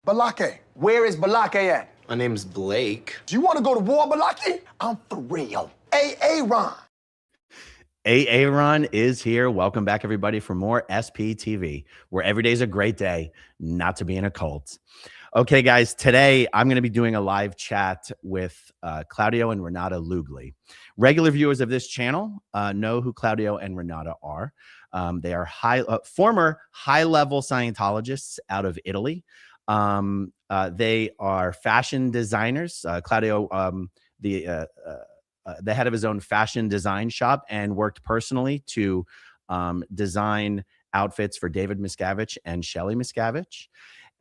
Balake. Where is Balake at? My name's Blake. Do you want to go to war, Balake? I'm for real. Aaron. Aaron is here. Welcome back, everybody, for more SPTV, where every day is a great day not to be in a cult. Okay, guys, today I'm going to be doing a live chat with Claudio and Renata Lugli. Regular viewers of this channel know who Claudio and Renata are. They are former high-level Scientologists out of Italy. They are fashion designers. Claudio, the head of his own fashion design shop, and worked personally to design outfits for David Miscavige and Shelley Miscavige.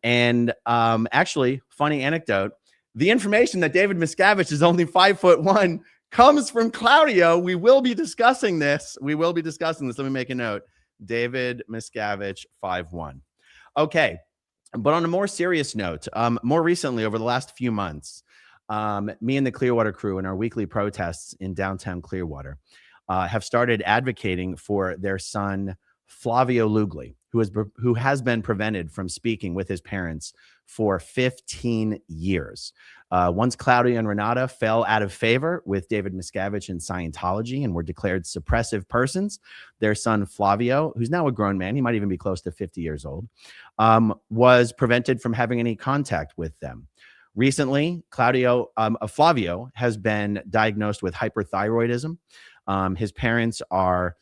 And actually, funny anecdote, the information that David Miscavige is only 5'1" comes from Claudio. We will be discussing this. Let me make a note. David Miscavige, 5'1". Okay. But on a more serious note, more recently, over the last few months, me and the Clearwater crew in our weekly protests in downtown Clearwater have started advocating for their son, Flavio Lugli, who has been prevented from speaking with his parents for 15 years. Once Claudio and Renata fell out of favor with David Miscavige and Scientology and were declared suppressive persons, their son Flavio, who's now a grown man, he might even be close to 50 years old, was prevented from having any contact with them. Recently, Flavio has been diagnosed with hyperthyroidism. His parents are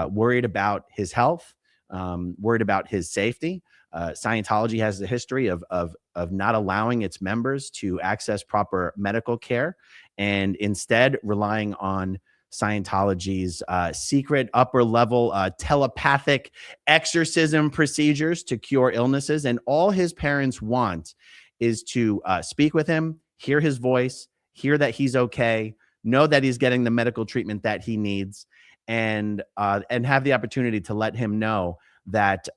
worried about his health, worried about his safety. Scientology has a history of not allowing its members to access proper medical care, and instead relying on Scientology's secret upper-level telepathic exorcism procedures to cure illnesses. And all his parents want is to speak with him, hear his voice, hear that he's okay, know that he's getting the medical treatment that he needs, and have the opportunity to let him know that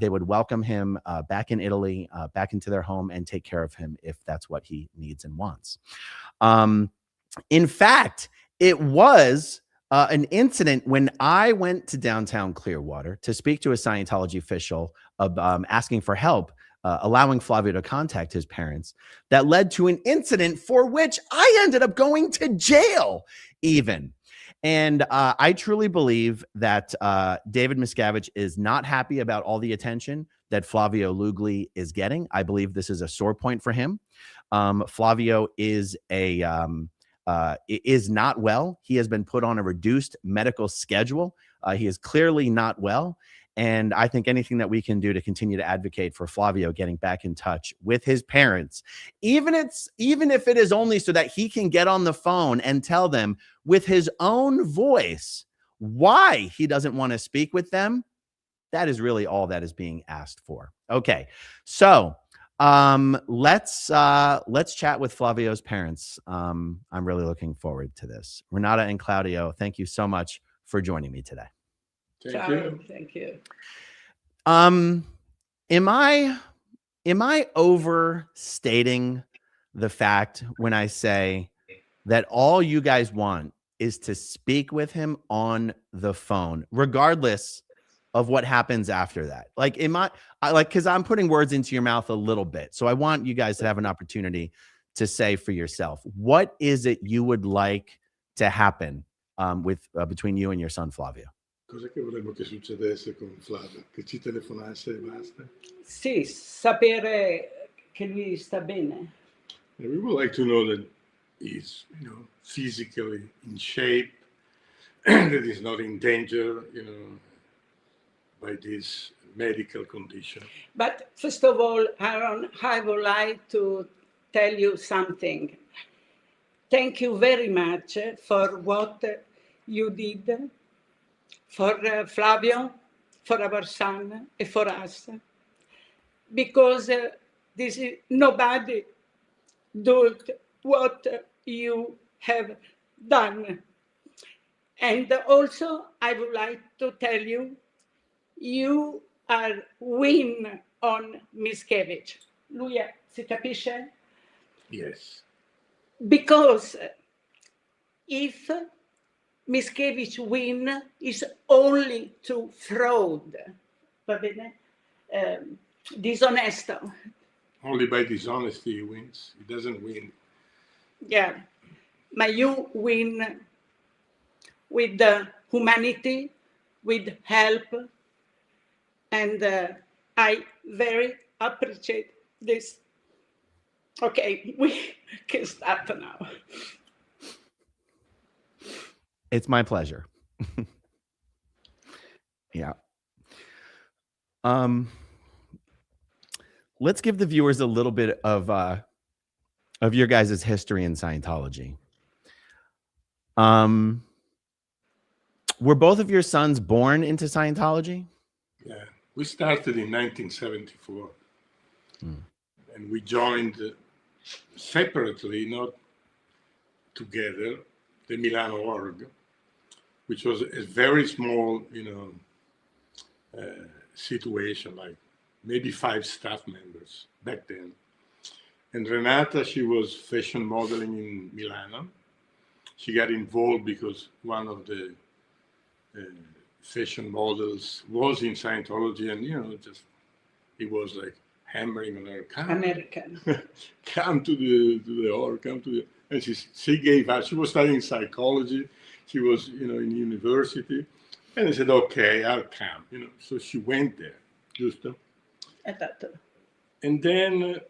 they would welcome him back in Italy, back into their home, and take care of him if that's what he needs and wants. In fact, it was an incident when I went to downtown Clearwater to speak to a Scientology official asking for help, allowing Flavio to contact his parents, that led to an incident for which I ended up going to jail even. And I truly believe that David Miscavige is not happy about all the attention that Flavio Lugli is getting. I believe this is a sore point for him. Flavio is not well. He has been put on a reduced medical schedule. He is clearly not well. And I think anything that we can do to continue to advocate for Flavio getting back in touch with his parents, even if it is only so that he can get on the phone and tell them with his own voice why he doesn't want to speak with them, that is really all that is being asked for. Okay, so let's chat with Flavio's parents. I'm really looking forward to this. Renata and Claudio, thank you so much for joining me today. Thank you. Am I overstating the fact when I say that all you guys want is to speak with him on the phone, regardless of what happens after that? Like, because I'm putting words into your mouth a little bit. So I want you guys to have an opportunity to say for yourself, what is it you would like to happen between you and your son, Flavio? Cosa che vorremmo che succedesse con Flavio? Che ci telefonasse e basta? Sì, sapere che lui sta bene. And we would like to know that he's, physically in shape, that he's not in danger, by this medical condition. But first of all, Aaron, I would like to tell you something. Thank you very much for what you did for Flavio, for our son, and for us. Because nobody did what you have done. And also, I would like to tell you, you are win on Miscavige. Lui si capisce? Yes. Because if Miscavige win is only to fraud, va bene? Disonesto. Only by dishonesty he wins. He doesn't win. Yeah, but you win with humanity, with help, and I very appreciate this. Okay, we can start now. It's my pleasure. Yeah. Let's give the viewers a little bit of your guys' history in Scientology. Were both of your sons born into Scientology? Yeah, we started in 1974, and we joined separately, not together, the Milano org, which was a very small, situation, like maybe 5 staff members back then. And Renata, she was fashion modeling in Milano. She got involved because one of the fashion models was in Scientology, and just he was like hammering on her, come, American. come to the org, come to the. And she gave up. She was studying psychology. She was in university, and I said, okay, I'll come. So she went there, giusto? Esatto. And then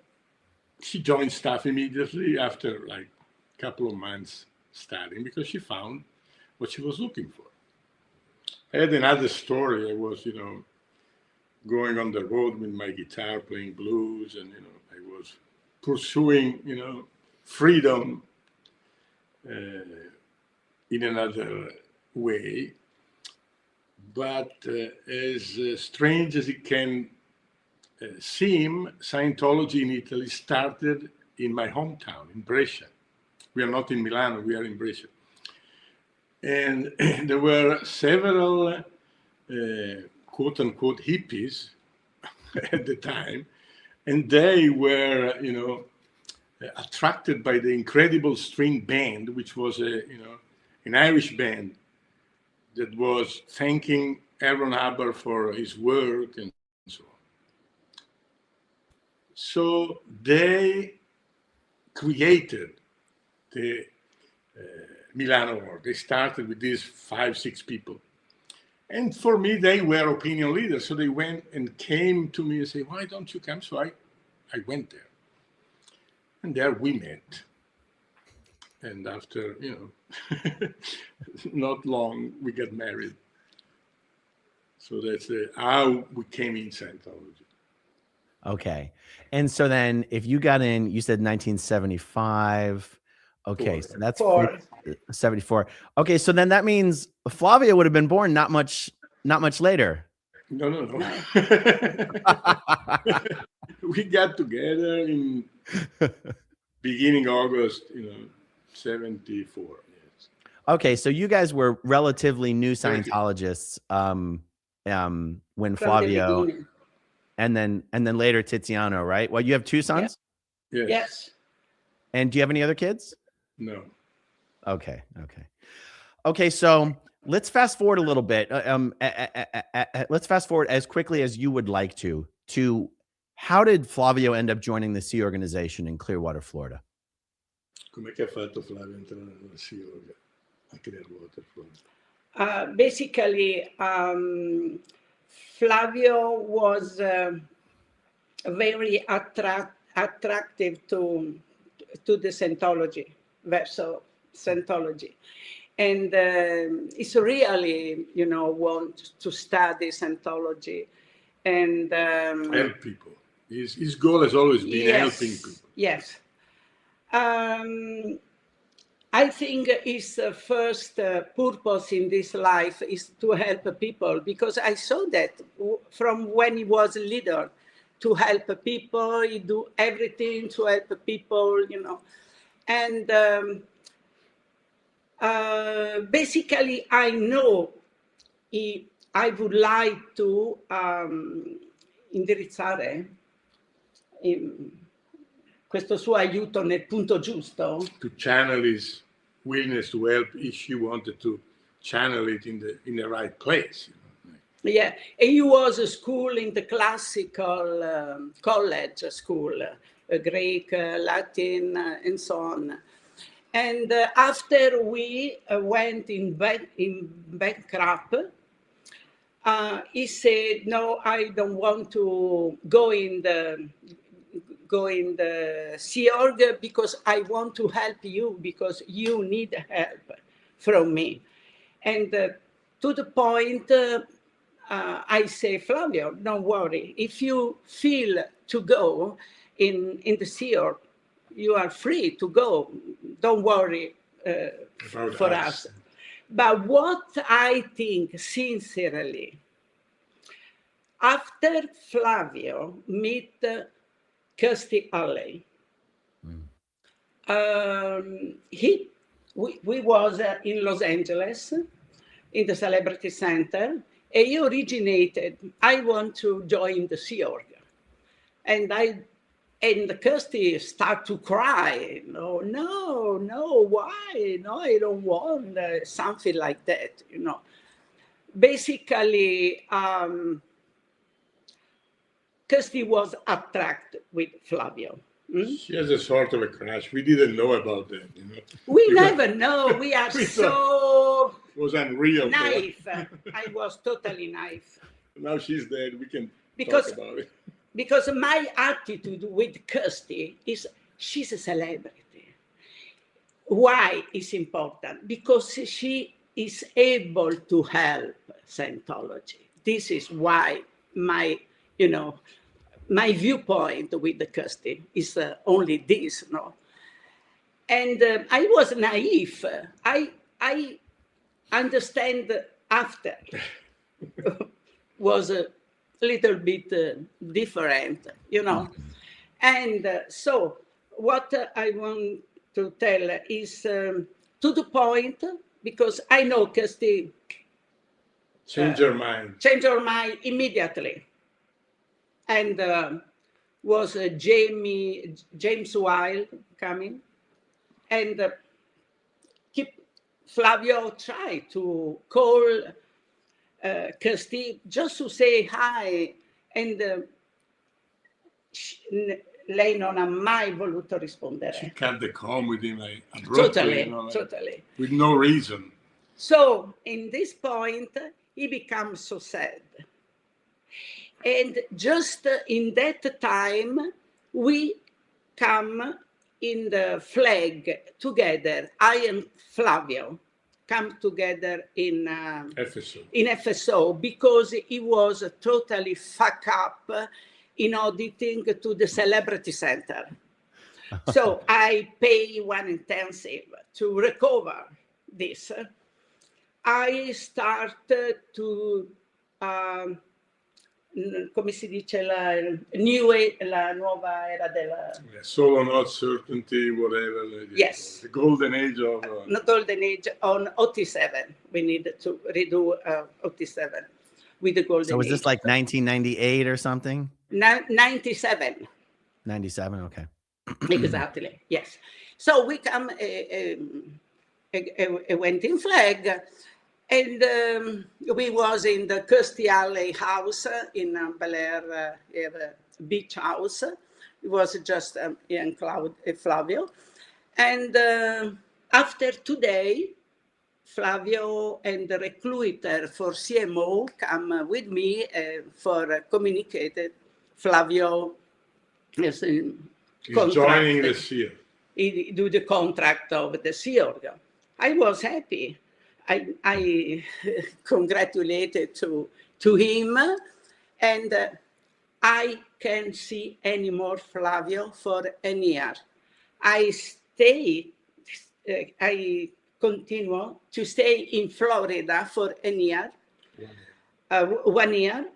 she joined staff immediately after like a couple of months studying because she found what she was looking for. I had another story. I was, going on the road with my guitar, playing blues, and I was pursuing, freedom in another way. But as strange as it can seem, Scientology in Italy started in my hometown, in Brescia. We are not in Milano, we are in Brescia. And there were several quote unquote hippies at the time, and they were, attracted by the incredible string band, which was an Irish band that was thanking Aaron Hubbard for his work and so on. So they created the Milano org. They started with these 5-6 people. And for me, they were opinion leaders. So they went and came to me and said, why don't you come? So I went there. And there we met. And after, not long, we got married. So that's how we came in Scientology. Okay. And so then if you got in, you said 1975. Okay. So that's 74. Okay. So then that means Flavia would have been born not much later. No. We got together in beginning August, 74. Yes. Okay. So you guys were relatively new Scientologists when Flavio and then later Tiziano, right? Well, you have 2 sons? Yes. Yes. And do you have any other kids? No. Okay. So let's fast forward a little bit. Let's fast forward as quickly as you would like to how did Flavio end up joining the Sea Organization in Clearwater, Florida? Come che ha fatto Flavio entrare nella Sea Org a Clearwater, Florida? Basically, Flavio was very attractive to the Scientology, verso Scientology. And it's really, want to study Scientology and help people. His goal has always been helping people. Yes. I think his first purpose in this life is to help people, because I saw that from when he was a leader, to help people, he do everything to help people, And basically, I know I would like to indirizzare questo suo aiuto nel punto giusto. To channel his willingness to help if she wanted to channel it in the right place. Yeah, and he was a school in the classical college school, Greek, Latin, and so on. And after we went in bankrupt, he said, "No, I don't want to go in the Sea Org because I want to help you because you need help from me." And to the point, I say, "Flavio, don't worry. If you feel to go in the Sea Org, you are free to go. Don't worry for us." But what I think sincerely, after Flavio meet Kirstie Alley, we was in Los Angeles in the Celebrity Center, and he originated, "I want to join the Sea Org." And Kirstie start to cry. No, why? No, I don't want something like that, Basically, Kirstie was attracted with Flavio. She has a sort of a crush. We didn't know about that, We never know. We are so it was unreal. naive. I was totally naive. Now she's dead. We can Because- talk about it. Because my attitude with Kirstie is she's a celebrity. Why is important? Because she is able to help Scientology. This is why my viewpoint with the Kirstie is only this, And I was naive. I understand after was a little bit different, And so what I want to tell is to the point, because I know Kirstie Change your mind. changed her mind immediately. And was James Wilde coming, and Flavio tried to call Kirstie just to say hi, and lei non ha mai voluto rispondere. She cut the call with him abruptly, Totally. with no reason. So in this point, he becomes so sad. And just in that time, we come in the flag together. I and Flavio come together in FSO because he was totally fucked up in auditing to the Celebrity Center. So I pay one intensive to recover this. I started to come si dice, la nuova era della... Solo Not Certainty, whatever. Yes. The golden age of... Not golden age, on OT7. We need to redo OT7 with the golden age. So was this like 1998 or something? 97. 97, okay. Exactly, yes. So we come, went in flag, and we was in the Kirstie Alley house in Bel Air beach house. It was just and Flavio. And after today, Flavio and the recruiter for CMO come with me for communicated. Flavio is joining the SEAL. He do the contract of the SEAL. I was happy. I congratulated to him, and I can't see any more Flavio for a year. I continue to stay in Florida for a year, 1 year,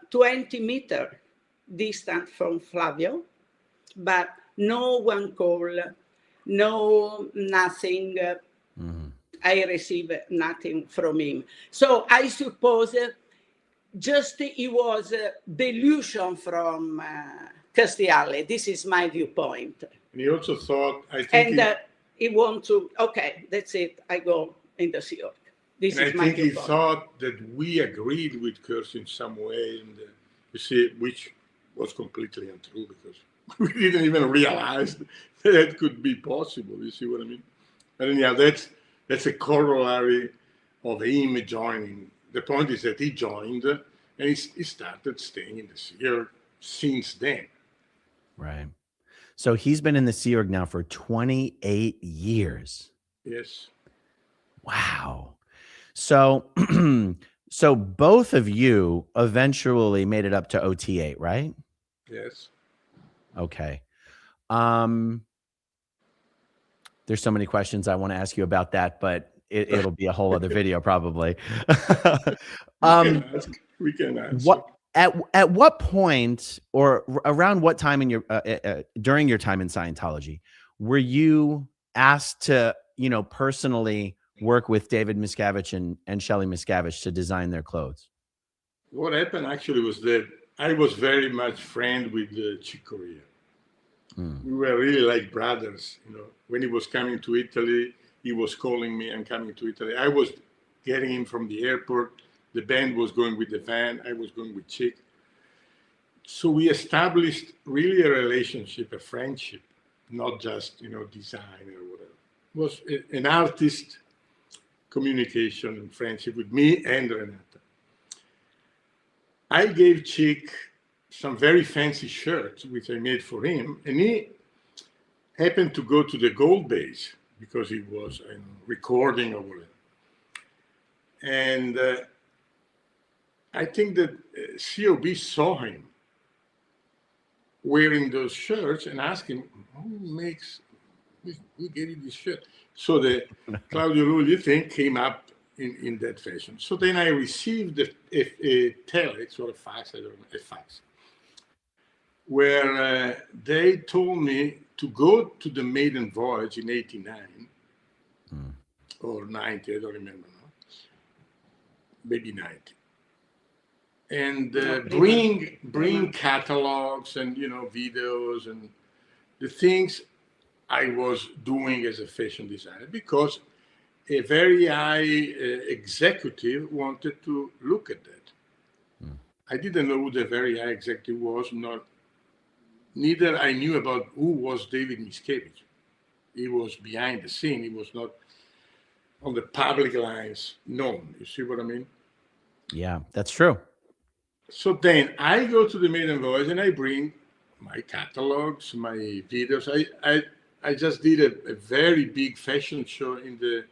20 meters distant from Flavio, but no one call, no nothing. I receive nothing from him. So I suppose just it was a delusion from Kirstie Alley. This is my viewpoint. And he also thought, I think... And he want to, okay, that's it. I go in the Sea Org. This And is I my think he viewpoint. thought that we agreed with Kurz in some way, and you see, which was completely untrue because we didn't even realize that could be possible. You see what I mean? But anyhow, that's a corollary of him joining. The point is that he joined and he started staying in the Sea Org since then. Right. So he's been in the Sea Org now for 28 years. Yes. Wow. So, so both of you eventually made it up to OT8, right? Yes. Okay. There's so many questions I want to ask you about that, but it'll be a whole other video probably. We can answer. What at what point or around what time in your during your time in Scientology were you asked to, you know, personally work with David Miscavige and Shelley Miscavige to design their clothes? What happened actually was that I was very much friend with Chick Corea. We were really like brothers, you know. When he was coming to Italy, he was calling me, "I'm coming to Italy." I was getting him from the airport. The band was going with the van. I was going with Chick. So we established really a relationship, a friendship, not just, you know, design or whatever. It was an artist communication and friendship with me and Renata. I gave Chick some very fancy shirts, which I made for him, and he happened to go to the gold base because he was recording or whatever. And I think that COB saw him wearing those shirts and asked him, who gave you this shirt? So the Claudio Rulli thing came up in that fashion. So then I received a telex or a fax, I don't know, a fax, where they told me to go to the maiden voyage in 89 or 90, I don't remember now, maybe 90. And bring catalogs and, you know, videos and the things I was doing as a fashion designer, because a very high executive wanted to look at that. I didn't know who the very high executive was, neither I knew about who was David Miscavige. He was behind the scene. He was not on the public lines known. You see what I mean? Yeah, that's true. So then I go to the maiden voyage and I bring my catalogs, my videos. I just did a very big fashion show in the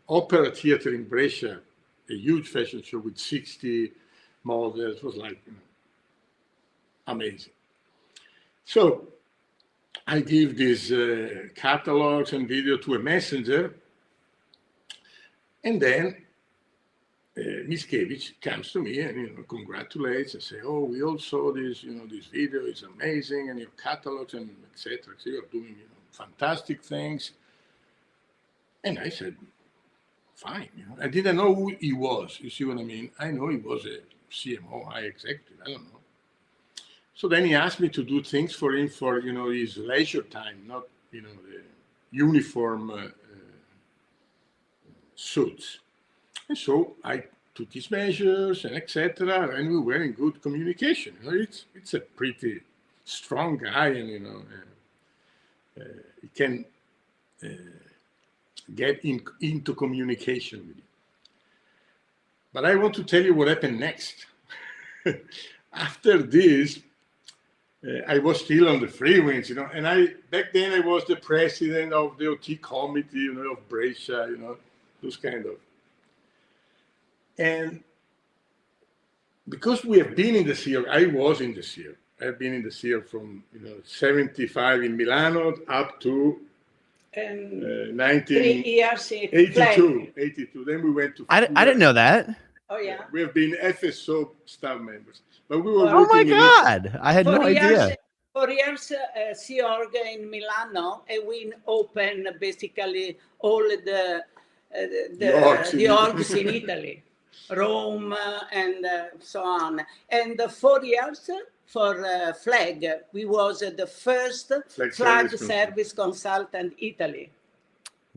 Opera Theater in Brescia, a huge fashion show with 60 models. It was like, you know, amazing. So I give these catalogs and video to a messenger, and then Miscavige comes to me and, you know, congratulates and say, "Oh, we all saw this, you know, this video is amazing, and your catalogs and etc. So you're doing, you know, fantastic things." And I said, "Fine." You know, I didn't know who he was. You see what I mean? I know he was a CMO, high executive. I don't know. So then he asked me to do things for him for, you know, his leisure time, not, you know, the uniform suits. And so I took his measures and etc. And we were in good communication. You know, it's a pretty strong guy, and, you know, he can get into communication with you. But I want to tell you what happened next. After this, I was still on the free winds, you know, and back then I was the president of the OT committee, you know, of Brescia, you know, those kind of. And because we have been in the Sea Org, I was in the Sea Org. I've been in the Sea Org from, you know, 75 in Milano up to 3 years in 82. Then we went to. I didn't know that. Oh yeah. We have been FSO staff members, but we were. Oh my God! I had no idea. 4 years, Sea Org in Milano, and we opened basically all the orgs in Italy, Rome, and so on. And 4 years for Flag, we was the first flag service consultant Italy.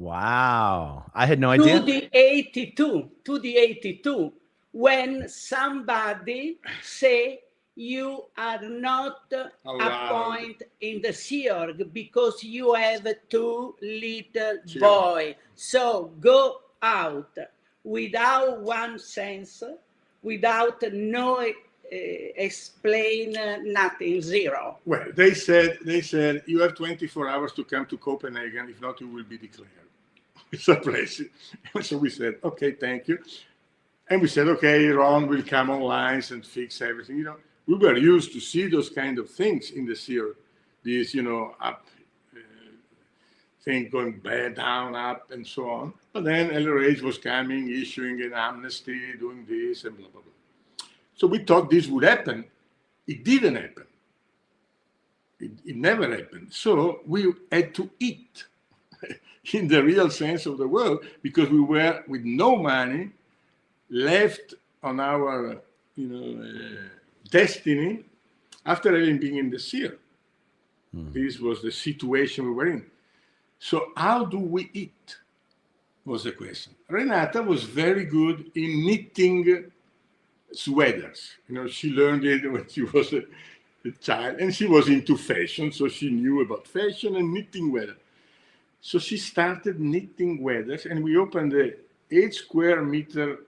Wow. I had no To idea. the 82, when somebody say you are not appointed in the Sea Org because you have two little boy. So go out without one sense, without no explain nothing, zero. Well, they said you have 24 hours to come to Copenhagen. If not, you will be declared. It's a place. So we said, okay, thank you. And we said, okay, Ron will come online and fix everything. You know, we were used to see those kind of things in the sea, these, you know, up thing going bad, down, up, and so on. But then LRH was coming, issuing an amnesty, doing this, and blah, blah, blah. So we thought this would happen. It didn't happen. It never happened. So we had to eat in the real sense of the word, because we were with no money left on our, you know, destiny after having been in the sea. This was the situation we were in. So how do we eat was the question. Renata was very good in knitting sweaters. You know, she learned it when she was a child, and she was into fashion, so she knew about fashion and knitting sweaters. So she started knitting sweaters, and we opened a 8 square meter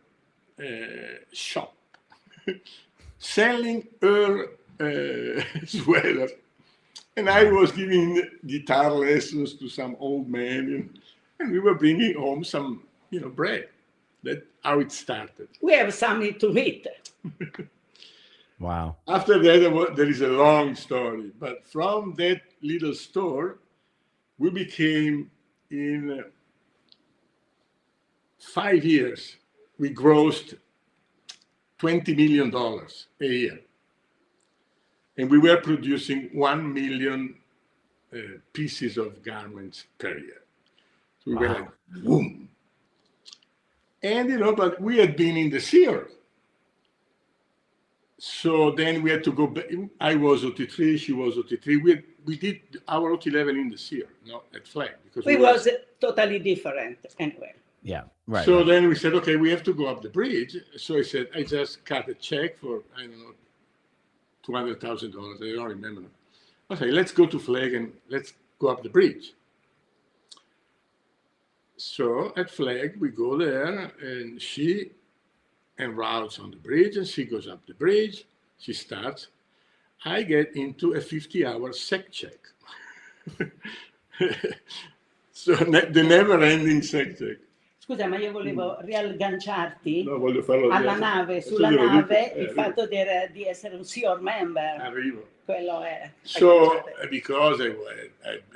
shop selling her sweaters. And I was giving guitar lessons to some old man, and we were bringing home some, you know, bread. That's how it started. We have something to eat. Wow. After that, there is a long story. But from that little store, we became, in 5 years, we grossed $20 million a year. And we were producing 1 million pieces of garments per year. So we were like, boom. And, you know, but we had been in the sea. So then we had to go back. I was OT3, she was OT3. We did our OT level in the sea, not at Flag. Because We was totally different anyway. Yeah, right. So right. then we said, okay, we have to go up the bridge. So I said, I just cut a check for, I don't know, $200,000. I don't remember. Okay, let's go to Flag and let's go up the bridge. So at Flag, we go there, and she enroutes on the bridge, and she goes up the bridge. She starts. I get into a 50-hour sec check. So the never-ending sec check. Scusa, ma io volevo riagganciarti No, voglio farlo alla adesso. nave, Adesso sulla glielo nave, dico, il fatto di essere un Sea Org member. Arrivo. Quello è. So because I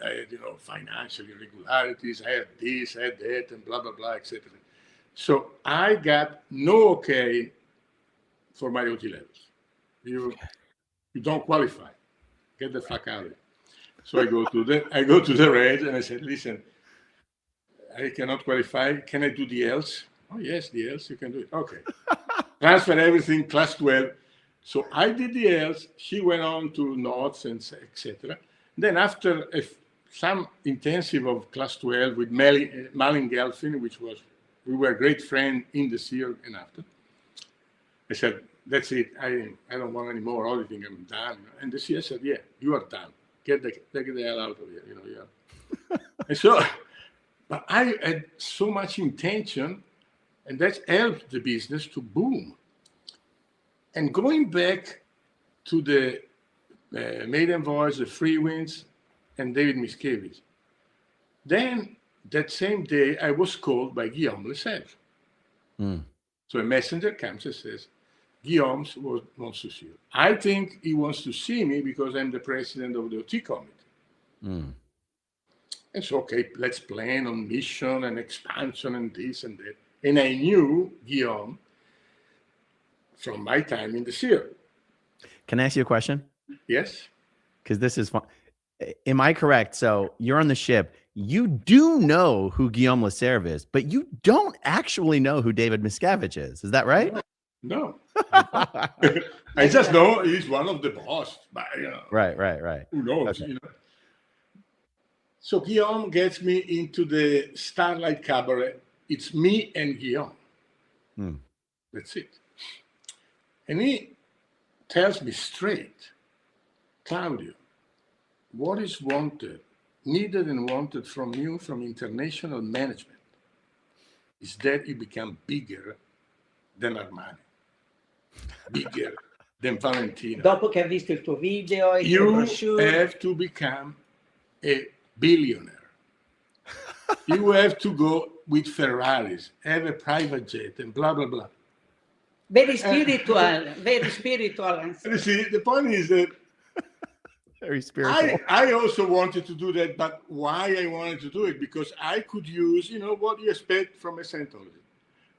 had, you know, financial irregularities, I had this, I had that, and blah, blah, blah, etc. So I got no okay for my OT levels. You don't qualify. Get the fuck out of it. So I go to the reg and I said, listen, I cannot qualify. Can I do the else? Oh yes, the else, you can do it. Okay. Transfer everything, class 12. So I did the else. She went on to notes and etc. Then after some intensive of class 12 with Malin Gelfin, we were great friends in the SEER and after. I said, that's it. I don't want any more auditing. I'm done. And the SEER said, yeah, you are done. Get the hell out of here. You know, yeah. And so, but I had so much intention, and that helped the business to boom. And going back to the Maiden Voyage, the Free Winds, and David Miscavige, then that same day I was called by Guillaume Lesage. So a messenger comes and says, Guillaume wants to see you. I think he wants to see me because I'm the president of the OT committee. And so, okay, let's plan on mission and expansion and this and that. And I knew Guillaume from my time in the SEER. Can I ask you a question? Yes. Because this is fun. Am I correct? So you're on the ship. You do know who Guillaume Leserve is, but you don't actually know who David Miscavige is. Is that right? No. I just know he's one of the boss. But, you know, Right. who knows? Okay. You know. So Guillaume gets me into the Starlight Cabaret. It's me and Guillaume. That's it. And he tells me straight, Claudio, what is wanted, needed and wanted from you, from international management, is that you become bigger than Armani, bigger than Valentino. Dopo che ha visto il tuo video e il tuo You brochure, have to become a billionaire. You have to go with Ferraris, have a private jet, and blah, blah, blah. very spiritual, very spiritual answer. You see, the point is that Very spiritual. I also wanted to do that, but why I wanted to do it? Because I could use, you know, what you expect from a Scientology.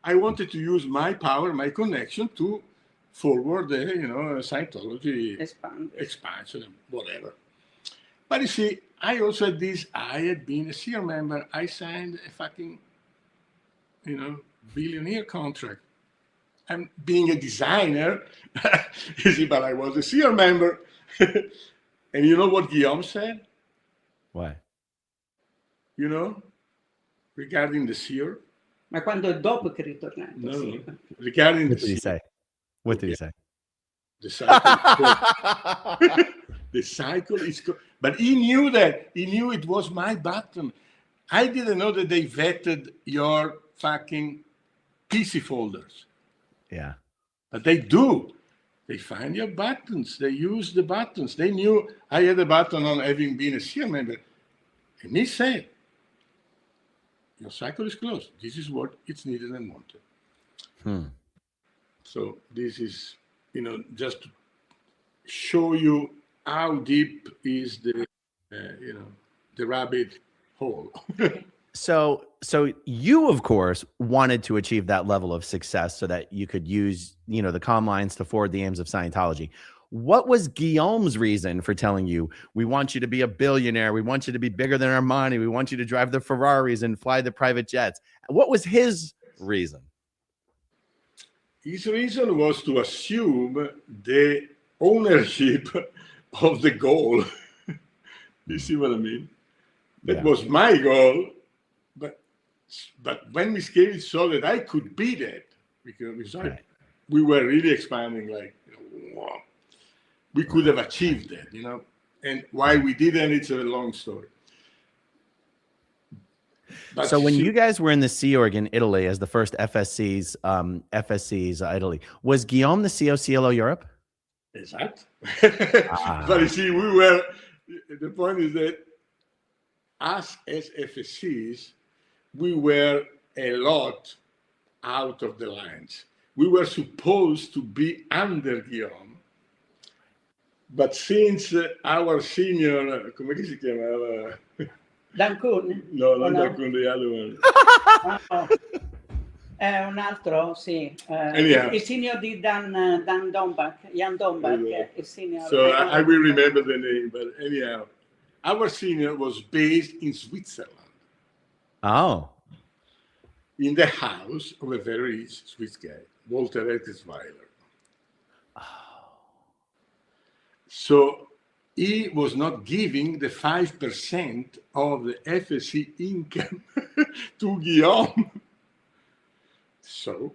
I wanted to use my power, my connection to forward the, you know, Scientology expansion and whatever. But you see, I also had this, I had been a SEAL member. I signed a fucking, you know, billionaire contract. I'm being a designer, you see, but I was a SEAL member. And you know what Guillaume said? Why? You know, regarding the SEAL? Ma quando è dopo che è ritornato? No, sì. no. Regarding What the did he SEAL. say? What did he say? The cycle, the cycle is, but he knew that. He knew it was my button. I didn't know that they vetted your fucking PC folders. Yeah. But they do. They find your buttons. They use the buttons. They knew I had a button on having been a SEAL member. And he said, your cycle is closed. This is what it's needed and wanted. So this is, you know, just to show you how deep is the, you know, the rabbit hole. So you, of course, wanted to achieve that level of success so that you could use, you know, the comm lines to forward the aims of Scientology. What was Guillaume's reason for telling you, we want you to be a billionaire, we want you to be bigger than Armani, we want you to drive the Ferraris and fly the private jets? What was his reason? His reason was to assume the ownership of the goal. You see what I mean? That was my goal. But when Miscavige saw that I could be that, because we were really expanding, like, you know, wow, we could have achieved that, you know. And why we didn't, it's a long story. But so when you guys were in the Sea Org in Italy as the first FSCs, Italy, was Guillaume the COCLO Europe? Exactly. But you see, the point is that us as FSCs, we were a lot out of the lines. We were supposed to be under Guillaume, but since our senior, come si chiamava? Dancun? No, not Dancun, the other one. No. Un altro, sì. Anyhow. Il signor di Dan Dombach, Jan Dombach, il signor. So I will remember the name, but anyhow, our senior was based in Switzerland. Oh. In the house of a very rich Swiss guy, Walter Eckesweiler. Oh. So he was not giving the 5% of the FSC income to Guillaume. So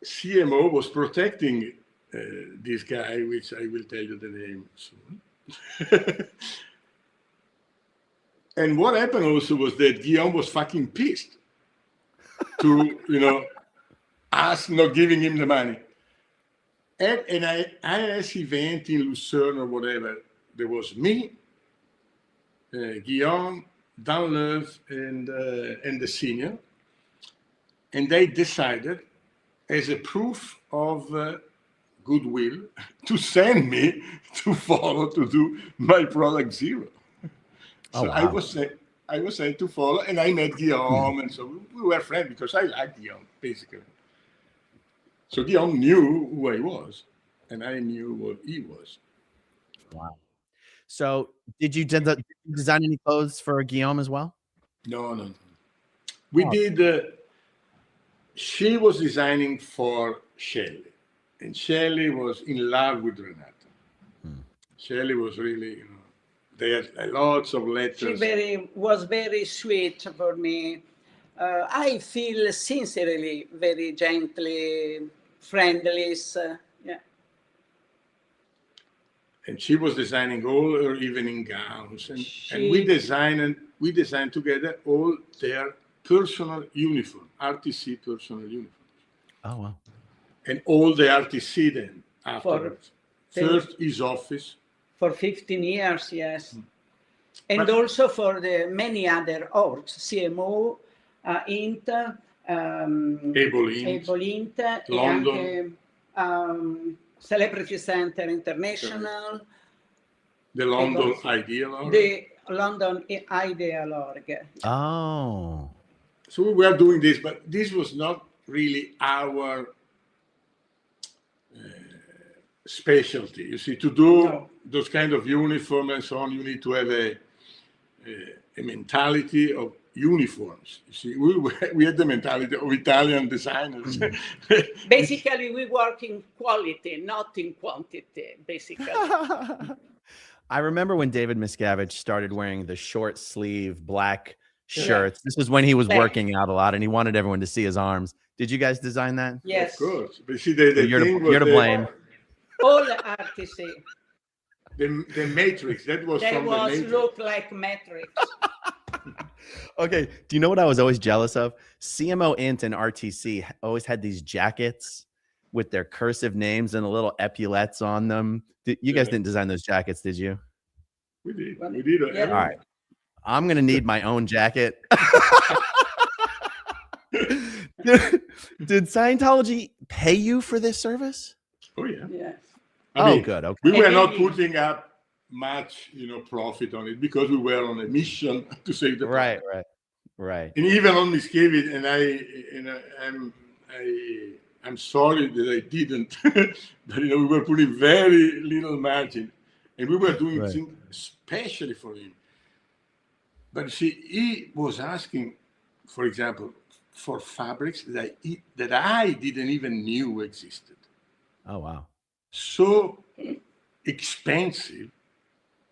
CMO was protecting this guy, which I will tell you the name soon. And what happened also was that Guillaume was fucking pissed to, you know, us not giving him the money. At an IIS event in Lucerne or whatever, there was me, Guillaume, Danleuve, and the senior. And they decided, as a proof of goodwill, to send me to follow, to do my product zero. So wow. I was sent to follow, and I met Guillaume, and so we were friends because I liked Guillaume, basically. So Guillaume knew who I was, and I knew what he was. Wow. So did you design any clothes for Guillaume as well? No. We did. She was designing for Shelley, and Shelley was in love with Renata. Shelley was really, you know, They had lots of letters. She was very sweet for me. I feel sincerely very gently, friendly. Yeah. And she was designing all her evening gowns, and we designed together all their personal uniform, RTC personal uniforms. Oh wow! And all the RTC then afterwards. First his office. For 15 years, yes. And also for the many other orgs, CMO, INT, Ebolint, London. e anche Celebrity Center International. The London Ideal Org. The London Ideal Org. Oh. So we were doing this, but this was not really our specialty. You see, to do those kind of uniform and so on, you need to have a mentality of uniforms. You see, we had the mentality of Italian designers. Basically, we work in quality, not in quantity, basically. I remember when David Miscavige started wearing the short sleeve black shirts. This is when he was working out a lot and he wanted everyone to see his arms. Did you guys design that? Yes. Of course. But see, you're to blame. All the artists. The Matrix, that was from the Matrix. Look like Matrix. Okay, do you know what I was always jealous of? CMO Int and RTC always had these jackets with their cursive names and the little epaulettes on them. You guys didn't design those jackets, did you? We did. We did. Yeah. All right. I'm going to need my own jacket. Did Scientology pay you for this service? Oh, yeah. Yes. I mean, good. Okay. We were not putting up much, profit on it because we were on a mission to save the planet. Right. And even on Miscavige, I'm sorry that I didn't, but we were putting very little margin, and we were doing things especially for him. But see, he was asking, for example, for fabrics that I didn't even knew existed. Oh wow! So expensive.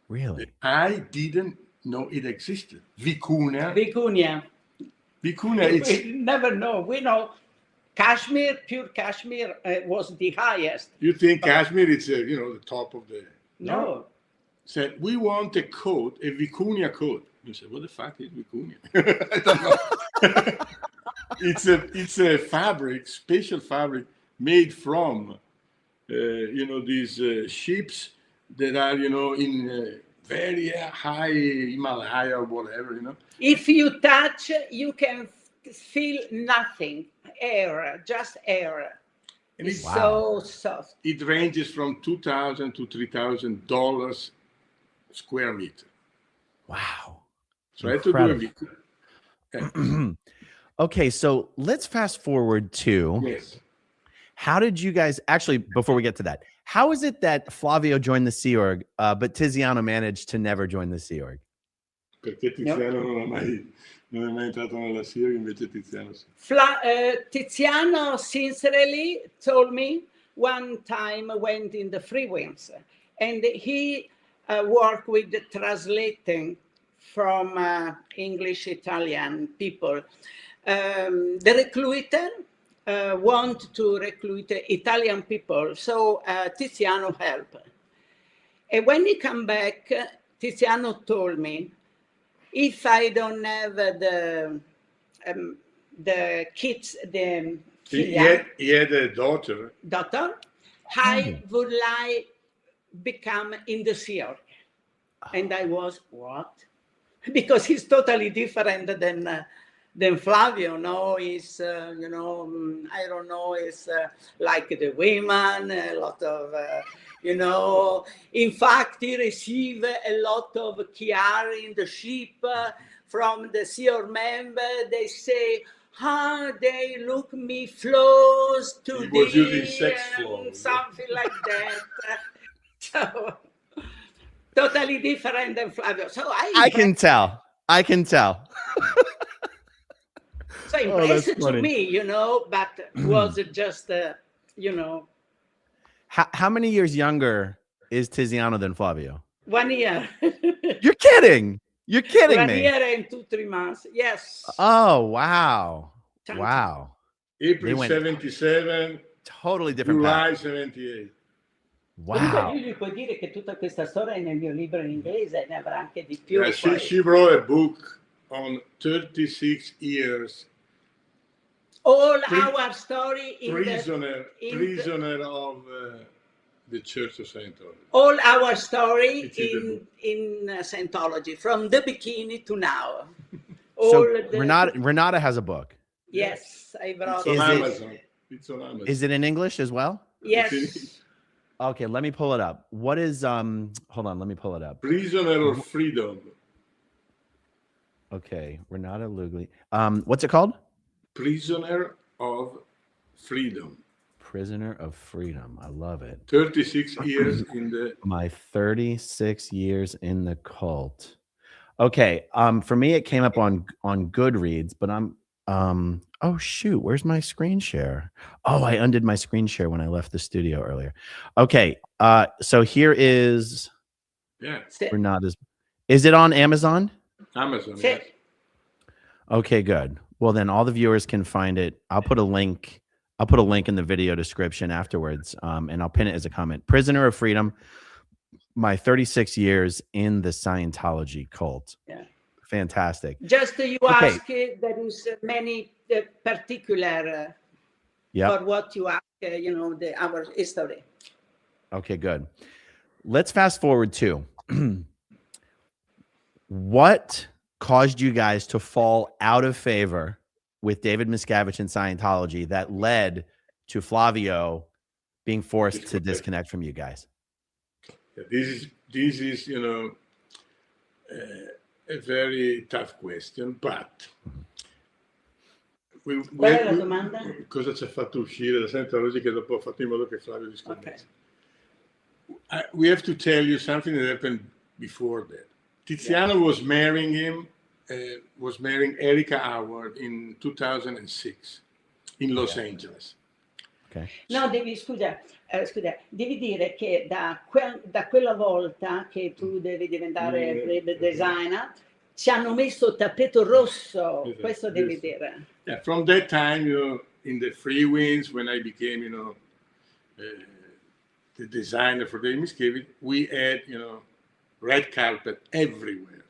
Really? I didn't know it existed. Vicuña. We never know. We know cashmere, pure cashmere was the highest. You think cashmere is the top of the... No. Said, we want a coat, a Vicuña coat. You said, what the fuck is Vicuña? I don't know. It's a fabric, special fabric made from, these ships that are, in very high Himalaya or whatever, If you touch, you can feel nothing. Air, just air. And it's so soft. It ranges from $2,000 to $3,000 square meter. Wow. So incredible. I had to do it. Okay, so let's fast forward to... Yes. How did you guys actually, before we get to that, how is it that Flavio joined the Sea Org, but Tiziano managed to never join the Sea Org? Perché Tiziano non è mai entrato nella Sea Org, invece Tiziano sì. Tiziano sincerely told me one time went in the free winds, and he worked with the translating from English Italian people. The recruiter want to recruit Italian people, so Tiziano helped. And when he come back, Tiziano told me, if I don't have the kids, he had a daughter. I would like become in the Sea Org. And I was, what? Because he's totally different than Flavio, no? He's, I don't know, it's like the women, a lot of, in fact, he received a lot of care in the ship from the Sea Org member. They say, they look me flows to he was using sex flows. Something like that. So, totally different than Flavio. So I can tell. So impressive to me, but was just, How many years younger is Tiziano than Flavio? 1 year. You're kidding. You're kidding 1 me. year and 2-3 months. Yes. Oh, wow. Tanti. Wow. They April went 77, totally different July path. 78. Comunque Wow. lui gli puoi dire che tutta questa storia è nel mio libro in inglese, ne avrà anche di più. Yeah, poi. she wrote a book on 36 years. All our story in prisoner of the Church of Scientology. all our story It's in the book. in Scientology, from the beginning to now. So All the- Renata has a book. Yes, I brought It's on Is it- Amazon. It's on Amazon. Is it in English as well? Yes. Okay, let me pull it up. What is hold on, let me pull it up. Prisoner of Freedom. Okay, Renata Lugli. What's it called? Prisoner of Freedom. Prisoner of Freedom. I love it. 36 years in the... My 36 years in the cult. Okay, for me it came up on Goodreads, but I'm oh shoot, where's my screen share? Oh, I undid my screen share when I left the studio earlier. Okay, so here is Yeah, Renata's. Is it on Amazon? Amazon. Sì. Yes. Okay, good. Well, then all the viewers can find it. I'll put a link in the video description afterwards, and I'll pin it as a comment. Prisoner of Freedom, my 36 years in the Scientology cult. Yeah. Fantastic. Just you Okay. ask, there is many particular Yep. for what you ask, our history. Okay, good. Let's fast forward to what caused you guys to fall out of favor with David Miscavige and Scientology that led to Flavio being forced to disconnect from you guys? Yeah, this is a very tough question, but Qual è la domanda? cosa ci ha fatto uscire da Scientology che dopo ha fatto in modo che Flavio disconnesse. We have to tell you something that happened before that. Tiziano was marrying him, was marrying Erica Howard in 2006 in Los Angeles. Okay. No, scusa, devi dire che da quella volta che tu devi diventare web designer, ci hanno messo tappeto rosso, Esatto. questo devi dire. Yeah, from that time, in the Free Winds, when I became, the designer for David Miscavige, we had, red carpet everywhere.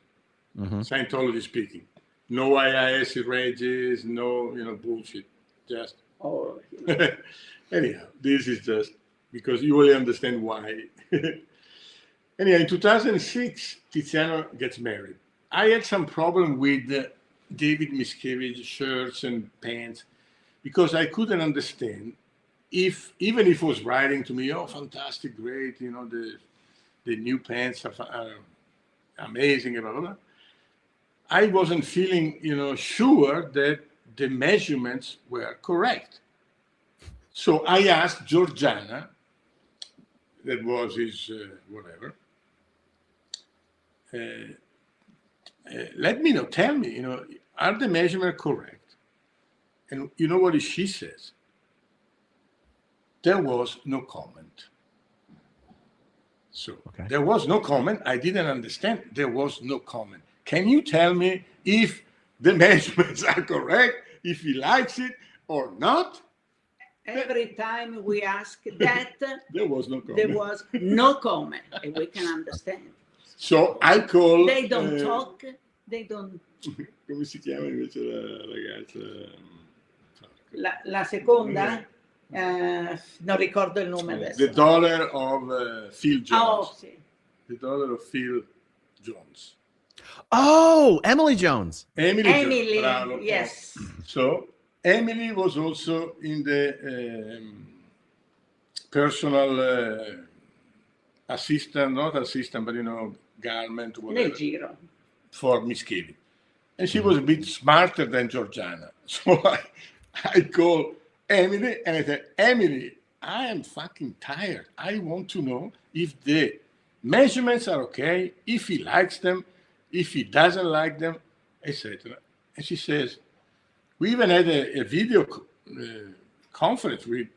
Mm-hmm. Scientology speaking. No IIS regis, no, bullshit. Just. Oh, Anyhow, this is just because you will understand why. Anyhow, in 2006, Tiziano gets married. I had some problem with David Miscavige shirts and pants because I couldn't understand even if he was writing to me, oh, fantastic, great, the new pants are amazing, blah, blah, blah. I wasn't feeling, sure that the measurements were correct. So I asked Georgiana, that was his whatever, let me know, tell me, are the measurements correct? And you know what she says? There was no comment. So There was no comment. I didn't understand. There was no comment. Can you tell me if the measurements are correct, if he likes it or not? Every time we ask that, there was no comment. There was no comment, and we can understand. So I call. They don't talk. They don't. Come si chiama invece la ragazza? La seconda, non ricordo il nome adesso. The daughter of Phil Jones. Oh, sì. The daughter of Phil Jones. Oh, Emily Jones. Emily, Jones. yes. So Emily was also in the personal assistant, not assistant, but garment, whatever. Nel giro. For Miscavige. And she was a bit smarter than Georgiana. So I call Emily and I said, Emily, I am fucking tired. I want to know if the measurements are okay, if he likes them, if he doesn't like them, etc. And she says, we even had a video conference with,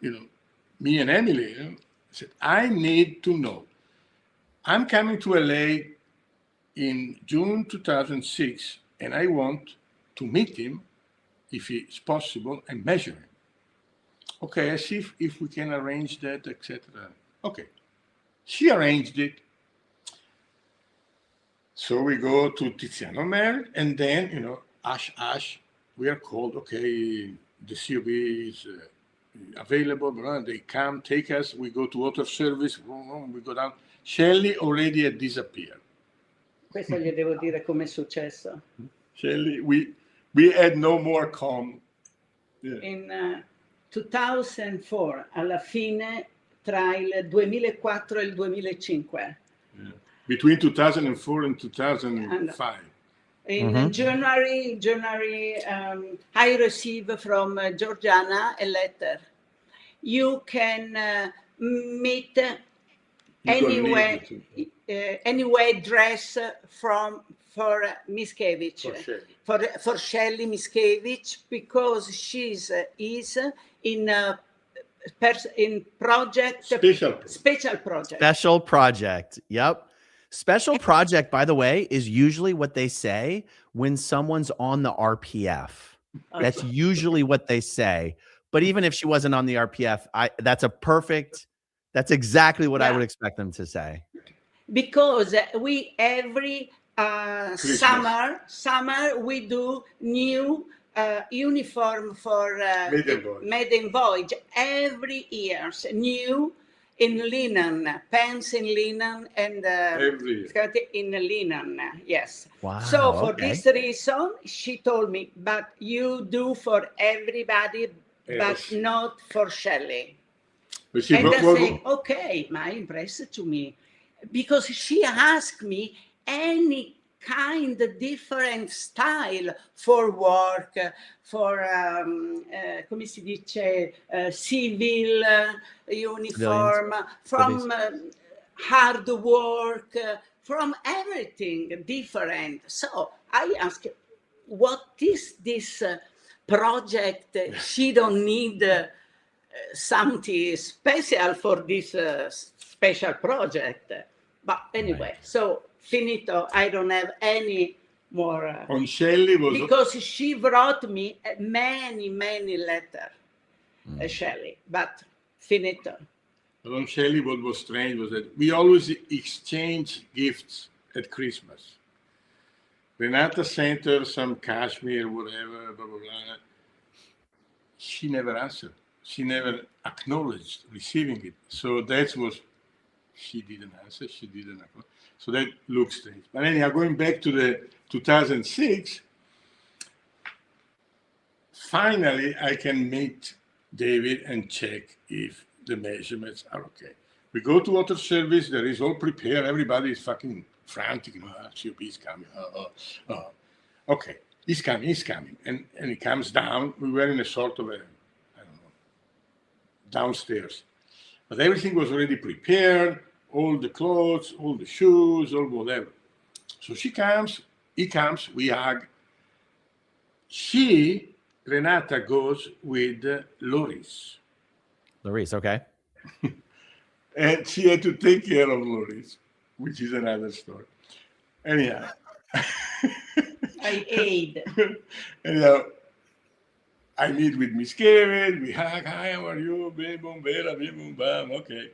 me and Emily. I said, I need to know I'm coming to LA in June 2006, and I want to meet him, if it's possible, and measure him. Okay, I see if we can arrange that, etc. Okay, she arranged it. So we go to Tiziano Mer, and then, you know, Ash, we are called, okay, the COB is available, they come, take us, we go to water service, we go down. Shelley already had disappeared. Questo gli devo dire come è successo. Shelley, we had no more calm. Yeah. In 2004, alla fine, tra il 2004 e il 2005. Yeah. Between 2004 and 2005. In January, I received from Georgiana a letter. You can meet anywhere dress for Miskevich, for Shelley Miskevich, because she's is in project special project. Yep. Special project, by the way, is usually what they say when someone's on the RPF. That's usually what they say. But even if she wasn't on the RPF, that's exactly what I would expect them to say. Because we every summer we do new uniform for maiden voyage every year, new in linen, pants in linen, and skirt in linen. Yes. Wow. So for this reason, she told me, but you do for everybody, but not for Shelley. And I say, okay, my impressed to me, because she asked me any kind of different style for work, for come si dice, civil uniform, from hard work, from everything different. So I asked, what is this project? She don't need something special for this special project. But anyway, so finito. I don't have any more. On Shelley because she wrote me many letters, Shelley, but finito. But on Shelley, what was strange was that we always exchange gifts at Christmas. Renata sent her some cashmere, whatever, blah, blah, blah. She never answered. She never acknowledged receiving it. So that was, she didn't answer, she didn't acknowledge. So that looks strange. But anyhow, going back to the 2006, finally I can meet David and check if the measurements are okay. We go to water service, there is all prepared, everybody is fucking frantic, you know, COP is coming, okay, he's coming. And he comes down, we were in a sort of downstairs. But everything was already prepared, all the clothes, all the shoes, all whatever. So she comes, he comes, we hug. Renata goes with Loris. Loris, okay. And she had to take care of Loris, which is another story. Anyhow. I aid. Anyhow, I meet with Miss Kevin, we hug, hi, how are you? Okay.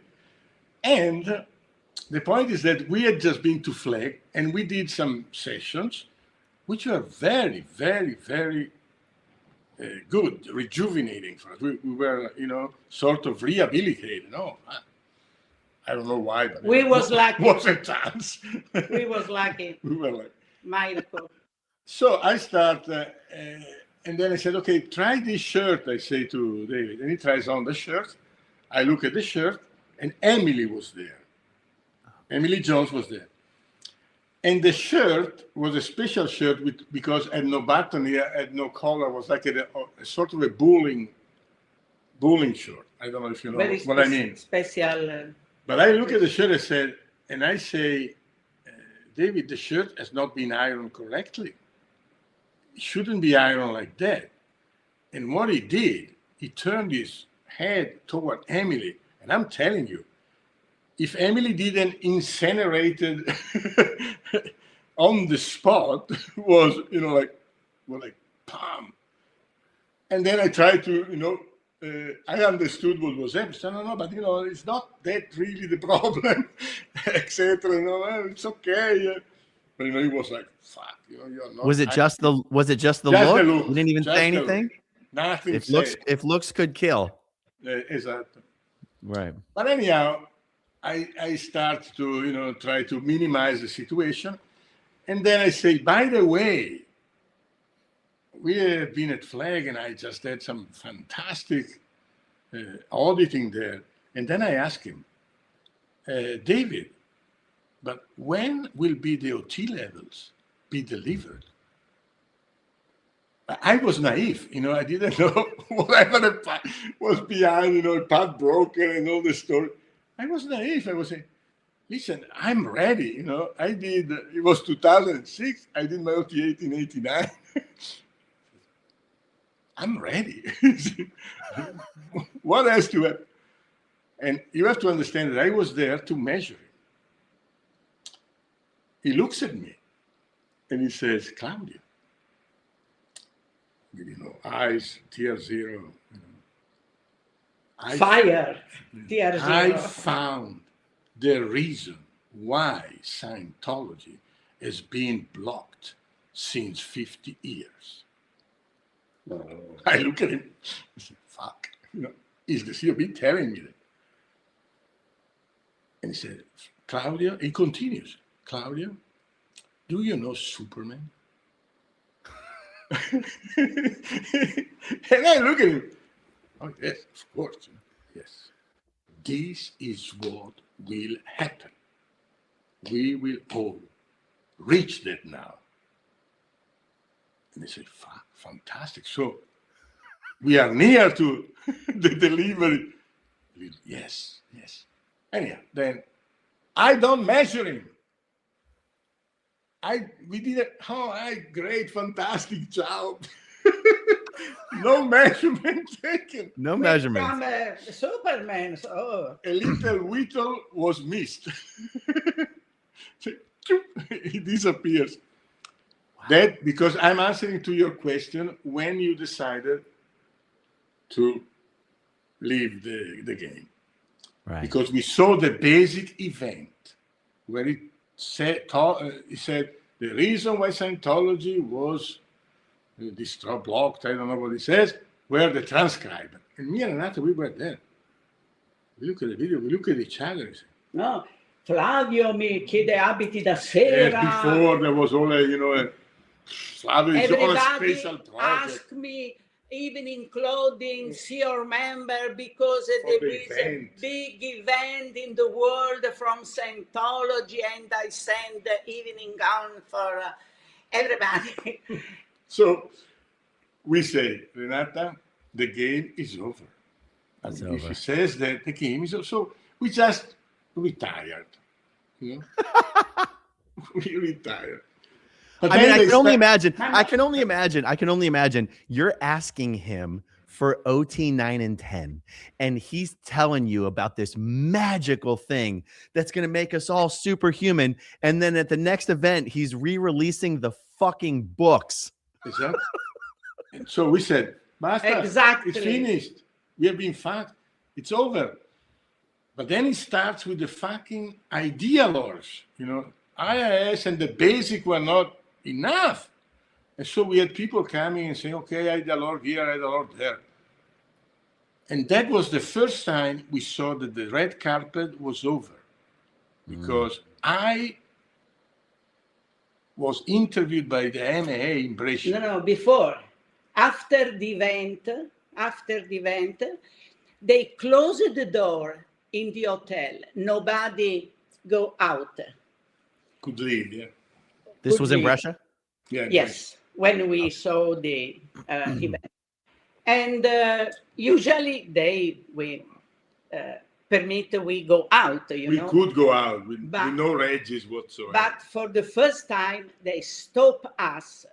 And the point is that we had just been to Flag and we did some sessions, which were very, very, very good, rejuvenating for us. We were, you know, sort of rehabilitated. No, I don't know why, but we was lucky. Was a chance. We was lucky. We were lucky. Miracle. So I start, and then I said, okay, try this shirt, I say to David. And he tries on the shirt. I look at the shirt, and Emily was there. Emily Jones was there. And the shirt was a special shirt because it had no button here, had no collar, was like a sort of a bowling shirt. I don't know if you know what I mean. Special. But I look at the shirt and I say, David, the shirt has not been ironed correctly. It shouldn't be ironed like that. And what he did, he turned his head toward Emily. And I'm telling you, if Emily didn't incinerate it on the spot, was, you know, like, well, like, palm. And then I tried to, you know, I understood what was happening. So, no, but, you know, it's not that really the problem, etc. You know, it's okay. But, you know, he was like, fuck, you know, you're not. Was it just the look? Just the look. You didn't even say anything? Nothing If looks could kill. Exactly. Right. But anyhow, I start to, you know, try to minimize the situation. And then I say, by the way, we have been at Flag and I just had some fantastic auditing there. And then I ask him, David, but when will be the OT levels be delivered? I was naive, you know, I didn't know whatever was behind, you know, Pat Broker and all the story. I was naive. I was saying, listen, I'm ready, you know. I did, it was 2006, I did my OT 1889. I'm ready. What has to happen? And you have to understand that I was there to measure him. He looks at me and he says, Claudio, you know, eyes, tier zero. You know. Fire, tier zero. I found the reason why Scientology has been blocked since 50 years. I look at him, I say, fuck, you know, is the COB telling me that? And he said, Claudio, he continues, Claudio, do you know Superman? And I look at him, oh yes, of course, yes. This is what will happen. We will all reach that now. And they say, fuck, fantastic. So we are near to the delivery. Yes, yes. Anyhow, then I don't measure him. We did a great, fantastic job. No measurement taken. No measurements. From Superman. Oh. A little whittle was missed. It disappears. Wow. That, because I'm answering to your question, when you decided to leave the game. Right. Because we saw the basic event where he said the reason why Scientology was blocked, I don't know what he says, were the transcriber. And me and Renata, we were there. We look at the video, we look at each other and say, no, Flavio mi chiede abiti da sera. Before there was all a, Flavio is all a special project. Ask me evening clothing, see your member, because there is a big event in the world from Scientology, and I send the evening gown for everybody. So we say, Renata, the game is over. That's If over. he says that the game is over, so we just retired. You know? We retired. But I mean, I can only imagine. I can only imagine. You're asking him for OT 9 and 10, and he's telling you about this magical thing that's going to make us all superhuman. And then at the next event, he's re-releasing the fucking books. Exactly. And so we said, basta, exactly. It's finished. We have been fucked. It's over. But then it starts with the fucking idea laws. You know, IIS and the basic were not enough. And so we had people coming and saying, okay, I had a Lord here, I had a Lord there. And that was the first time we saw that the red carpet was over. Because I was interviewed by the MA in Brescia. No, before. After the event, they closed the door in the hotel. Nobody go out. Could leave, yeah. This was in Brescia? Yeah. Yes, when we saw the event. And usually they permit we go out, you know. We could go out with no regis whatsoever. But for the first time, they stop us.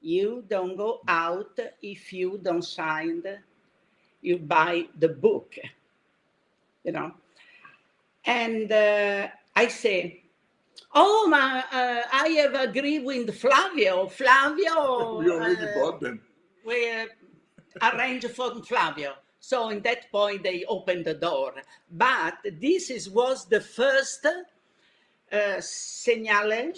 You don't go out if you don't sign, you buy the book, you know. And I say, oh, I have agreed with Flavio. Flavio, We already bought them. we arranged for Flavio. So in that point, they opened the door. But this was the first signal.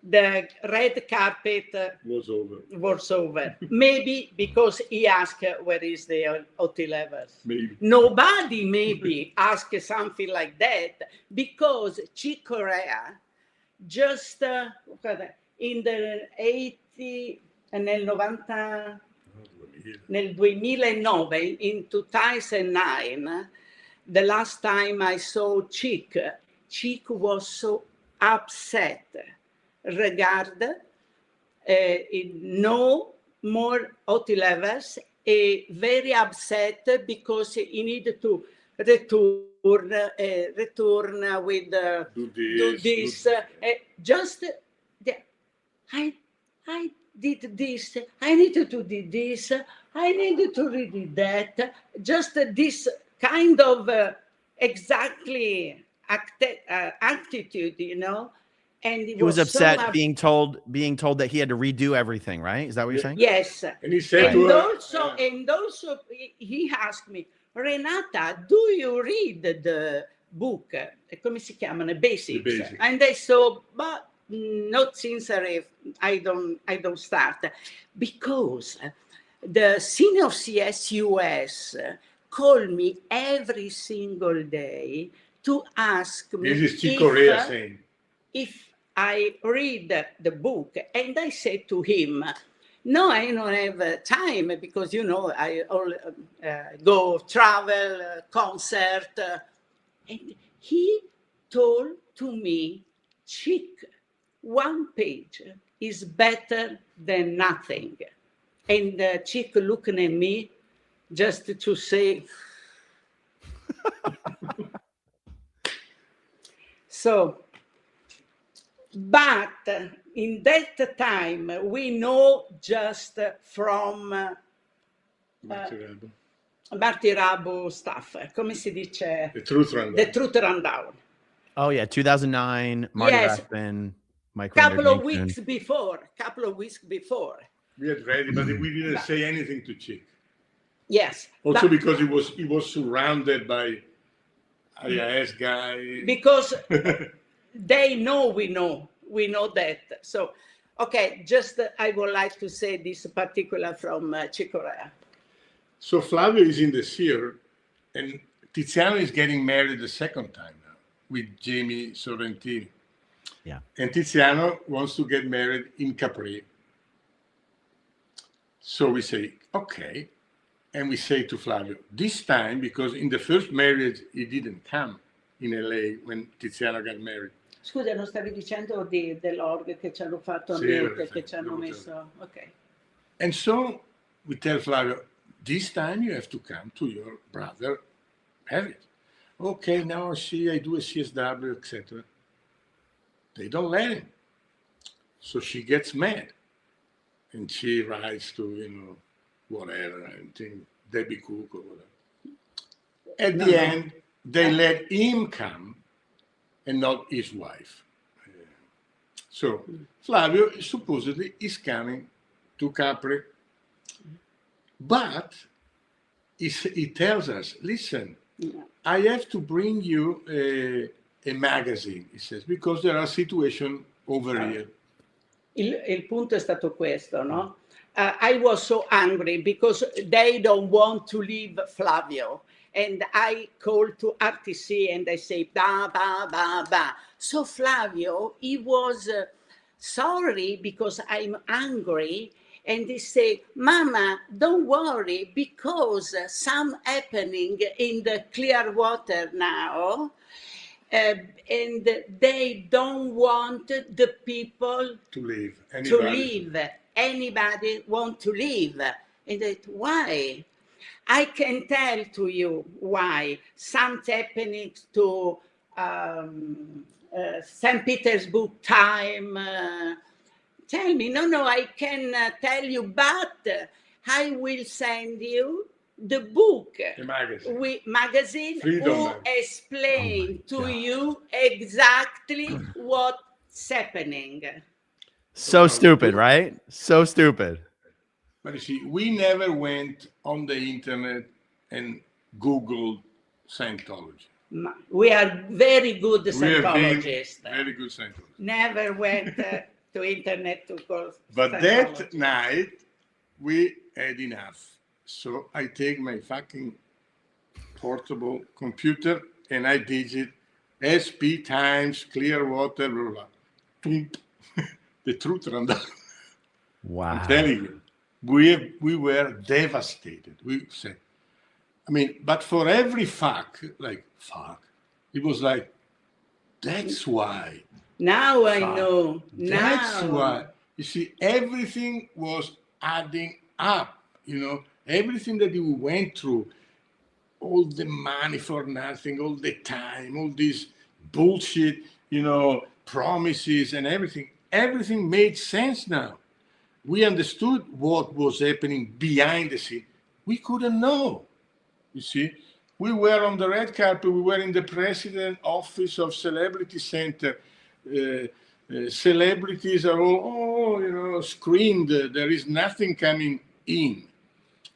The red carpet was over. Maybe because he asked, where is the hotel levels? Maybe. Nobody maybe asked something like that, because Chick Corea just in the 80, nel 90, nel 2009, in 2009, the last time I saw Chick was so upset. Regard no more hotel levels, very upset because he needed to return with do this. Just I did this. I needed to do this. I needed to read that. Just this kind of exactly attitude, you know. And he was upset so being told that he had to redo everything, right? Is that what you're saying? Yes. And he said and also he asked me, Renata, do you read the book? Come si chiamano? Basics. The Basics. And I said, but not since I don't start, because the senior CSUS called me every single day to ask me if I read the book. And I said to him, no, I don't have time, because, you know, I go travel, concert. And he told to me, Chick, one page is better than nothing. And Chick looking at me just to say, so, but in that time, we know just from Marty Rabo stuff, come si dice? The Truth Rundown. The Truth Rundown. Oh yeah, 2009, Marty Rathbun, Mike couple of weeks before. We had read it, but we didn't say anything to Chick. Yes. Also because he was surrounded by IIS guy. Because they know we know that. So, okay, just I would like to say this particular from Chick Corea. So Flavio is in the Seer, and Tiziano is getting married the second time now with Jamie Sorrentini. Yeah. And Tiziano wants to get married in Capri. So we say, okay. And we say to Flavio, this time, because in the first marriage, he didn't come in LA when Tiziano got married. Scusa, non stavi dicendo dell'org che ci hanno fatto a mente, che ci hanno messo... Ok. And so we tell Flavio, this time you have to come to your brother marriage. Okay, now I do a CSW, etc. They don't let him. So she gets mad. And she writes to, whatever, I think Debbie Cook or whatever. At the end, they let him come and not his wife. So Flavio supposedly is coming to Capri. But he tells us, listen, I have to bring you a magazine, he says, because there are situations over here. Il punto è stato questo, no? I was so angry because they don't want to leave Flavio. And I called to RTC and I say, ba, ba, ba, ba. So Flavio, he was sorry because I'm angry. And he say, Mama, don't worry, because some happening in the Clearwater now, and they don't want the people to leave. Anybody want to leave. And that, why? I can tell to you why. Something happening to St. Petersburg time. Tell me, no, I can tell you, but I will send you the book, The magazine. magazine Freedom who magazine. explain Oh to my God. you exactly what's happening. So stupid, right? So stupid. But you see, we never went on the internet and Googled Scientology. We are very good We have been Scientologists. very good Scientologists. Never went to internet to call But Scientology. that night, we had enough. So I take my fucking portable computer and I digit SP times Clearwater, blah, blah, blah. The truth ran down. Wow. I'm telling you, we were devastated. We said, I mean, but for every fuck, it was like, that's why. Now I know. That's Now. why. You see, everything was adding up, everything that we went through, all the money for nothing, all the time, all this bullshit, promises and everything made sense now. We understood what was happening behind the scene. We couldn't know, you see. We were on the red carpet. We were in the president office of Celebrity Center. Celebrities are all, screened. There is nothing coming in.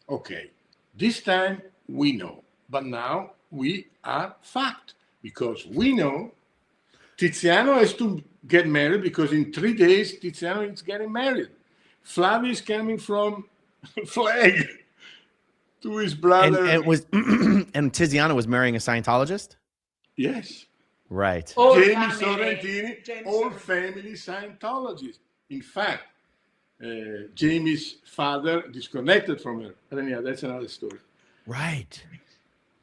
Okay, this time we know. But now we are fucked because we know Tiziano has to get married because in 3 days Tiziano is getting married. Flavio is coming from Flag to his brother. And it was and Tiziano was marrying a Scientologist? Yes. Right. Jamie Sorrentini, all family Scientologists. In fact, Jamie's father disconnected from her. But anyhow, that's another story. Right.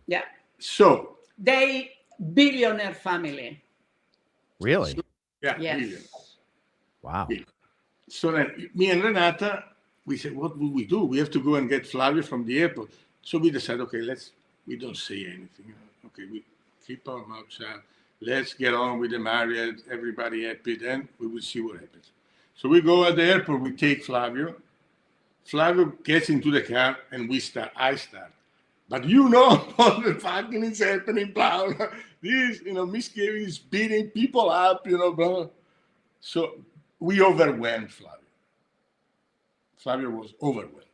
Yeah. So. They billionaire family. Really? Yeah. Yes. Billion. Wow. Billion. So then me and Renata, we said, what will we do? We have to go and get Flavio from the airport. So we decided, okay, we don't say anything. Okay, we keep our mouth shut. Let's get on with the marriage. Everybody happy. Then we will see what happens. So we go at the airport. We take Flavio. Flavio gets into the car and I start. But what the fucking is happening, blah, blah. This, misgiving is beating people up, blah. So we overwhelmed Flavio. Flavio was overwhelmed.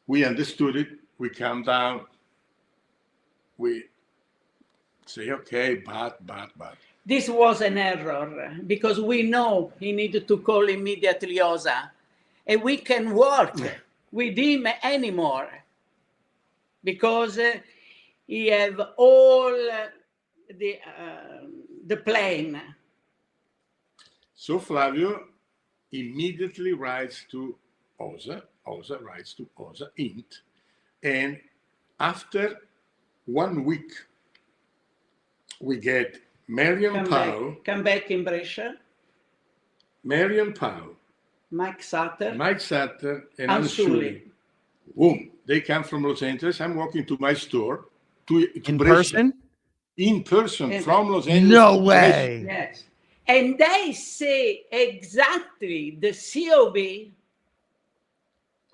We understood it. We calmed down. We say, okay, but. This was an error because we know he needed to call immediately Osa, and we can work with him anymore because he have all the plane. So Flavio immediately writes to Osa. Osa writes to Osa Int, and after 1 week, we get Marion Powell. Come back in Brescia. Marion Powell. Mike Sutter. And Ansuli. Boom. They come from Los Angeles. I'm walking to my store. In Brescia. person? In person from Los Angeles. No way. Yes. And they say exactly the COB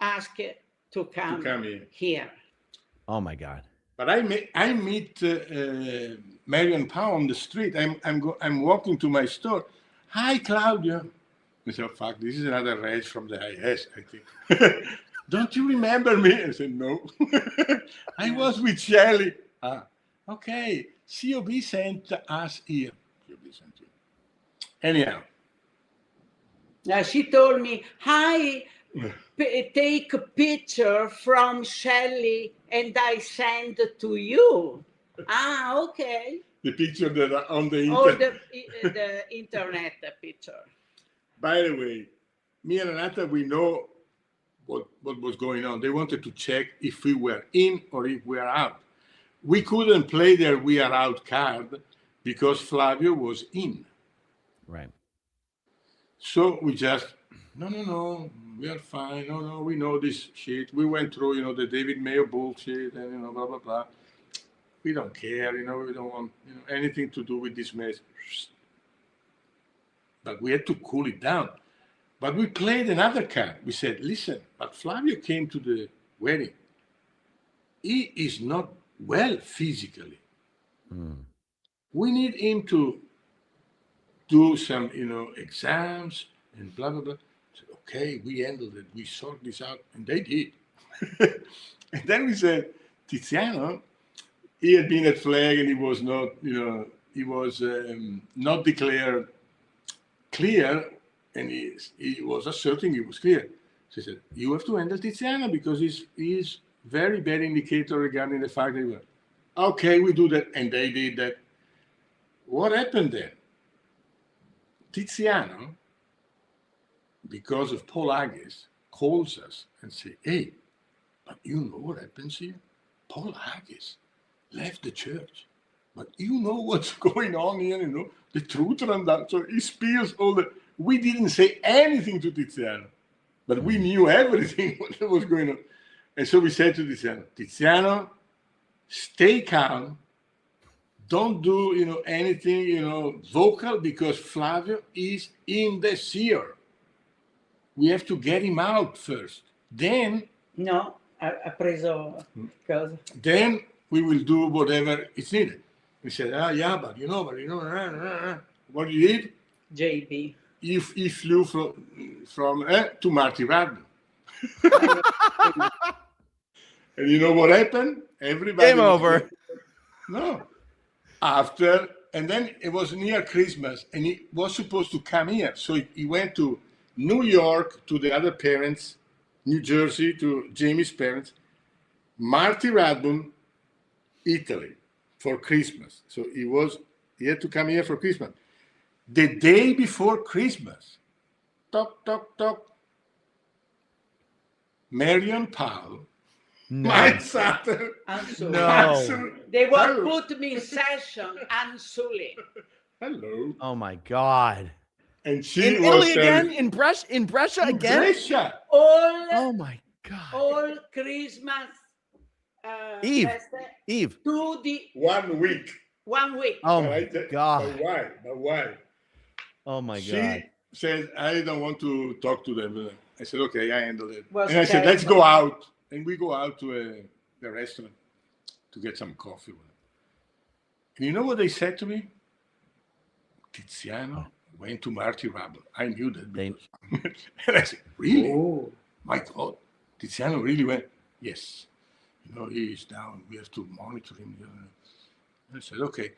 asked to come here. Oh my God. But I meet Marion Powell on the street. I'm walking to my store. Hi, Claudio. I said, oh, fuck, this is another rage from the IS, I think. Don't you remember me? I said, no. I was with Shelley. Okay. COB sent us here. COB sent you. Anyhow. She told me, hi, take a picture from Shelley and I send to you. Okay. The picture that are on the internet. Oh, the internet picture. By the way, me and Renata, we know what was going on. They wanted to check if we were in or if we are out. We couldn't play their we are out card because Flavio was in. Right. So we just, no, we are fine. No, we know this shit. We went through, the David Mayo bullshit and, blah, blah, blah. We don't care, we don't want anything to do with this mess. But we had to cool it down. But we played another card. We said, listen, but Flavio came to the wedding. he is not well physically. We need him to do some, exams and blah, blah, blah. So, okay, we handled it. We sorted this out, and they did. And then we said, Tiziano, he had been at Flag, and he was not, he was not declared clear, and he was asserting he was clear. She said, you have to handle Tiziano because he's very bad indicator regarding the fact that he was. Okay, we do that, and they did that. What happened then? Tiziano, because of Paul Haggis, calls us and says, hey, but you know what happens here? Paul Haggis left the church. But you know what's going on here, the truth runs out. So he spills all the... We didn't say anything to Tiziano, but we knew everything what was going on. And so we said to Tiziano, Tiziano, stay calm. Don't do, anything, vocal, because Flavio is in the seer. We have to get him out first. Then... No, ha preso cosa? Then we will do whatever is needed. We said, yeah, but what you did? JB. He flew from to Marty Radden. And you know what happened? Everybody... Game over. No. After, and then it was near Christmas, and he was supposed to come here. So he went to New York to the other parents, New Jersey to Jamie's parents, Marty Radbourne, Italy, for Christmas. So he had to come here for Christmas. The day before Christmas, tock, tock, tock, Marion Powell, my son, No. They will put me in session, Ansuli. Hello. Oh my God. And she in was Italy again? In Brescia again? Brescia. Oh my God. All Christmas Eve. 1 week. 1 week. Oh my God. But why? Oh my God. She said, I don't want to talk to them. I said, okay, I handle it. And I said, let's go out. And we go out to the restaurant to get some coffee. And you know what they said to me? Tiziano went to Marty Rabel. I knew that. And I said, really? Oh. My God. Tiziano really went? Yes. He is down. We have to monitor him. I said, okay.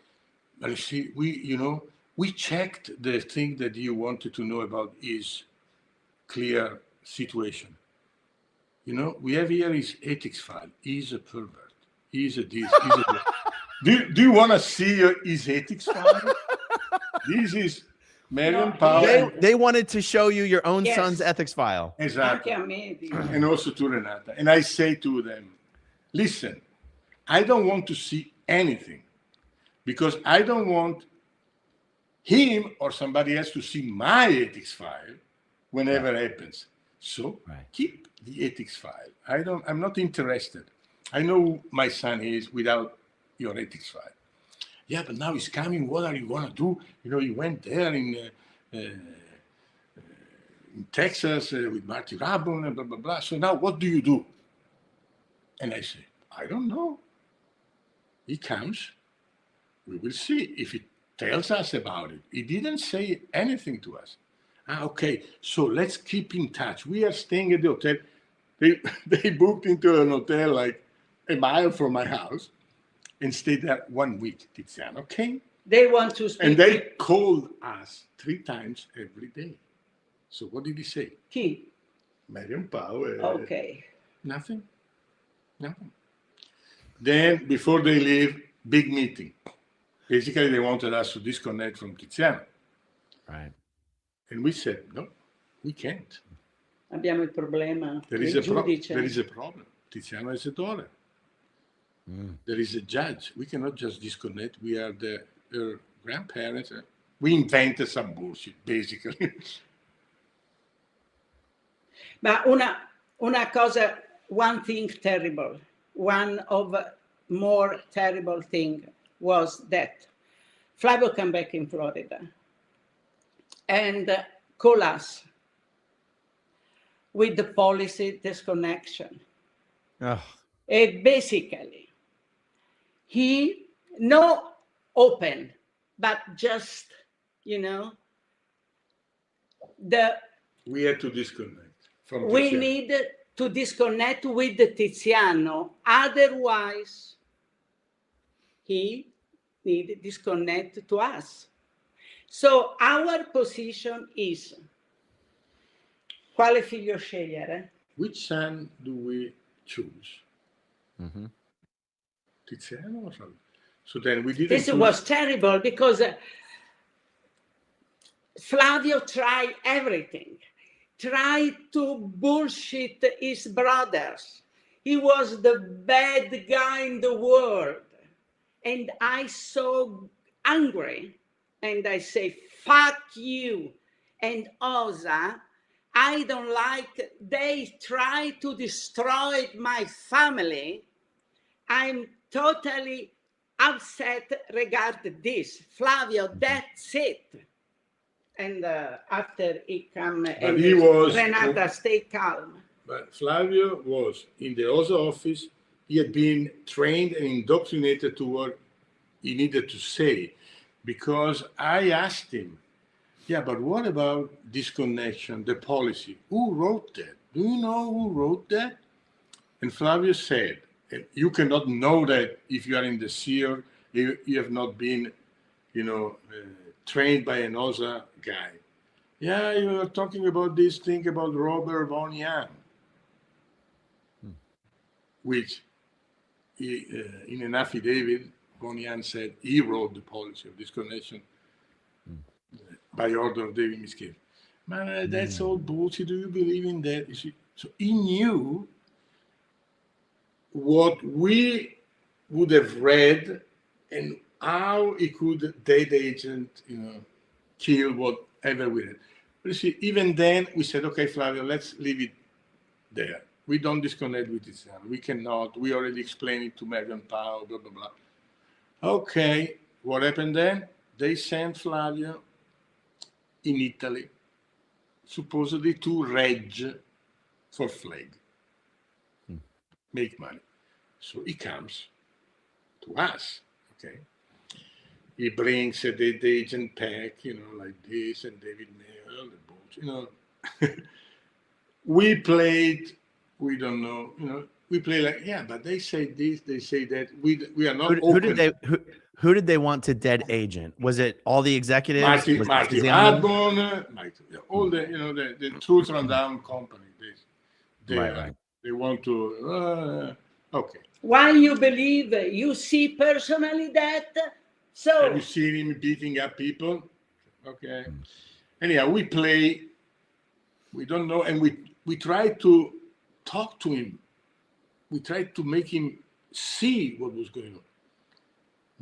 But you see, we checked the thing that you wanted to know about his clear situation. We have here his ethics file. He's a pervert. He's a this. He's a that. Do you want to see his ethics file? This is Marion Powell. They wanted to show you your own son's ethics file. Exactly. And also to Renata. And I say to them, listen, I don't want to see anything because I don't want him or somebody else to see my ethics file whenever it happens. So keep the ethics file. I'm not interested. I know who my son is without your ethics file. Yeah, but now he's coming. What are you going to do? You went there in Texas with Marty Rabun and blah, blah, blah. So now what do you do? And I say, I don't know. He comes. We will see if he tells us about it. He didn't say anything to us. Okay, so let's keep in touch. We are staying at the hotel. They booked into an hotel like a mile from my house and stayed there 1 week. Tiziano came. They want to speak. And they called us 3 times every day. So what did he say? Marion Powell. Okay. Nothing. Then before they leave, big meeting. Basically, they wanted us to disconnect from Tiziano. Right. And we said, no, we can't. Abbiamo il problema. There is a problem. Tiziano has a daughter. There is a judge. We cannot just disconnect. We are her grandparents. We invented some bullshit, basically. Ma una cosa, one thing terrible, one of more terrible thing was that Flavio came back in Florida and call us with the policy disconnection. Oh. Basically, he no open, but just, you know, we had to disconnect from we Tiziano. need to disconnect with Tiziano. Otherwise, he need to disconnect to us. So our position is, quale figlio scegliere? Which son do we choose? Tiziano or something? So then we didn't This choose. was terrible because Flavio tried everything, tried to bullshit his brothers. He was the bad guy in the world. And I so angry, and I say, fuck you. And Osa, I don't like, they try to destroy my family. I'm totally upset regarding this. Flavio, that's it. And after he come, and he was, Renata, stay calm. But Flavio was in the OSA office. He had been trained and indoctrinated to what he needed to say, because I asked him, yeah, but what about disconnection, the policy? Who wrote that? Do you know who wrote that? And Flavio said, and you cannot know that if you are in the SEER, you have not been, trained by an OSA guy. Yeah, you are talking about this thing about Robert von Young, which in an affidavit, von Young said he wrote the policy of disconnection by order of David Miscavige. Man, that's all bullshit. Do you believe in that? You see? So he knew what we would have read and how he could dead agent, kill whatever we read. But you see, even then we said, okay, Flavio, let's leave it there. We don't disconnect with each other. We cannot. We already explained it to Marion Powell, blah, blah, blah. Okay, what happened then? They sent Flavio in Italy, supposedly to reg for flag, make money. So he comes to us, okay? He brings a dead agent pack, like this, and David Mayer, the bullshit, We played, we don't know, we play like, yeah, but they say this, they say that. We are not open. Who did they want to dead agent? Was it all the executives? Marty Radbon, all the the Truth Rundown company. They want to, okay. Why you believe, you see personally that? So have you seen him beating up people? Okay. Anyhow, we play, we don't know, and we try to talk to him. We tried to make him see what was going on.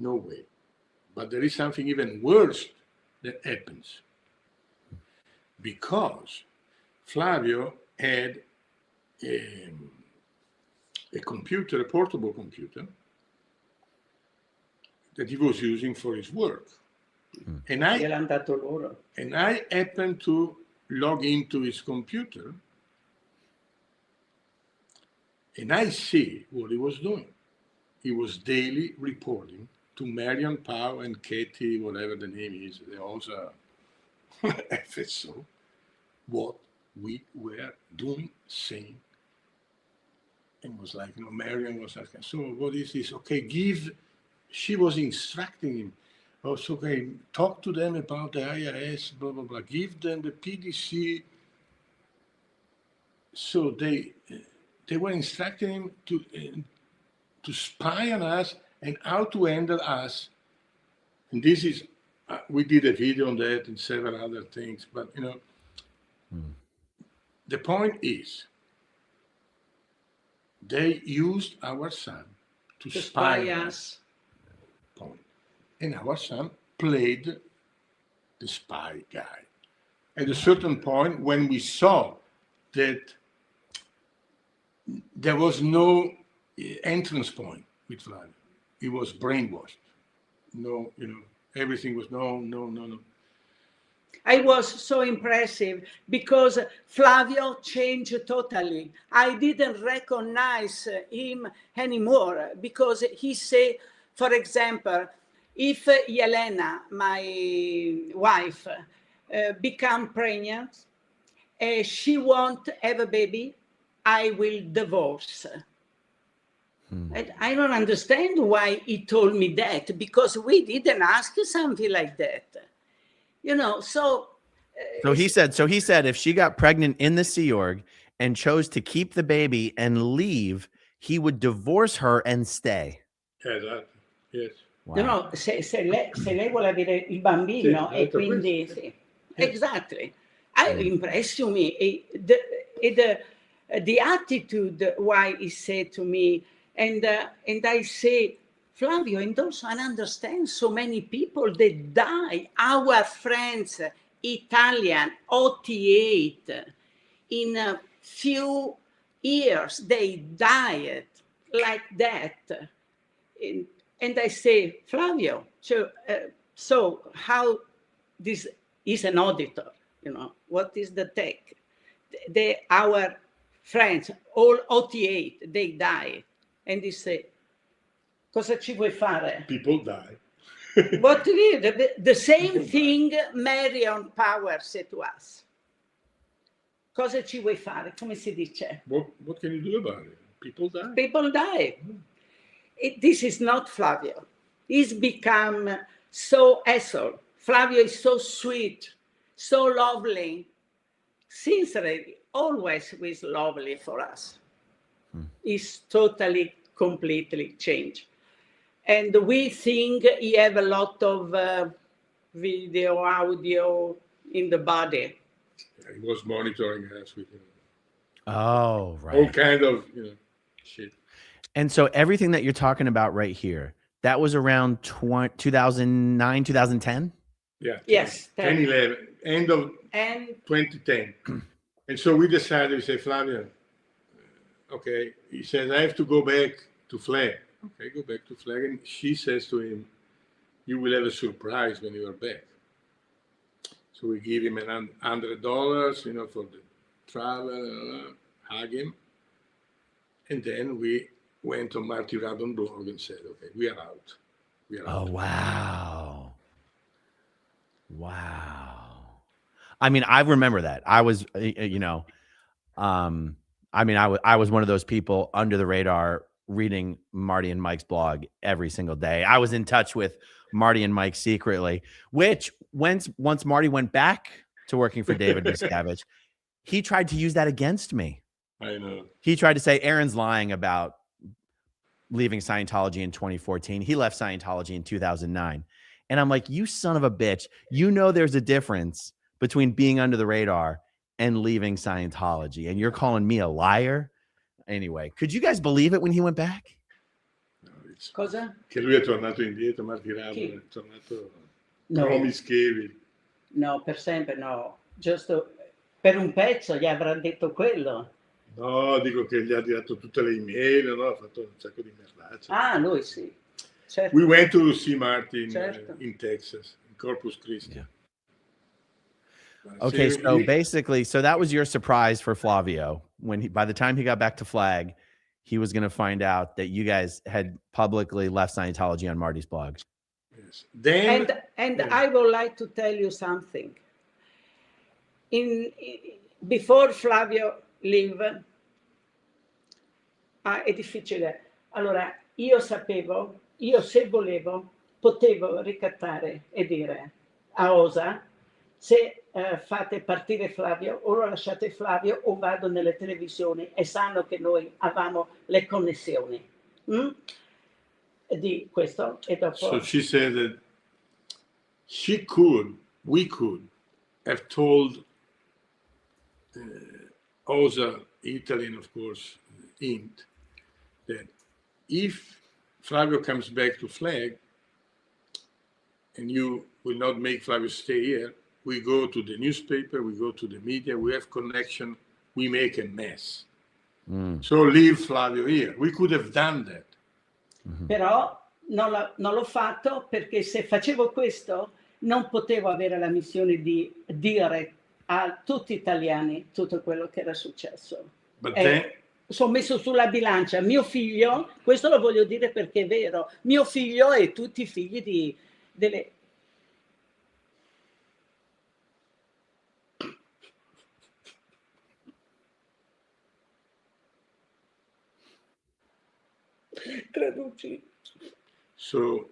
No way. But there is something even worse that happens. Because Flavio had a computer, a portable computer, that he was using for his work. And I happened to log into his computer, and I see what he was doing. He was daily reporting to Marion Powell and Katie, whatever the name is, they also FSO, what we were doing, saying. And was like, Marion was asking, so what is this? Okay, she was instructing him. Oh, so okay, talk to them about the IRS, blah, blah, blah. Give them the PDC. So they were instructing him to spy on us and how to handle us. And this is, we did a video on that and several other things, but the point is, they used our son to spy on us. Point. And our son played the spy guy. At a certain point, when we saw that there was no entrance point with Vlad, he was brainwashed. No, everything was no. I was so impressive because Flavio changed totally. I didn't recognize him anymore because he said, for example, if Yelena, my wife, become pregnant, she won't have a baby, I will divorce. And I don't understand why he told me that, because we didn't ask something like that. You know, so he said if she got pregnant in the Sea Org and chose to keep the baby and leave, he would divorce her and stay. Esatto. Yes. Wow. no, se lei vuole avere il bambino Sì, e detto quindi questo, sì. Yes. Exactly. I impressed me. The attitude why he said to me, and I say, Flavio, and also I understand so many people that die, our friends, Italian, 88, in a few years, they died like that. And I say, Flavio, so how this is an auditor, you know, what is the take? Our friends, all 88, they died. And he said, cosa ci vuoi fare? People die. What is the same thing Marion Power said to us. Cosa ci vuoi fare? Come si dice? What can you do about it? People die. People die. This is not Flavio. He's become so asshole. Flavio is so sweet, so lovely. Sincerely, always was lovely for us. He's totally, completely changed. And we think he have a lot of video, audio in the body. He was monitoring us with Oh, right. all kind of shit. And so everything that you're talking about right here, that was around 2009, 2010? Yeah. Yes. 10, 11, end of And 2010. And so we decided, we say, Flavio, okay. He says, I have to go back to Flag. Okay, go back to Flag. And she says to him, you will have a surprise when you are back. So we give him $100, for the travel, hug him. And then we went on Marty Radon blog and said, okay, we are out. We are out. Oh, wow. Wow. I mean, I remember that. I was, I was one of those people under the radar reading Marty and Mike's blog every single day. I was in touch with Marty and Mike secretly, which once Marty went back to working for David Miscavige, he tried to use that against me. I know. He tried to say Aaron's lying about leaving Scientology in 2014. He left Scientology in 2009. And I'm like, you son of a bitch. You know there's a difference between being under the radar and leaving Scientology. And you're calling me a liar? Anyway, could you guys believe it when he went back? No, cosa? Che lui è tornato indietro, Marty Radon è tornato No. promiscuity. No, per sempre no. Giusto per un pezzo gli avrà detto quello. No, dico che gli ha tirato tutte le email, no? Ha fatto un sacco di merdacce. Ah, lui sì. Certo. We went to see Martin Certo. in Texas, in Corpus Christi. Yeah. Okay, so basically, so that was your surprise for Flavio. By the time he got back to Flag, he was going to find out that you guys had publicly left Scientology on Marty's blog. Yes. Then, And I would like to tell you something. Before Flavio leave, è difficile. Allora, io se volevo, potevo ricattare e dire a Osa, se fate partire Flavio o lo lasciate Flavio o vado nelle televisioni, e sanno che noi avevamo le connessioni. Di questo e dopo. so she said that we could have told Osa, Italy, and of course, Int, that if Flavio comes back to Flag and you will not make Flavio stay here, we go to the newspaper, we go to the media, we have connection, we make a mess. So leave Flavio here. We could have done that. Però non l'ho fatto perché se facevo questo non potevo avere la missione di dire a tutti gli italiani tutto quello che era successo. Sono messo sulla bilancia mio figlio, questo lo voglio dire perché è vero, mio figlio e tutti i figli delle... Traduci. So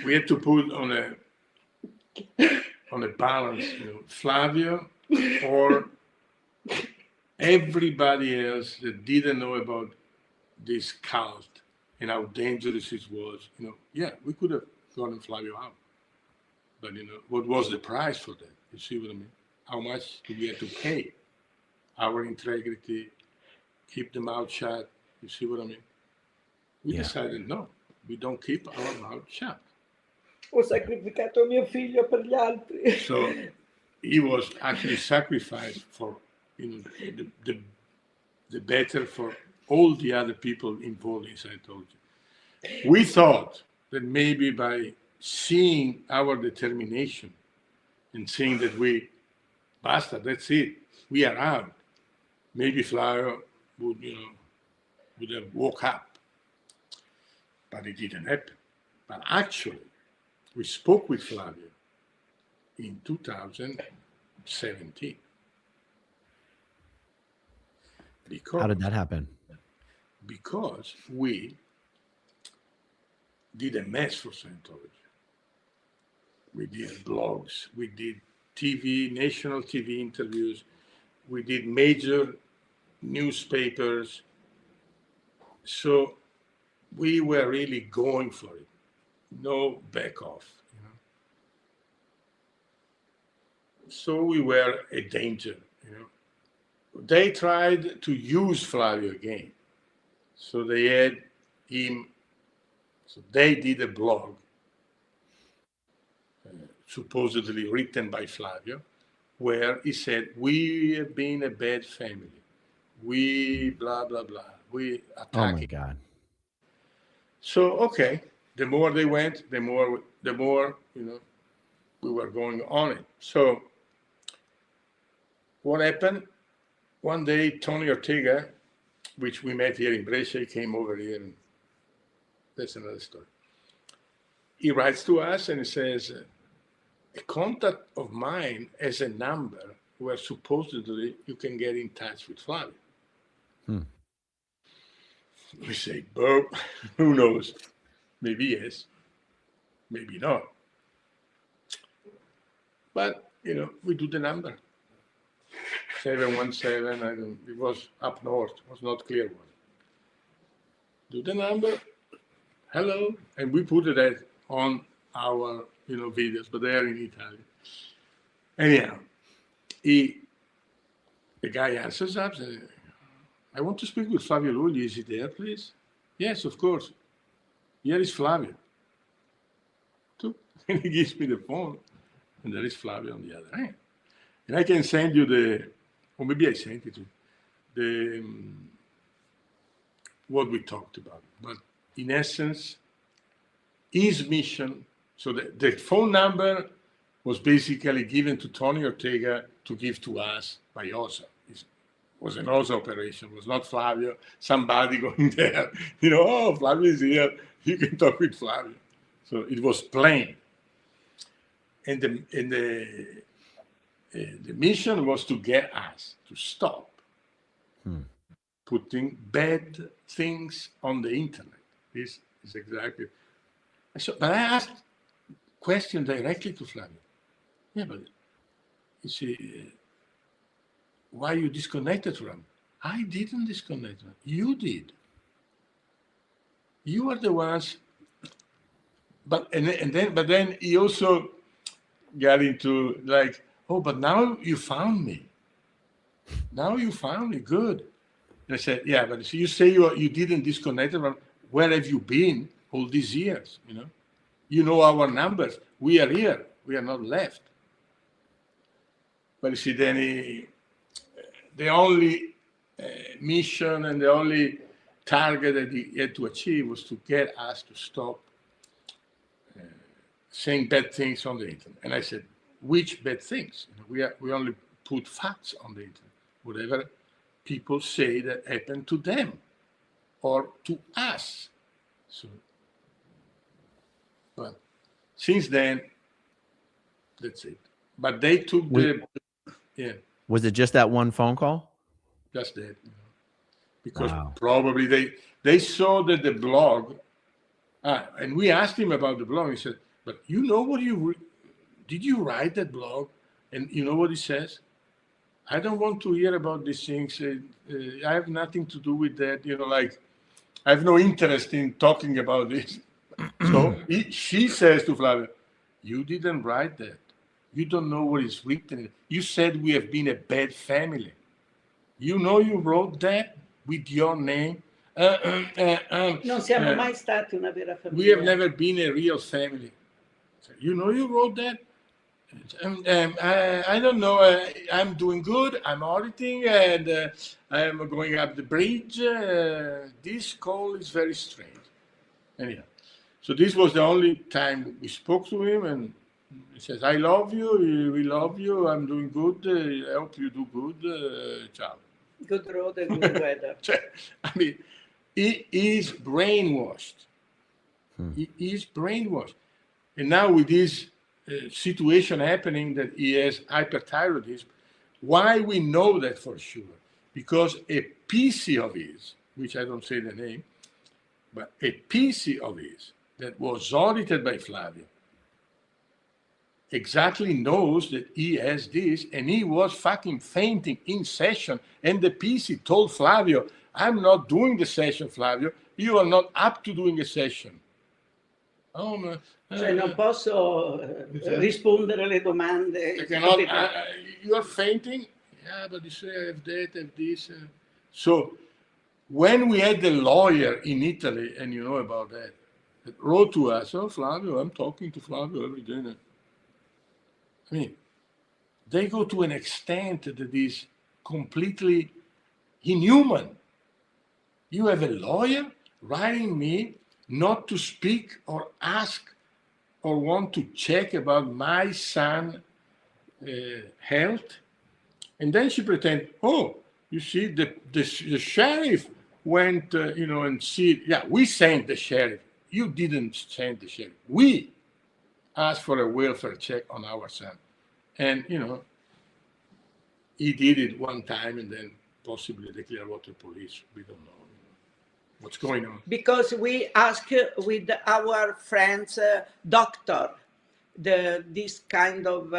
we had to put on a balance, Flavio or everybody else that didn't know about this cult and how dangerous it was. Yeah, we could have gotten Flavio out, but what was the price for that? You see what I mean? How much do we have to pay? Our integrity, keep the mouth shut. You see what I mean? We decided no, we don't keep our mouth shut. Ho sacrificato mio figlio per gli altri. So he was actually sacrificed for the better for all the other people involved in Scientology. We thought that maybe by seeing our determination and seeing that basta, that's it, we are out, maybe Flavio would have woke up. But it didn't happen. But actually, we spoke with Flavio in 2017. How did that happen? Because we did a mess for Scientology. We did blogs, we did TV, national TV interviews, we did major newspapers. So we were really going for it. No back off. So we were a danger. They tried to use Flavio again. So they had him. So they did a blog, supposedly written by Flavio, where he said, "We have been a bad family. We blah blah blah. We attacking." Oh my God. So okay, the more they went, the more we were going on it. So what happened? One day, Tony Ortega, which we met here in Brescia, came over here, and that's another story. He writes to us and he says, a contact of mine has a number where supposedly you can get in touch with Flavio. We say, Bo, who knows? Maybe yes, maybe not. But, we do the number. 717, it was up north, it was not clear one. Do the number, hello, and we put it on our, videos, but they are in Italian. Anyhow, the guy answers up, says, I want to speak with Flavio Lugli, is he there, please? Yes, of course. Here is Flavio. And he gives me the phone, and there is Flavio on the other hand. And I can send you or maybe I sent it to what we talked about. But in essence, his mission, so the phone number was basically given to Tony Ortega to give to us by OSA. It was an OSA operation, it was not Flavio, somebody going there, oh, Flavio is here, you can talk with Flavio. So it was plain. And the mission was to get us to stop putting bad things on the internet. This is exactly. But I asked question directly to Flavio. Yeah, but you see, why you disconnected from him? I didn't disconnect from him. You did. You are the ones. But then he also got into like, oh, but now you found me. Now you found me, good. And I said, yeah, but you say you didn't disconnect from, where have you been all these years? You know our numbers. We are here. We are not left. But you see, then the only mission and the only target that he had to achieve was to get us to stop saying bad things on the internet. And I said, which bad things? We only put facts on the internet. Whatever people say that happened to them or to us. So, but since then, that's it. But they took yeah. Was it just that one phone call? Just that. Because Wow. probably they saw that the blog, and we asked him about the blog. He said, but you know what did you write that blog? And you know what he says? I don't want to hear about these things. I have nothing to do with that. Like, I have no interest in talking about this. So she says to Flavio, you didn't write that. You don't know what is written. You said we have been a bad family. You know you wrote that with your name. Non siamo mai stati una vera famiglia. We have never been a real family. So, you know you wrote that? I don't know. I'm doing good. I'm auditing, and I'm going up the bridge. This call is very strange. Anyhow, so this was the only time we spoke to him, and he says, I love you. We love you. I'm doing good. I hope you do good. Ciao. Good road and good weather. I mean, he is brainwashed. He is brainwashed. And now with this situation happening that he has hyperthyroidism, why we know that for sure? Because a PC of his, which I don't say the name, but a PC of his that was audited by Flavio exactly knows that he has this, and he was fucking fainting in session, and the PC told Flavio, I'm not doing the session, Flavio, you are not up to doing a session. Oh, Cioè non posso rispondere alle domande. You are fainting? Yeah, but you say I have that, I have this. So when we had the lawyer in Italy, and you know about that wrote to us, oh, Flavio, I'm talking to Flavio every day. I mean, they go to an extent that is completely inhuman. You have a lawyer writing me not to speak or ask or want to check about my son's health. And then she pretends, oh, you see, the sheriff went, and see, yeah, we sent the sheriff. You didn't send the sheriff. We asked for a welfare check on our son. And, he did it one time, and then possibly the Clearwater police. We don't know what's going on. Because we ask with our friends, doctor, this kind of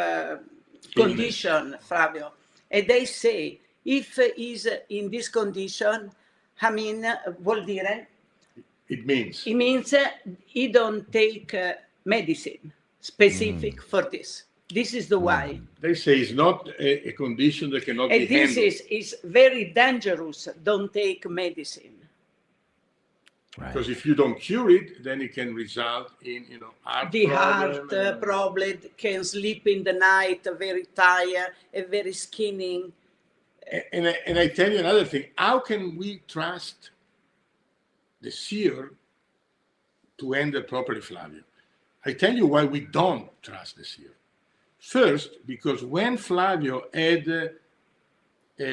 condition, Flavio. And they say, if he's in this condition, vuol dire? It means He don't take medicine specific for this. This is the why. They say it's not a condition that cannot be handled. This is very dangerous. Don't take medicine. Right. Because if you don't cure it, then it can result in, heart problem, can sleep in the night, very tired, and very skinny. And I tell you another thing. How can we trust the seer to handle properly, Flavio? I tell you why we don't trust the seer. First, because when Flavio had a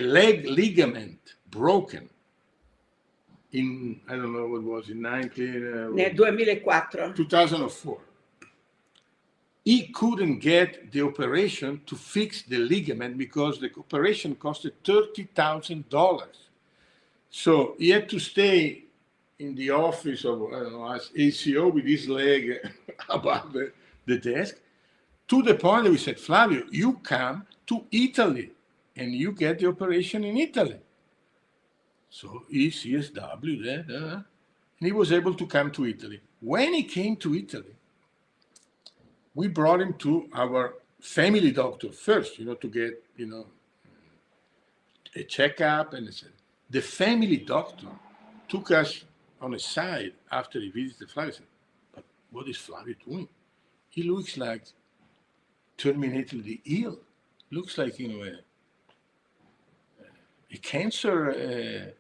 leg ligament broken in, I don't know what was, in 2004, he couldn't get the operation to fix the ligament because the operation costed $30,000. So he had to stay in the office of, as ACO with his leg above the desk, to the point that we said, Flavio, you come to Italy and you get the operation in Italy. So he CSW there, and he was able to come to Italy. When he came to Italy, we brought him to our family doctor first, to get, a checkup. And the family doctor took us on a side after he visited Flavio. Said, but what is Flavio doing? He looks like terminately ill. Looks like, a cancer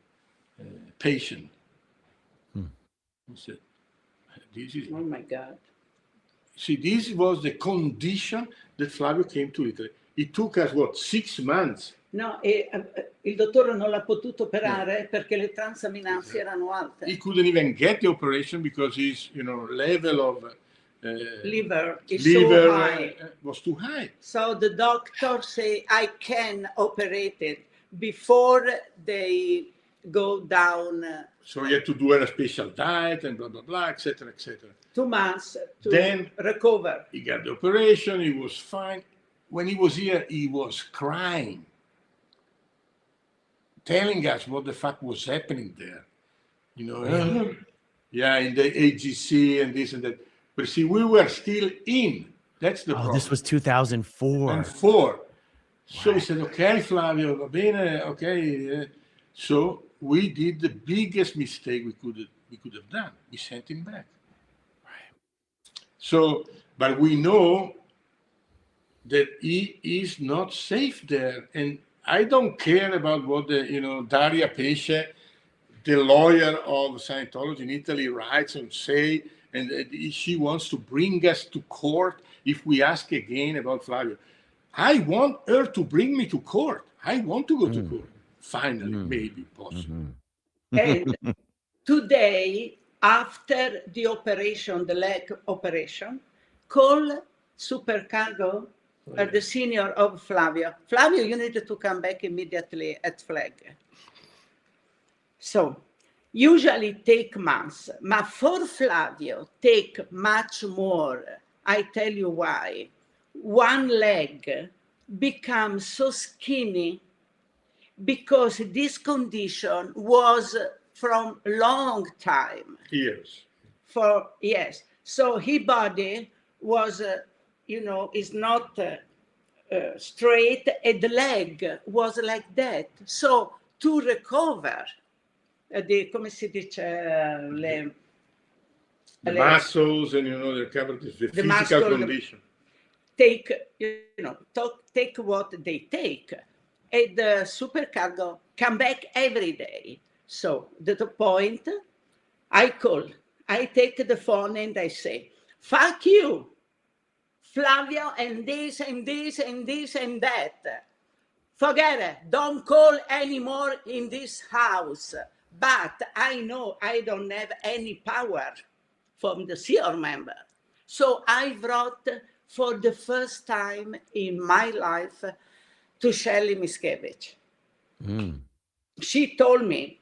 patient. He said, this is... Oh, my God. see, this was the condition that Flavio came to Italy. It took us, what, 6 months? No, il dottore non l'ha potuto operare perché le transaminasi erano alte. He couldn't even get the operation because his, level of Liver is liver so high. Was too high. So the doctor say, I can operate it before they go down. So he had to do a special diet and blah, blah, blah, etc., etc. 2 months to Then recover. He got the operation, he was fine. When he was here, he was crying, telling us what the fuck was happening there. Yeah, in the AGC and this and that. But see, we were still in. That's the problem. This was 2004. And 4. So we said, okay, Flavio, va bene, okay. So we did the biggest mistake we could have done. We sent him back. Right. So, but we know that he is not safe there. And I don't care about what Daria Pesce, the lawyer of Scientology in Italy, writes and say, and she wants to bring us to court if we ask again about Flavio. I want her to bring me to court. I want to go to court. Finally, maybe possible. And today, after the operation, the leg operation, call Supercargo, the senior of Flavio. Flavio, you need to come back immediately at Flag. So, usually take months, but for Flavio, take much more. I tell you why. One leg becomes so skinny because this condition was from long time. Years. Yes. So his body was, is not straight, and the leg was like that. So to recover, come si dice, the muscles and, they cover the physical condition. Take what they take. And the Supercargo come back every day. So at the point, I take the phone and I say, fuck you, Flavio, and this and this and this and that. Forget it. Don't call anymore in this house. But I know I don't have any power from the CEO member. So I wrote for the first time in my life to Shelley Miskevich. She told me,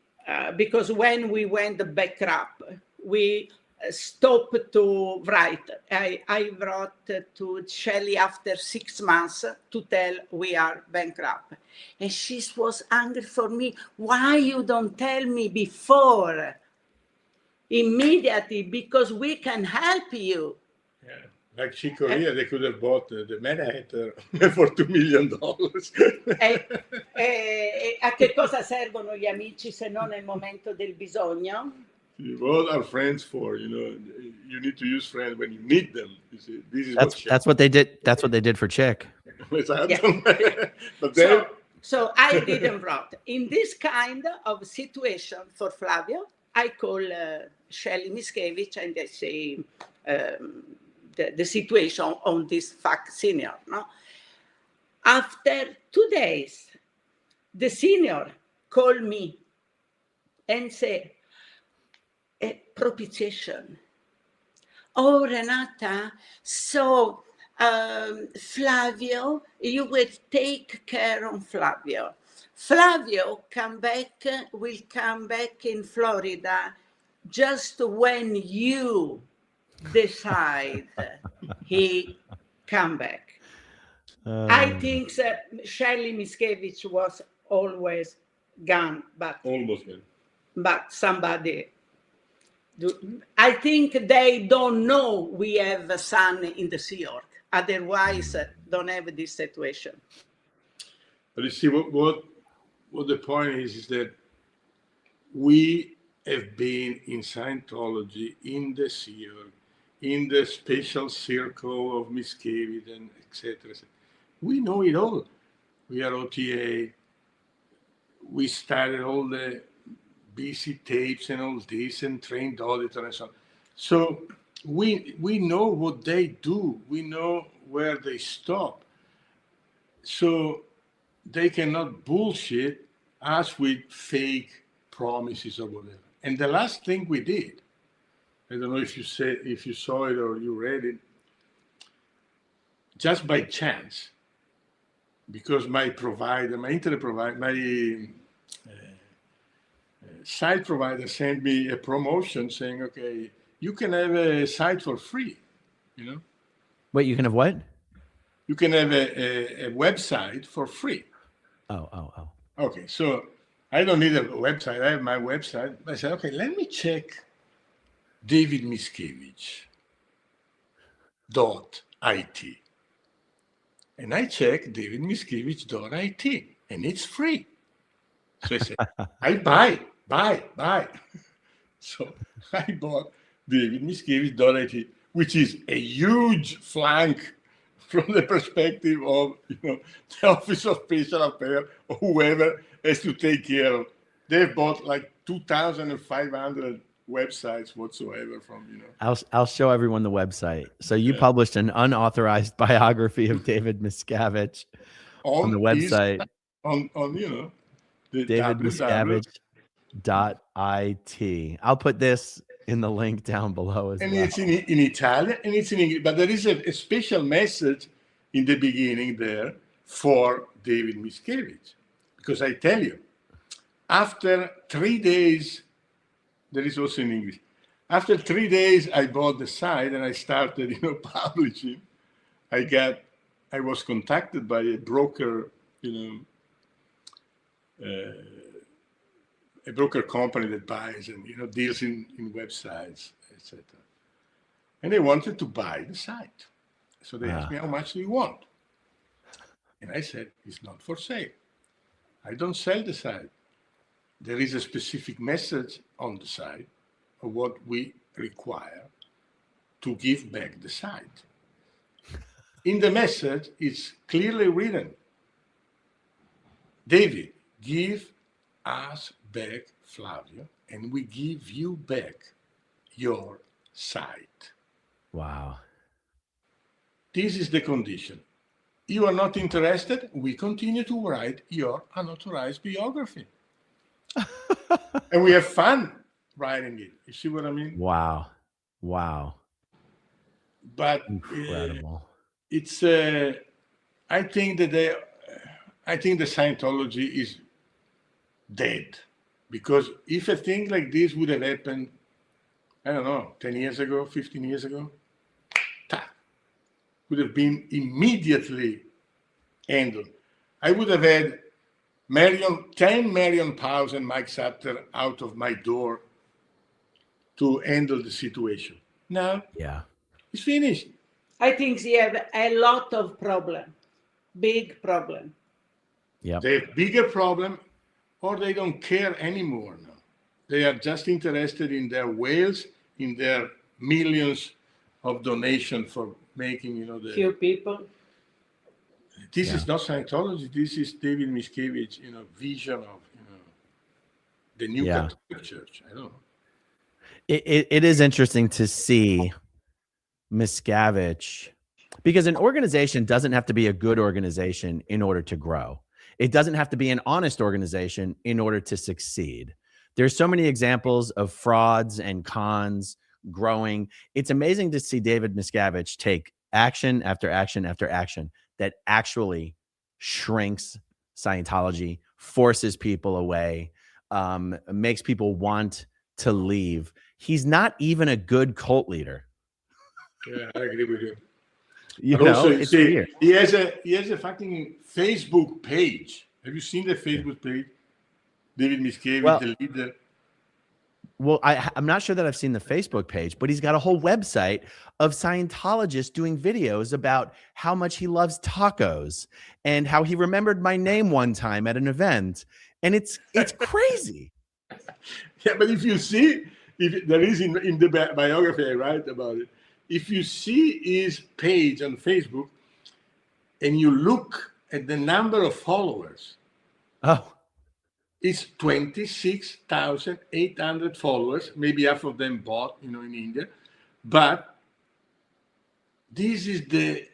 because when we went bankrupt, we stopped to write. I wrote to Shelley after 6 months to tell we are bankrupt. And she was angry for me. Why you don't tell me before? Immediately, because we can help you. Yeah. Like Chicoria, they could have bought the Manhattan for $2 million. A che cosa servono gli amici se non nel momento del bisogno? What are friends for? You need to use friends when you need them. You see, this is that's what they did. That's what they did for Chick. Yeah. But then, so I didn't write. In this kind of situation for Flavio, I call Shelley Miskevich and I say the situation on this fact senior. No? After 2 days, the senior called me and said, propitiation. Oh, Renata, so Flavio, you will take care of Flavio. Flavio will come back in Florida just when you decide he come back. I think that Shelley Miskevich was always gone, but almost gone. But somebody. I think they don't know we have a son in the Sea York. Otherwise, don't have this situation. But you see, what the point is that we have been in Scientology, in the Sea York, in the special circle of Miskevich and etc. We know it all. We are OTA. We started all the BC tapes and all this and trained auditor and so on. So we know what they do. We know where they stop. So they cannot bullshit us with fake promises or whatever. And the last thing we did, I don't know if you saw it or you read it, just by chance, because my internet provider, my site provider sent me a promotion saying, okay, you can have a site for free, you know? Wait, you can have what? You can have a website for free. Oh. Okay, so I don't need a website. I have my website. I said, okay, let me check davidmiskiewicz.it. And I checked davidmiskiewicz.it, and it's free. So I said, I buy. So I bought davidmiskiewicz.it, which is a huge flank from the perspective of, you know, the Office of Special Affairs or whoever has to take care of. They've bought like 2,500 websites whatsoever from, you know. I'll show everyone the website. So you published an unauthorized biography of David Miscavige on the website. On you know, the davidmiscavige.it. I'll put this in the link down below as well. And it's in Italian and it's in English, but there is a special message in the beginning there for David Miscavige, because I tell you, after 3 days, there is also in English. After 3 days, I bought the site and I started, you know, publishing. I was contacted by a broker, you know, a broker company that buys and, you know, deals in websites, etc. And they wanted to buy the site. So they asked me, how much do you want? And I said, it's not for sale. I don't sell the site. There is a specific message on the site of what we require to give back the site. In the message, it's clearly written, David, give us back Flavio, and we give you back your site. Wow. This is the condition. You are not interested, we continue to write your unauthorized biography. And we have fun writing it. You see what I mean? Wow. But incredible. It's I think that the Scientology is dead, because if a thing like this would have happened, I don't know, 10 years ago, 15 years ago, would have been immediately handled. I would have had 10 million pounds and Mike Sutter out of my door to handle the situation. Now, it's finished. I think they have a lot of problem, big problem. Yeah, they have bigger problem, or they don't care anymore now. They are just interested in their whales, in their millions of donation for making, you know, the few people. This is not Scientology. This is David Miscavige, you know, vision of, you know, the new Catholic Church. I don't know. It is interesting to see Miscavige, because an organization doesn't have to be a good organization in order to grow. It doesn't have to be an honest organization in order to succeed. There's so many examples of frauds and cons growing. It's amazing to see David Miscavige take action after action after action that actually shrinks Scientology, forces people away, makes people want to leave. He's not even a good cult leader. Yeah, I agree with you. You know, also, it's see, weird. he has a fucking Facebook page. Have you seen the Facebook page? David Miscavige, the leader. Well, I'm not sure that I've seen the Facebook page, but he's got a whole website of Scientologists doing videos about how much he loves tacos and how he remembered my name one time at an event. And it's crazy. Yeah, but if you see, if there is in the biography I write about it, if you see his page on Facebook and you look at the number of followers, it's 26,800 followers. Maybe half of them bought, you know, in India, but this is the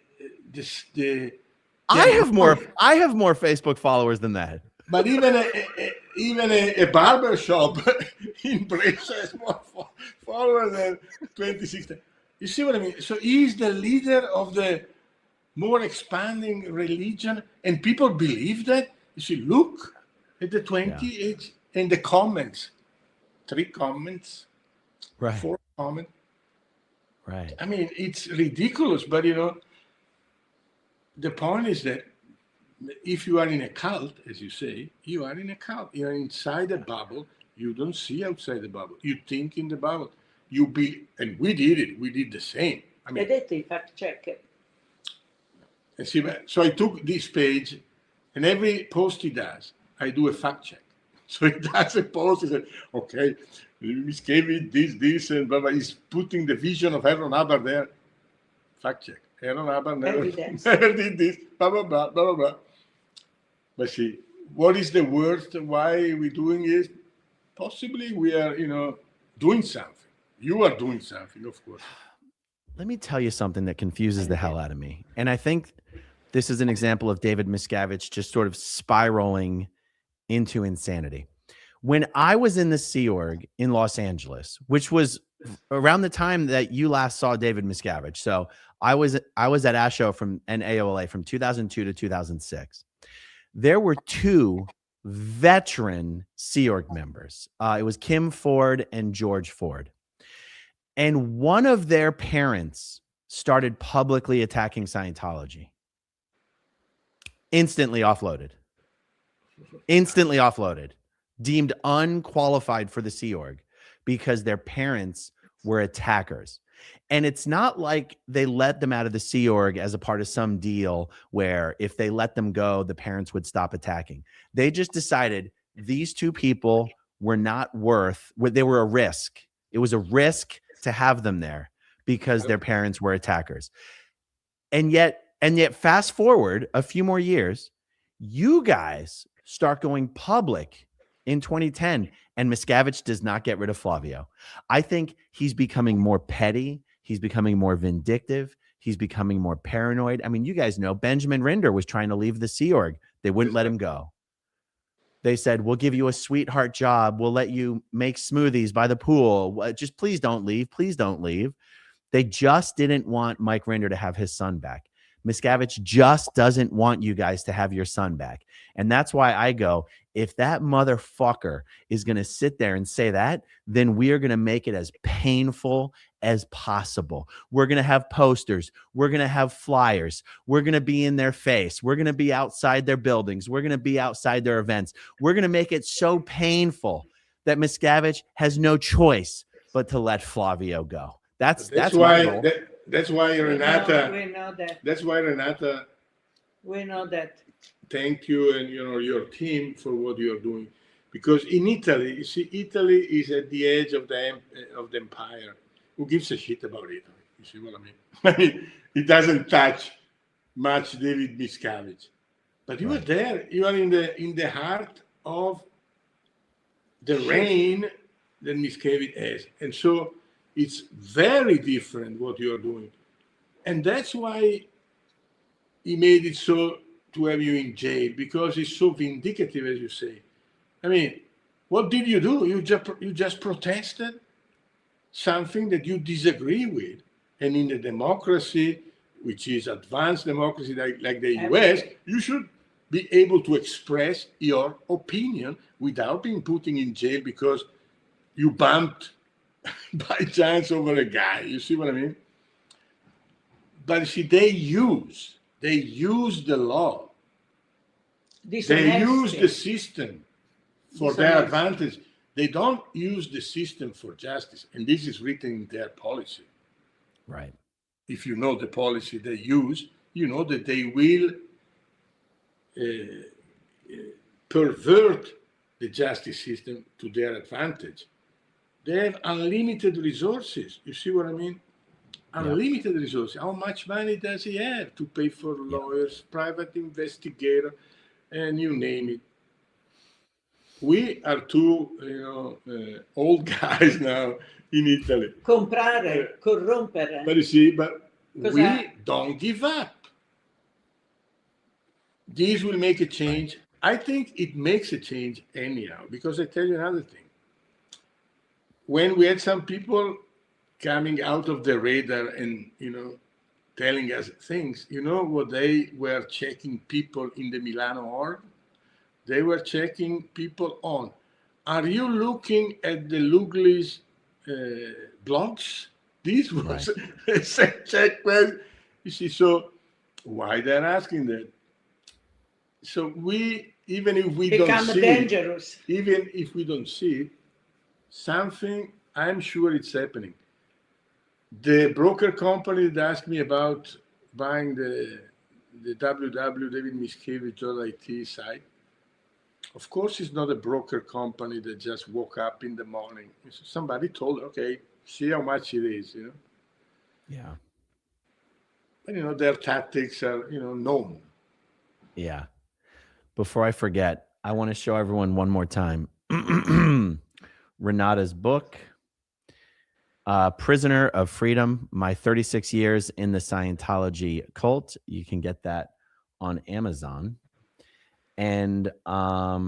I have more Facebook followers than that. But even a barber shop in Brescia has more followers than 2016. You see what I mean? So he's the leader of the more expanding religion, and people believe that. You see, look at the 28 and the comments, 3 comments, Right. 4 comments. Right. I mean, it's ridiculous, but you know, the point is that if you are in a cult, as you say, you are in a cult. You are inside a bubble. You don't see outside the bubble. You think in the bubble. And we did it. We did the same. I mean, fact check. and see, so I took this page, and every post he does, I do a fact check. So he does a post. He said, "Okay, Miscavige, this, and blah blah." He's putting the vision of Aaron Aber there. Fact check. Aaron Aber never did this. Blah blah blah blah blah blah. But see, what is the worst? Why are we doing it? Possibly we are, doing something. You are doing something, of course. Let me tell you something that confuses the hell out of me. And I think this is an example of David Miscavige just sort of spiraling into insanity. When I was in the Sea Org in Los Angeles, which was around the time that you last saw David Miscavige. So I was at ASHO and AOLA from 2002 to 2006. There were 2 veteran Sea Org members. It was Kim Ford and George Ford. And one of their parents started publicly attacking Scientology. Instantly offloaded. Deemed unqualified for the Sea Org because their parents were attackers. And it's not like they let them out of the Sea Org as a part of some deal where if they let them go, the parents would stop attacking. They just decided these 2 people were not they were a risk. It was a risk to have them there because their parents were attackers. And yet fast forward a few more years, you guys start going public in 2010, and Miscavige does not get rid of Flavio. I think he's becoming more petty. He's becoming more vindictive. He's becoming more paranoid. I mean, you guys know Benjamin Rinder was trying to leave the Sea Org. They wouldn't let him go. They said, "We'll give you a sweetheart job. We'll let you make smoothies by the pool. Just please don't leave. Please don't leave." They just didn't want Mike Rinder to have his son back. Miscavige just doesn't want you guys to have your son back. And that's why I go, if that motherfucker is going to sit there and say that, then we are going to make it as painful as possible. We're going to have posters. We're going to have flyers. We're going to be in their face. We're going to be outside their buildings. We're going to be outside their events. We're going to make it so painful that Miscavige has no choice but to let Flavio go. That's why. That's why Renata. We know that. That's why Renata. We know that. Thank you and your team for what you are doing, because in Italy, you see, Italy is at the edge of the empire. Who gives a shit about Italy? You see what I mean? I mean, it doesn't touch much David Miscavige, but you are there. You are in the heart of the reign that Miscavige has, and so it's very different what you are doing. And that's why he made it so to have you in jail, because it's so vindicative, as you say. I mean, what did you do? You just protested something that you disagree with. And in a democracy, which is advanced democracy like the US, you should be able to express your opinion without being put in jail because you bumped by chance over a guy. You see what I mean? But see, they use the law. They use the system for their advantage. They don't use the system for justice. And this is written in their policy. Right. If you know the policy they use, you know that they will pervert the justice system to their advantage. They have unlimited resources. You see what I mean? Unlimited resources. How much money does he have to pay for lawyers, private investigator, and you name it? We are two, old guys now in Italy. Comprare, corrompere. But you see, but we don't give up. This will make a change. I think it makes a change anyhow, because I tell you another thing. When we had some people coming out of the radar and, telling us things, what they were checking people in the Milano org? They were checking people on, are you looking at the Lugli's blogs? This was a check question. You see, so why they're asking that? So we, even if we don't see dangerous. Even if we don't see it, something, I'm sure it's happening. The broker company that asked me about buying the www.davidmiscavige.it site, of course, it's not a broker company that just woke up in the morning. Somebody told, okay, see how much it is, Yeah. And, their tactics are, known. Yeah. Before I forget, I want to show everyone one more time Renata's book, Prisoner of Freedom, My 36 Years in the Scientology Cult. You can get that on Amazon. And I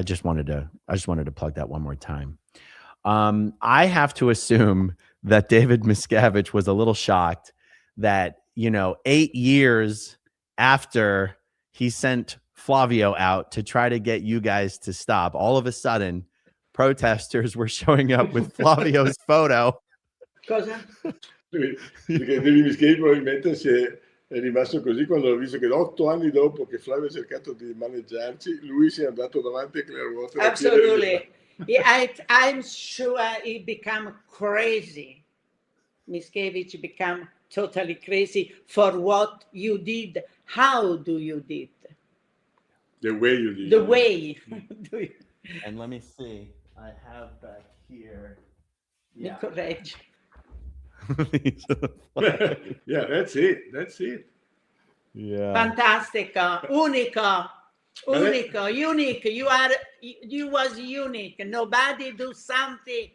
just wanted to plug that one more time. I have to assume that David Miscavige was a little shocked that 8 years after he sent Flavio out to try to get you guys to stop, all of a sudden protesters were showing up with Flavio's photo. Cosa? Perché David Miscavige probabilmente è rimasto così quando ha visto che 8 anni dopo che Flavio ha cercato di maneggiarci, lui si è andato davanti a Clearwater. Absolutely. I'm sure he became crazy. Miscavige became totally crazy for what you did. How do you did? The way you did. The way. And let me see. I have back here. Yeah. Correct. Yeah, that's it. That's it. Yeah. Fantastico. Unico. Unique. You was unique. Nobody do something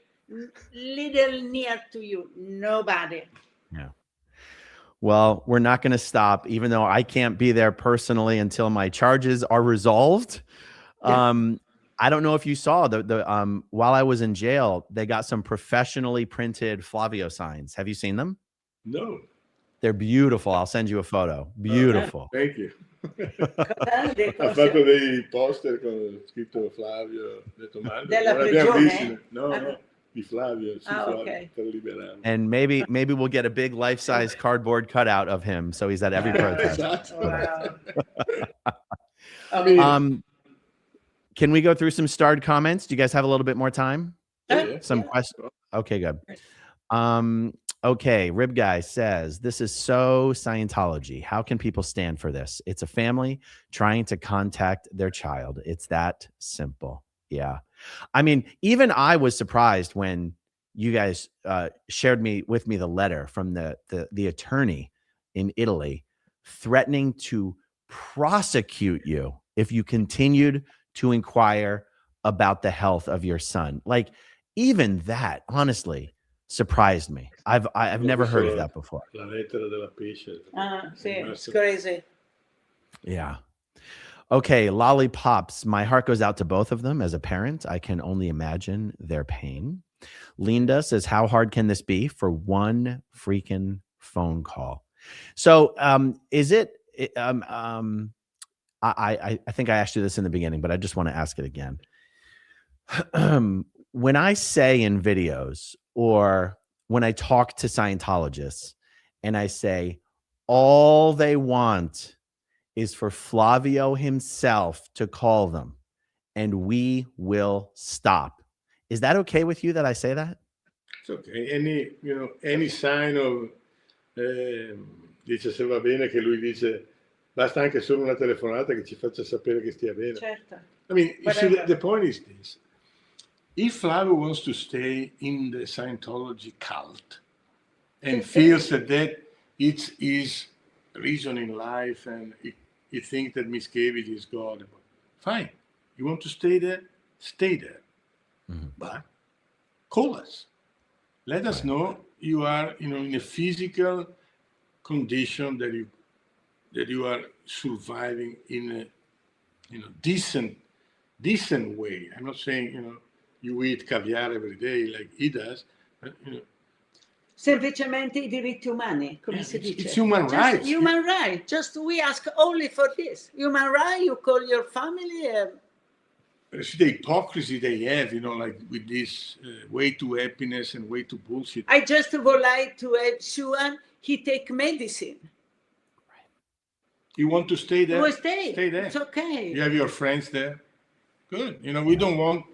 little near to you. Nobody. Yeah. Well, we're not going to stop, even though I can't be there personally until my charges are resolved. Yeah. I don't know if you saw the while I was in jail, they got some professionally printed Flavio signs. Have you seen them? No. They're beautiful. I'll send you a photo. Beautiful. Thank you. Ha fatto dei poster con scritto Flavio, detto della prigione? No, di Flavio, okay. per liberarlo. And maybe we'll get a big life-size cardboard cutout of him, so he's at every protest. Wow. Can we go through some starred comments? Do you guys have a little bit more time? Some questions. Okay, good. Okay, Rib Guy says, this is so Scientology. How can people stand for this? It's a family trying to contact their child. It's that simple. Yeah. I mean, even I was surprised when you guys shared with me the letter from the attorney in Italy threatening to prosecute you if you continued to inquire about the health of your son. Like, even that, honestly, surprised me. I've never heard of that before. La lettera della pesce. It's crazy. Yeah. Okay, lollipops. My heart goes out to both of them. As a parent, I can only imagine their pain. Linda says, how hard can this be for one freaking phone call? So is it I think I asked you this in the beginning, but I just want to ask it again. When I say in videos or when I talk to Scientologists and I say all they want is for Flavio himself to call them and we will stop. Is that okay with you that I say that? It's okay. Any sign of dice se va bene che lui dice basta anche solo una telefonata che ci faccia sapere che stia bene. Certo. I mean, you see, the point is this. If Flavio wants to stay in the Scientology cult and feels that it's his reason in life and he thinks that Miscavige is God, fine. You want to stay there? Stay there. Mm-hmm. But call us. Let us know you are, in a physical condition that you are surviving in a, decent way. I'm not saying, you eat caviar every day like he does, but, Semplicemente i diritti umani, come si dice? it's human Just rights. human right. Just we ask only for this. Human right, you call your family. It's the hypocrisy they have, like with this way to happiness and way to bullshit. I just would like to have sure he take medicine. You want to stay there? Well, stay there. It's okay. You have your friends there. Good. We don't want.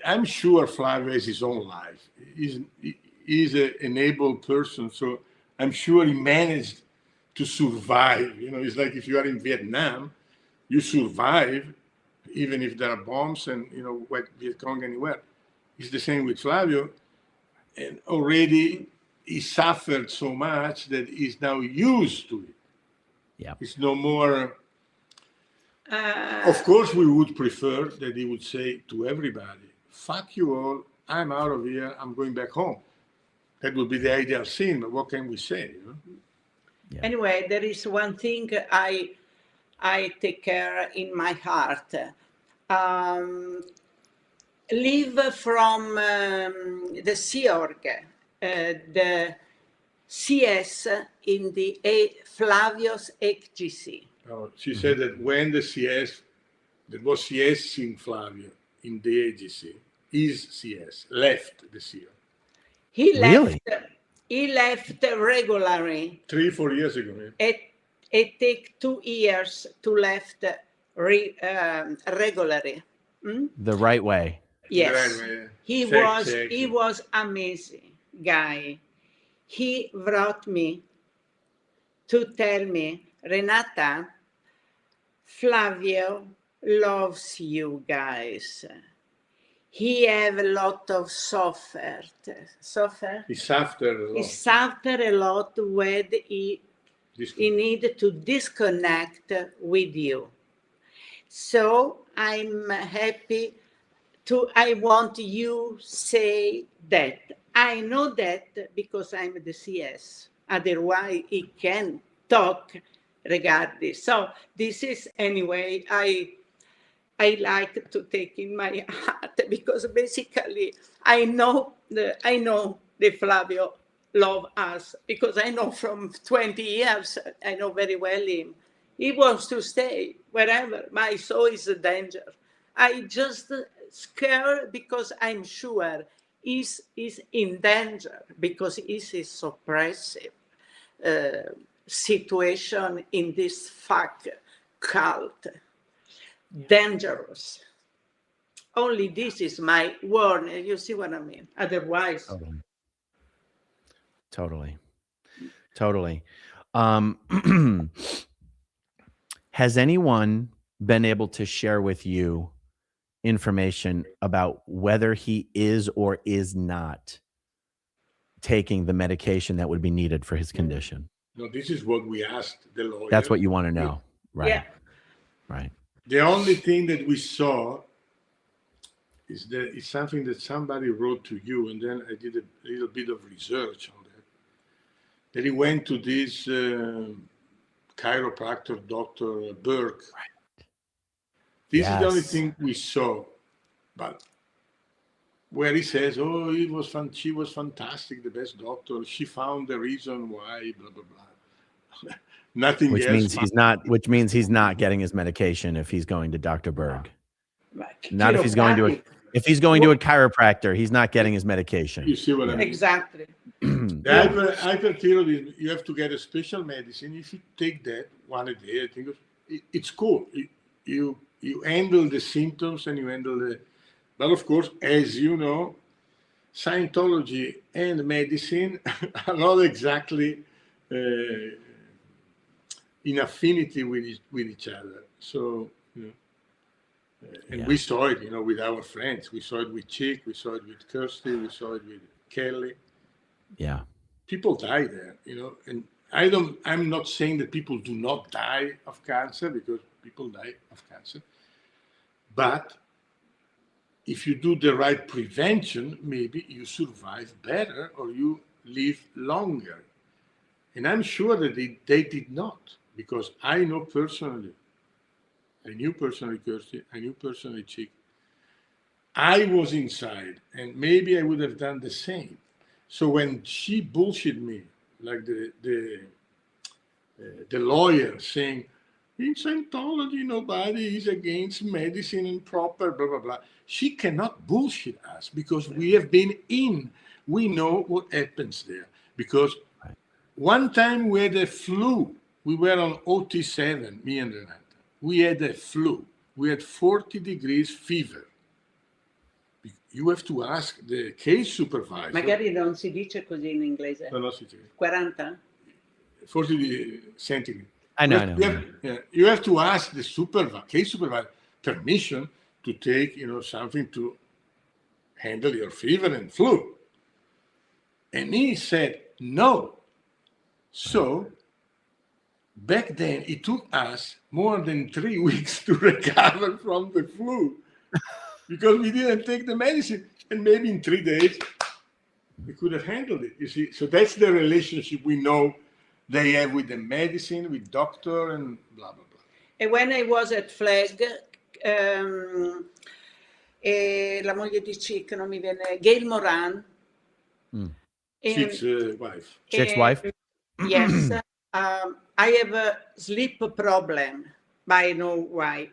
I'm sure Flavio has his own life. He's an able person, so I'm sure he managed to survive. It's like if you are in Vietnam, you survive, even if there are bombs and what Viet Cong anywhere. It's the same with Flavio, and already he suffered so much that he's now used to it. Yeah, it's no more. Of course, we would prefer that he would say to everybody, "Fuck you all! I'm out of here. I'm going back home." That would be the ideal scene. But what can we say? Yeah. Anyway, there is one thing I take care in my heart. Live from the Sea Org, the CS in the Flavio's HGC. Oh, she said that when the CS, that was CS in Flavio, in the AGC, his CS left the CIA. He Really? left regularly. 3-4 years ago. Yeah. It take 2 years to left regularly. The right way. Yes, Right, yeah. He was amazing guy. He brought me to tell me, Renata, Flavio loves you guys. He have a lot of suffered. He suffered a lot. He suffered a lot when he needed to disconnect with you. So I'm happy I want you say that. I know that because I'm the CS. Otherwise, he can talk regarding. So this is anyway. I like to take in my heart because basically I know the Flavio love us because I know from 20 years. I know very well him. He wants to stay wherever. My soul is a danger. I just scared because I'm sure he's in danger because he's a suppressive situation in this fuck cult. Dangerous. Only this is my warning. You see what I mean? Otherwise. Totally. Has anyone been able to share with you information about whether he is or is not taking the medication that would be needed for his condition? No, this is what we asked the lawyer. That's what you want to know, right? Yeah. Right. The only thing that we saw is that it's something that somebody wrote to you, and then I did a little bit of research on that. That he went to this chiropractor, Dr. Berg. Right. This is the only thing we saw, but where he says, "Oh, she was fantastic, the best doctor. She found the reason why." Blah blah blah. Nothing which else. means he's not getting his medication if he's going to Dr. Berg. Right. Not if he's going to a chiropractor, he's not getting his medication. You see what I mean? Exactly. The hyperthyroidism, you have to get a special medicine. If you take that one a day, I think it's cool. You handle the symptoms and you handle the. But of course, as you know, Scientology and medicine are not exactly in affinity with each other. So, and we saw it, with our friends. We saw it with Chick, we saw it with Kirsty, we saw it with Kelly. Yeah. People die there, and I'm not saying that people do not die of cancer, because people die of cancer, but if you do the right prevention, maybe you survive better or you live longer. And I'm sure that they did not, because I know personally, I knew personally Kirsty, I knew personally Chick. I was inside, and maybe I would have done the same. So when she bullshit me, like the lawyer saying, in Scientology, nobody is against medicine and proper, blah, blah, blah. She cannot bullshit us because we have been in. We know what happens there. Because one time we had a flu. We were on OT7, me and Renata. We had a flu. We had 40 degrees fever. You have to ask the case supervisor. Magari non si dice così in inglese. No, si dice. 40? 40 centigrade. I know. You have to ask the case supervisor permission to take, something to handle your fever and flu. And he said no. So back then, it took us more than 3 weeks to recover from the flu because we didn't take the medicine. And maybe in 3 days, we could have handled it. You see, so that's the relationship we know they have with the medicine, with doctor, and blah, blah, blah. And when I was at Flag, la moglie di Chick, non mi viene, Gail Moran. Chick's wife. Chick's wife? Yes. I have a sleep problem, but I know why,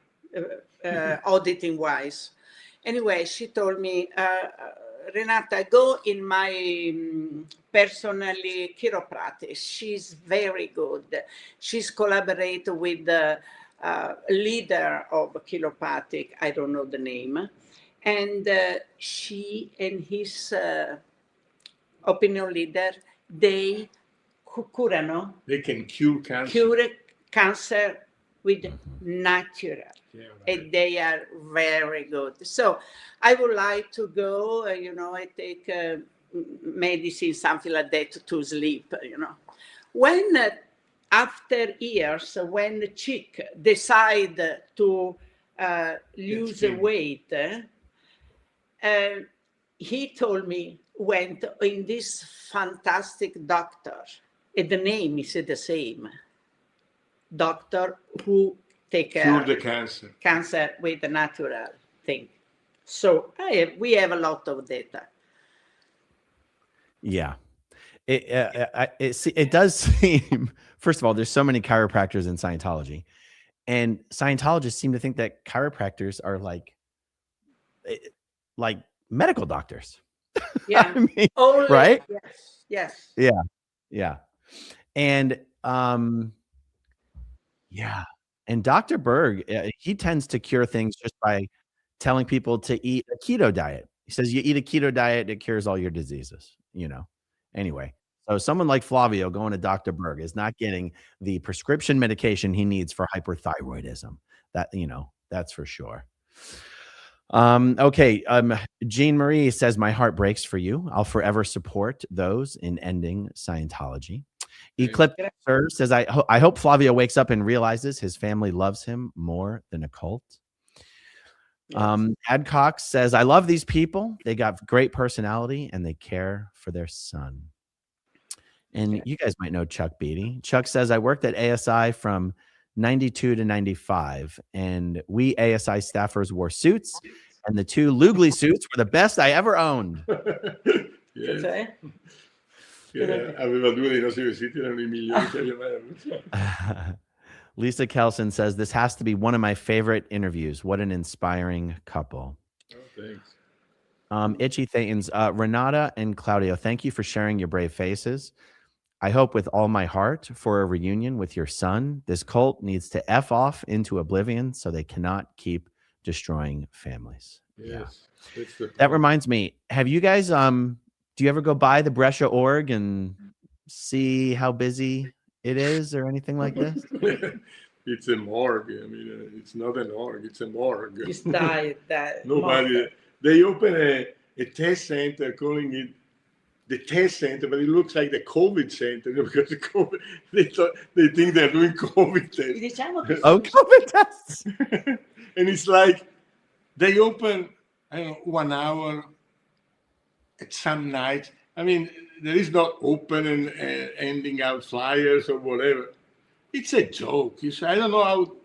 auditing wise. Anyway, she told me, Renata, go in my personally chiropractic. She's very good. She's collaborated with the leader of chiropractic. I don't know the name. And she and his opinion leader, they curano. They can cure cancer. Cure cancer with natural. Yeah, right. And they are very good. So I would like to go, I take medicine, something like that, to sleep, When, after years, when the Chick decide to lose weight, he told me, went in this fantastic doctor, and the name is the same, doctor who take cure the cancer with the natural thing. So we have a lot of data. Yeah. It does seem, first of all, there's so many chiropractors in Scientology, and Scientologists seem to think that chiropractors are like medical doctors. Yeah. I mean, only, right? Yes. Yeah. And yeah. And Dr. Berg, he tends to cure things just by telling people to eat a keto diet. He says, you eat a keto diet, it cures all your diseases, Anyway, so someone like Flavio going to Dr. Berg is not getting the prescription medication he needs for hyperthyroidism. That's for sure. Okay. Jean Marie says, my heart breaks for you. I'll forever support those in ending Scientology. Eclipse says, I hope Flavio wakes up and realizes his family loves him more than a cult. Yes. Adcock says, I love these people. They got great personality and they care for their son. And you guys might know Chuck Beatty. Chuck says, I worked at ASI from 92 to 95, and we ASI staffers wore suits, and the 2 Lugli suits were the best I ever owned. Yes. Aveva 2 dei nostri vestiti, erano I migliori che abbiamo avuto. Lisa Kelson says, this has to be one of my favorite interviews. What an inspiring couple. Oh, thanks. Itchy Thetans, Renata and Claudio, thank you for sharing your brave faces. I hope with all my heart for a reunion with your son. This cult needs to F off into oblivion so they cannot keep destroying families. Yes. Yeah. That reminds me, have you guys, do you ever go by the Brescia org and see how busy it is or anything like this? It's a morgue. I mean, it's not an org, it's a morgue. It's that Nobody, morgue. They open a test center calling it the test center, but it looks like the COVID center because the COVID, they think they're doing COVID tests. Oh, COVID tests. And it's like they open I don't know, 1 hour at some nights. I mean, there is not open and ending out flyers or whatever. It's a joke. You say, I don't know how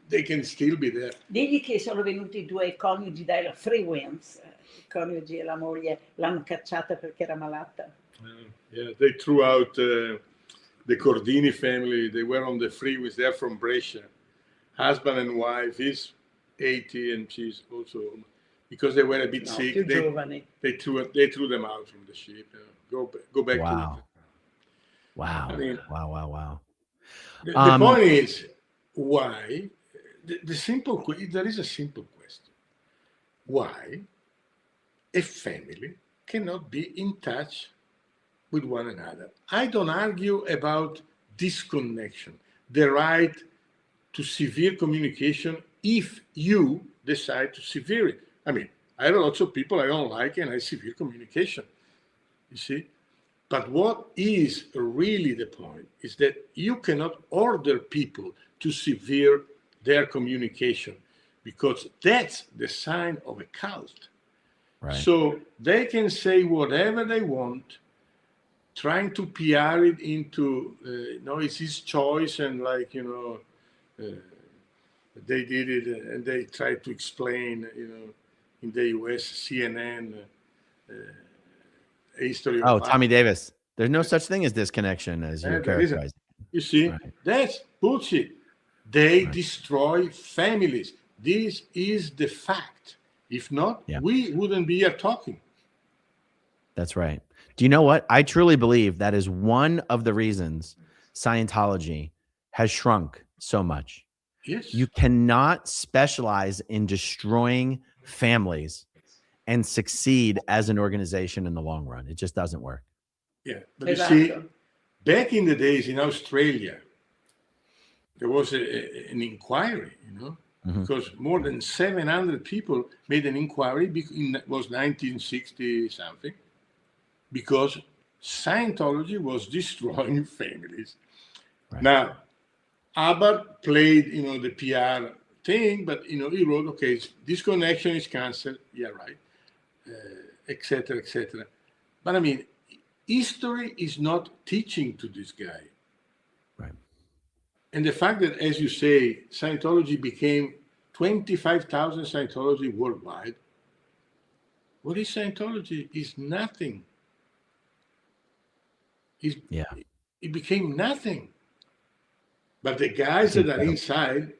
they can still be there. Digli che sono venuti due coniugi dai Freewins, i coniugi e la moglie l'hanno cacciata perché era malata. Yeah, they threw out the Cordini family. They were on the freeways. They're from Brescia. Husband and wife. He's 80 and she's also, because they were a bit sick. They threw them out from the ship. Go back Wow. to it. Wow. I mean, Wow. The point is, why? The simple, there is a simple question. Why a family cannot be in touch with one another? I don't argue about disconnection, the right to severe communication if you decide to severe it. I mean, I have lots of people I don't like and I severe communication, you see? But what is really the point is that you cannot order people to severe their communication, because that's the sign of a cult. Right. So they can say whatever they want, trying to PR it into, no, it's his choice, and like, they did it, and they tried to explain, in the US, CNN, history of Tommy Davis. There's no such thing as disconnection as you're characterizing. You see, that's bullshit. They destroy families. This is the fact. If not, we wouldn't be here talking. That's right. Do you know what? I truly believe that is one of the reasons Scientology has shrunk so much. Yes. You cannot specialize in destroying families and succeed as an organization in the long run. It just doesn't work. Yeah, but you see, back in the days in Australia, there was an inquiry, because more than 700 people made an inquiry. It was 1960 something, because Scientology was destroying families. Right. Now, Abbott played, the PR thing, but he wrote, okay, disconnection is canceled. Yeah, right. Etc. But I mean, history is not teaching to this guy. Right. And the fact that, as you say, Scientology became 25,000 Scientology worldwide. What is Scientology? Is nothing. It became nothing. But the guys that are inside,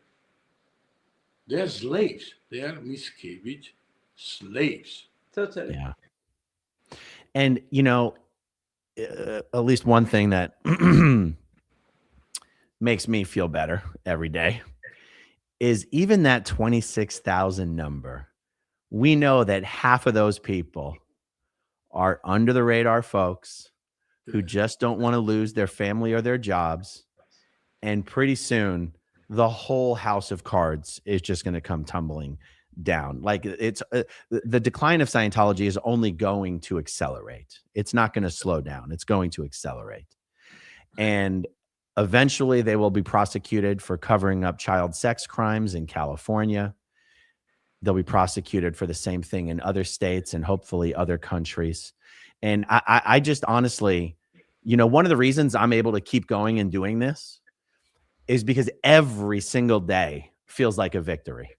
they're slaves. They are Miscavige slaves. Totally. Yeah. And, at least one thing that makes me feel better every day is even that 26,000 number. We know that half of those people are under the radar folks who just don't want to lose their family or their jobs. And pretty soon, the whole house of cards is just going to come tumbling down. Like it's the decline of Scientology is only going to accelerate. It's not going to slow down. It's going to accelerate. And eventually they will be prosecuted for covering up child sex crimes in California. They'll be prosecuted for the same thing in other states and hopefully other countries. And I just honestly, one of the reasons I'm able to keep going and doing this is because every single day feels like a victory.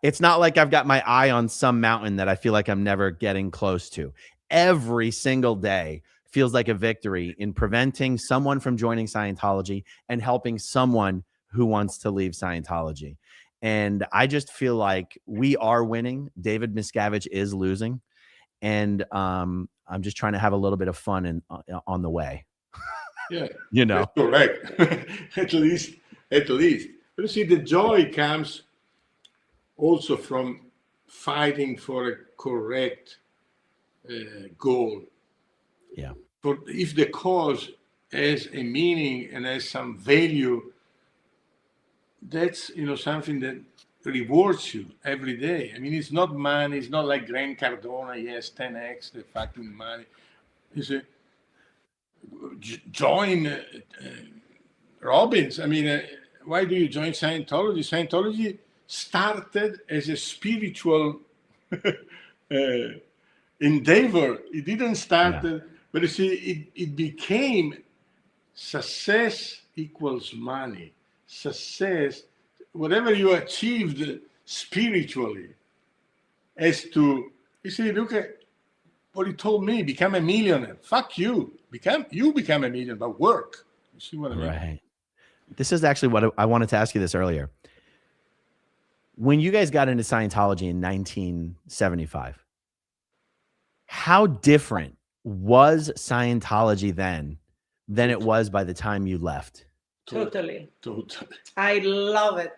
It's not like I've got my eye on some mountain that I feel like I'm never getting close to. Every single day feels like a victory in preventing someone from joining Scientology and helping someone who wants to leave Scientology. And I just feel like we are winning. David Miscavige is losing. And I'm just trying to have a little bit of fun on the way. Yeah, that's correct. at least. But you see, the joy comes also from fighting for a correct goal. Yeah. For if the cause has a meaning and has some value, that's something that rewards you every day. I mean, it's not money. It's not like Grant Cardone. He has 10x the fucking money. You see, join Robbins. I mean, why do you join Scientology? Scientology started as a spiritual endeavor. It didn't start, Yeah. but you see, it became success equals money. Success, whatever you achieved spiritually, as to, you see, look at what he told me, become a millionaire. Fuck you. You become a millionaire, but work. You see what I mean? Right. This is actually what I wanted to ask you this earlier. When you guys got into Scientology in 1975, how different was Scientology then than it was by the time you left? Totally. Totally. I love it.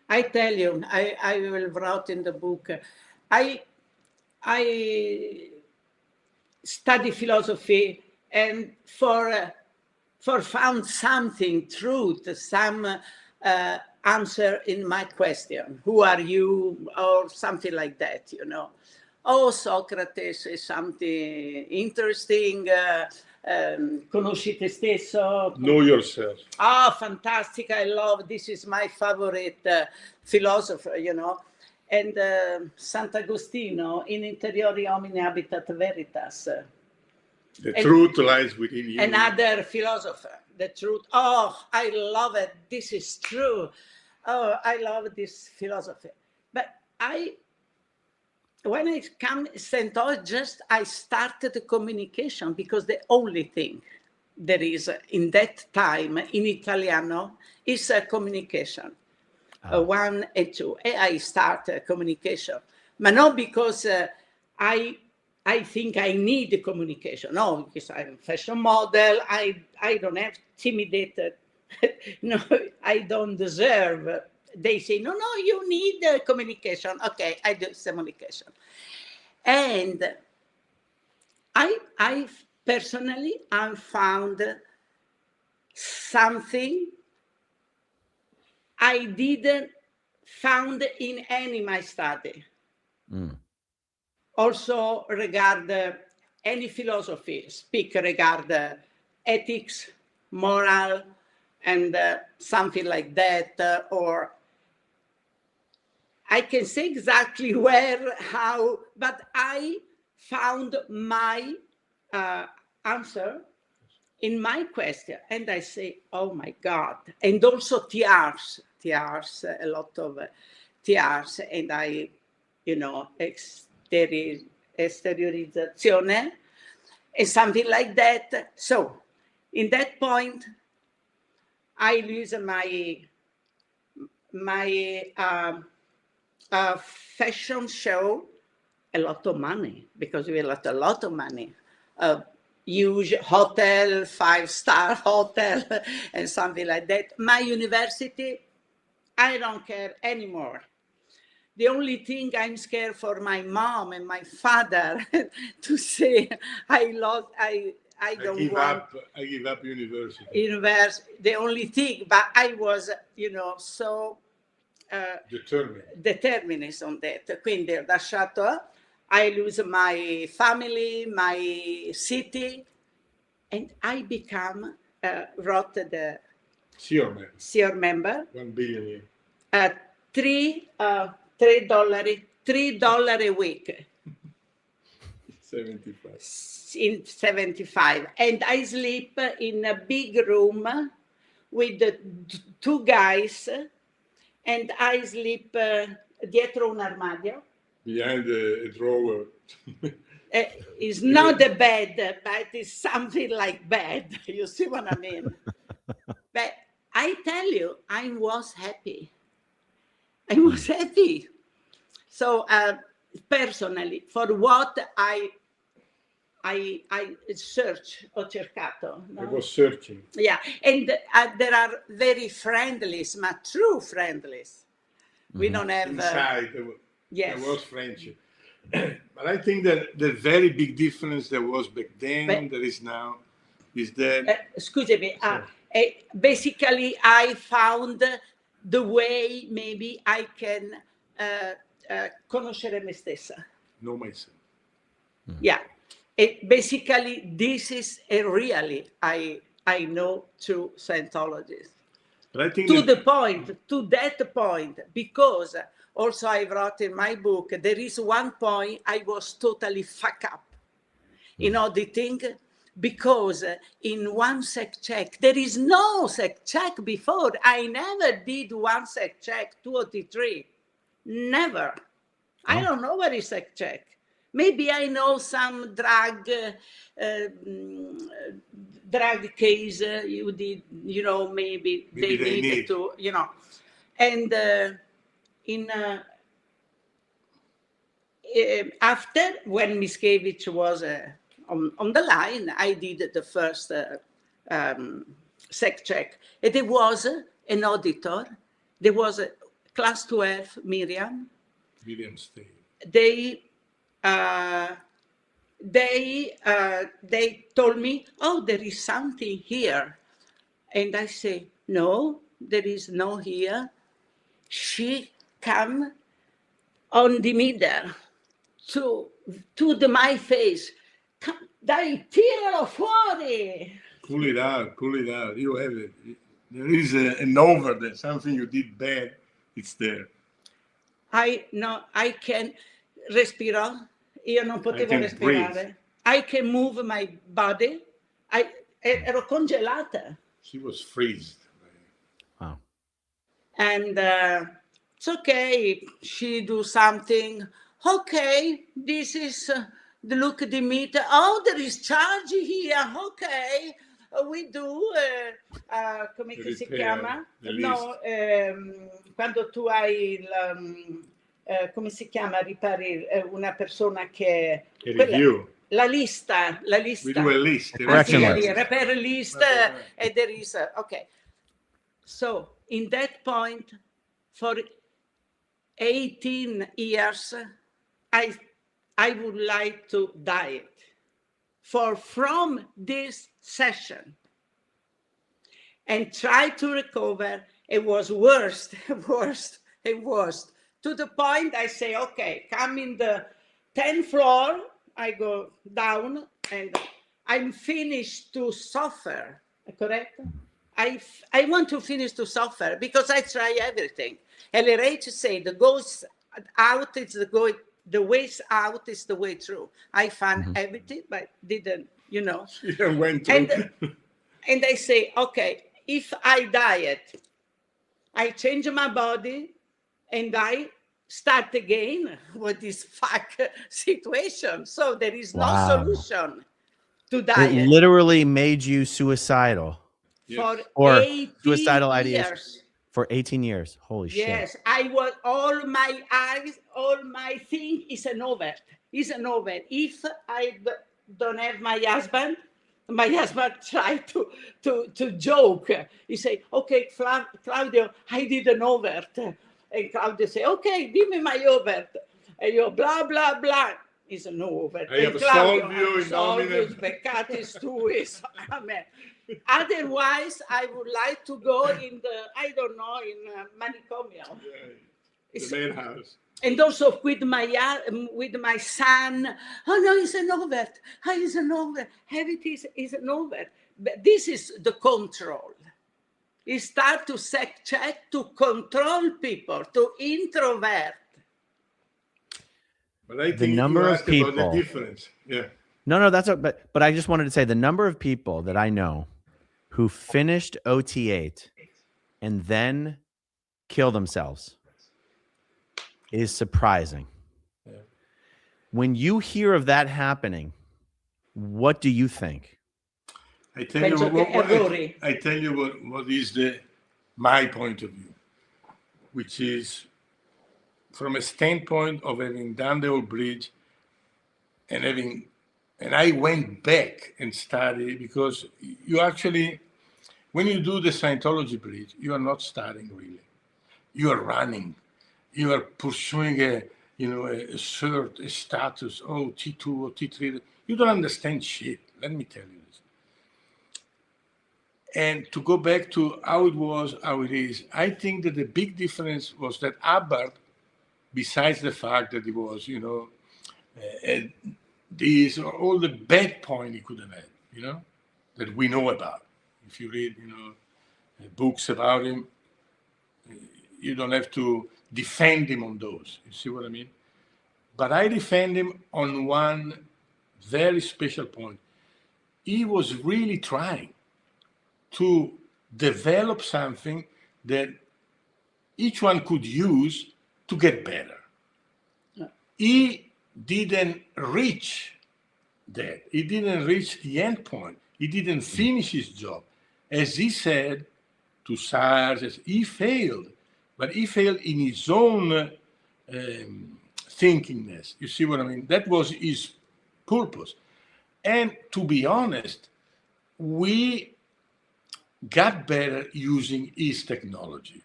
I tell you, I will write in the book. I study philosophy, and for found something, truth, some answer in my question. Who are you? Or something like that, you know. Oh, Socrates is something interesting. Conosci te stesso. Know yourself. Ah, fantastic. I love, this is my favorite philosopher, you know. And Sant'Agostino, in interiori homine habitat veritas. The truth lies within you. Another philosopher, the truth. Oh, I love it. This is true. Oh, I love this philosophy. But when I come Scientology, just I started the communication, because the only thing there is in that time in Italiano is communication. 1 and 2. And I start communication, but not because I think I need the communication. No, because I'm a fashion model. I don't have intimidated. No, I don't deserve. They say, no, you need communication. Okay, I do communication. And I personally, I found something I didn't found in any my study. Also regard any philosophy, speak regard ethics, moral, and something like that, or I can say exactly where, how, but I found my answer in my question, and I say, oh my God. And also TRs, a lot of TRs, and I, you know, exteriorizzazione, and something like that. So in that point, I lose my fashion show, a lot of money, because we lost a lot of money. Huge hotel, 5-star hotel, and something like that. My university, I don't care anymore. The only thing I'm scared for my mom and my father to say I don't want. I give up university. The only thing, but I was, you know, so determined on that. Quindi ho lasciato. I lose my family, my city, and I become wrote the CIOR member. 1 billion. $3 a week. 75. In 75, and I sleep in a big room with the 2 guys, and I sleep dietro un armadio. Behind a drawer. It's not a bed, but it's something like bed. You see what I mean? But I tell you, I was happy. I was happy. So personally, for what I search, ho cercato. No? I was searching. Yeah, and there are very friendlies, but true friendlies. We don't have... Inside, yes. There was friendship. But I think that the very big difference there was back then, there is now, is that... Scusami, basically I found the way maybe I can conoscere me stessa. Know myself. Yeah. Basically, this is a really, I know through Scientologists. But I think to that point, because also I wrote in my book, there is one point I was totally fucked up in auditing, because in one sec check, there is no sec check before. I never did one sec check 283. Never. I don't know what is sec check. Maybe I know some drug case you did, maybe they needed to, and after, when Miskevich was on the line, I did the first sec check. And there was an auditor. There was a class 12, Miriam. William State. They told me, oh, there is something here. And I say, no, there is no here. She come on the middle to my face. Dai, tiralo fuori. Pull it out. You have it. There is an over there, something you did bad, it's there. I can respirare. Io non potevo respirare. Breathe. I can move my body. Ero congelata. She was freezed. Wow. And it's okay. She do something. Okay, this is the look at the meter. Oh, there is charge here. Okay, we do. Come si chiama? No, quando tu hai il come si chiama, ripari una persona che review. La lista. We do a list. Repair list, and there is okay. So in that point, for 18 years, I would like to diet. From this session and try to recover, it was worse, to the point I say, okay, come in the 10th floor, I go down and I'm finished to suffer, correct? I want to finish to suffer because I try everything. LRH say the goes out is the ways out is the way through. I found everything, but didn't, went through. And I say, okay, if I diet, I change my body and I start again with this fuck situation. So there is no solution to diet. It literally made you suicidal. For or 18 suicidal years. ideation for 18 years. Holy shit. Yes, I was all my eyes, all my thing is an overt. If I don't have my husband tried to joke. He say, okay, Claudio, I did an overt. And Claudio say, okay, give me my overt. And you blah, blah, blah. It's an overt. I have solved you in Solvius, Beccatis tuis. Amen. Otherwise, I would like to go in manicomio. The main house. And also with my son. Oh no, it's an overt. It's an overt. Everything is an overt. But this is the control. You start to check to control people, to introvert. But I think the number of people. About the difference. Yeah. No, that's but I just wanted to say the number of people that I know who finished OT8 and then kill themselves is surprising. Yeah. When you hear of that happening, what do you think? I tell you what is my point of view, which is from a standpoint of having done the old bridge and I went back and studied, because you actually, when you do the Scientology bridge, you are not studying really. You are running. You are pursuing a cert, a status, T2 or T3. You don't understand shit. Let me tell you this. And to go back to how it was, how it is, I think that the big difference was that Hubbard, besides the fact that he was, these are all the bad point he could have had, that we know about. If you read, books about him. You don't have to defend him on those. You see what I mean? But I defend him on one very special point. He was really trying to develop something that each one could use to get better. He didn't reach that. He didn't reach the end point. He didn't finish his job. As he said to SARS, he failed, but he failed in his own thinkingness. You see what I mean? That was his purpose. And to be honest, we got better using his technology.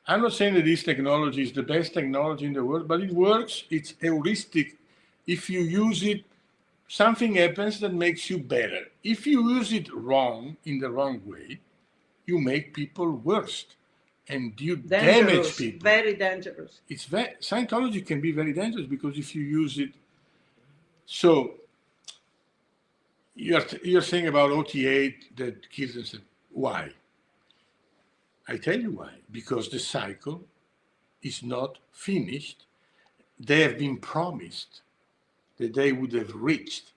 I'm not saying that his technology is the best technology in the world, but it works. It's heuristic. If you use it, something happens that makes you better. If you use it wrong, in the wrong way, you make people worse. And you damage people. Very dangerous. Scientology can be very dangerous because if you use it. So you're saying about OT8 that kills themselves. Why? I tell you why. Because the cycle is not finished. They have been promised that they would have reached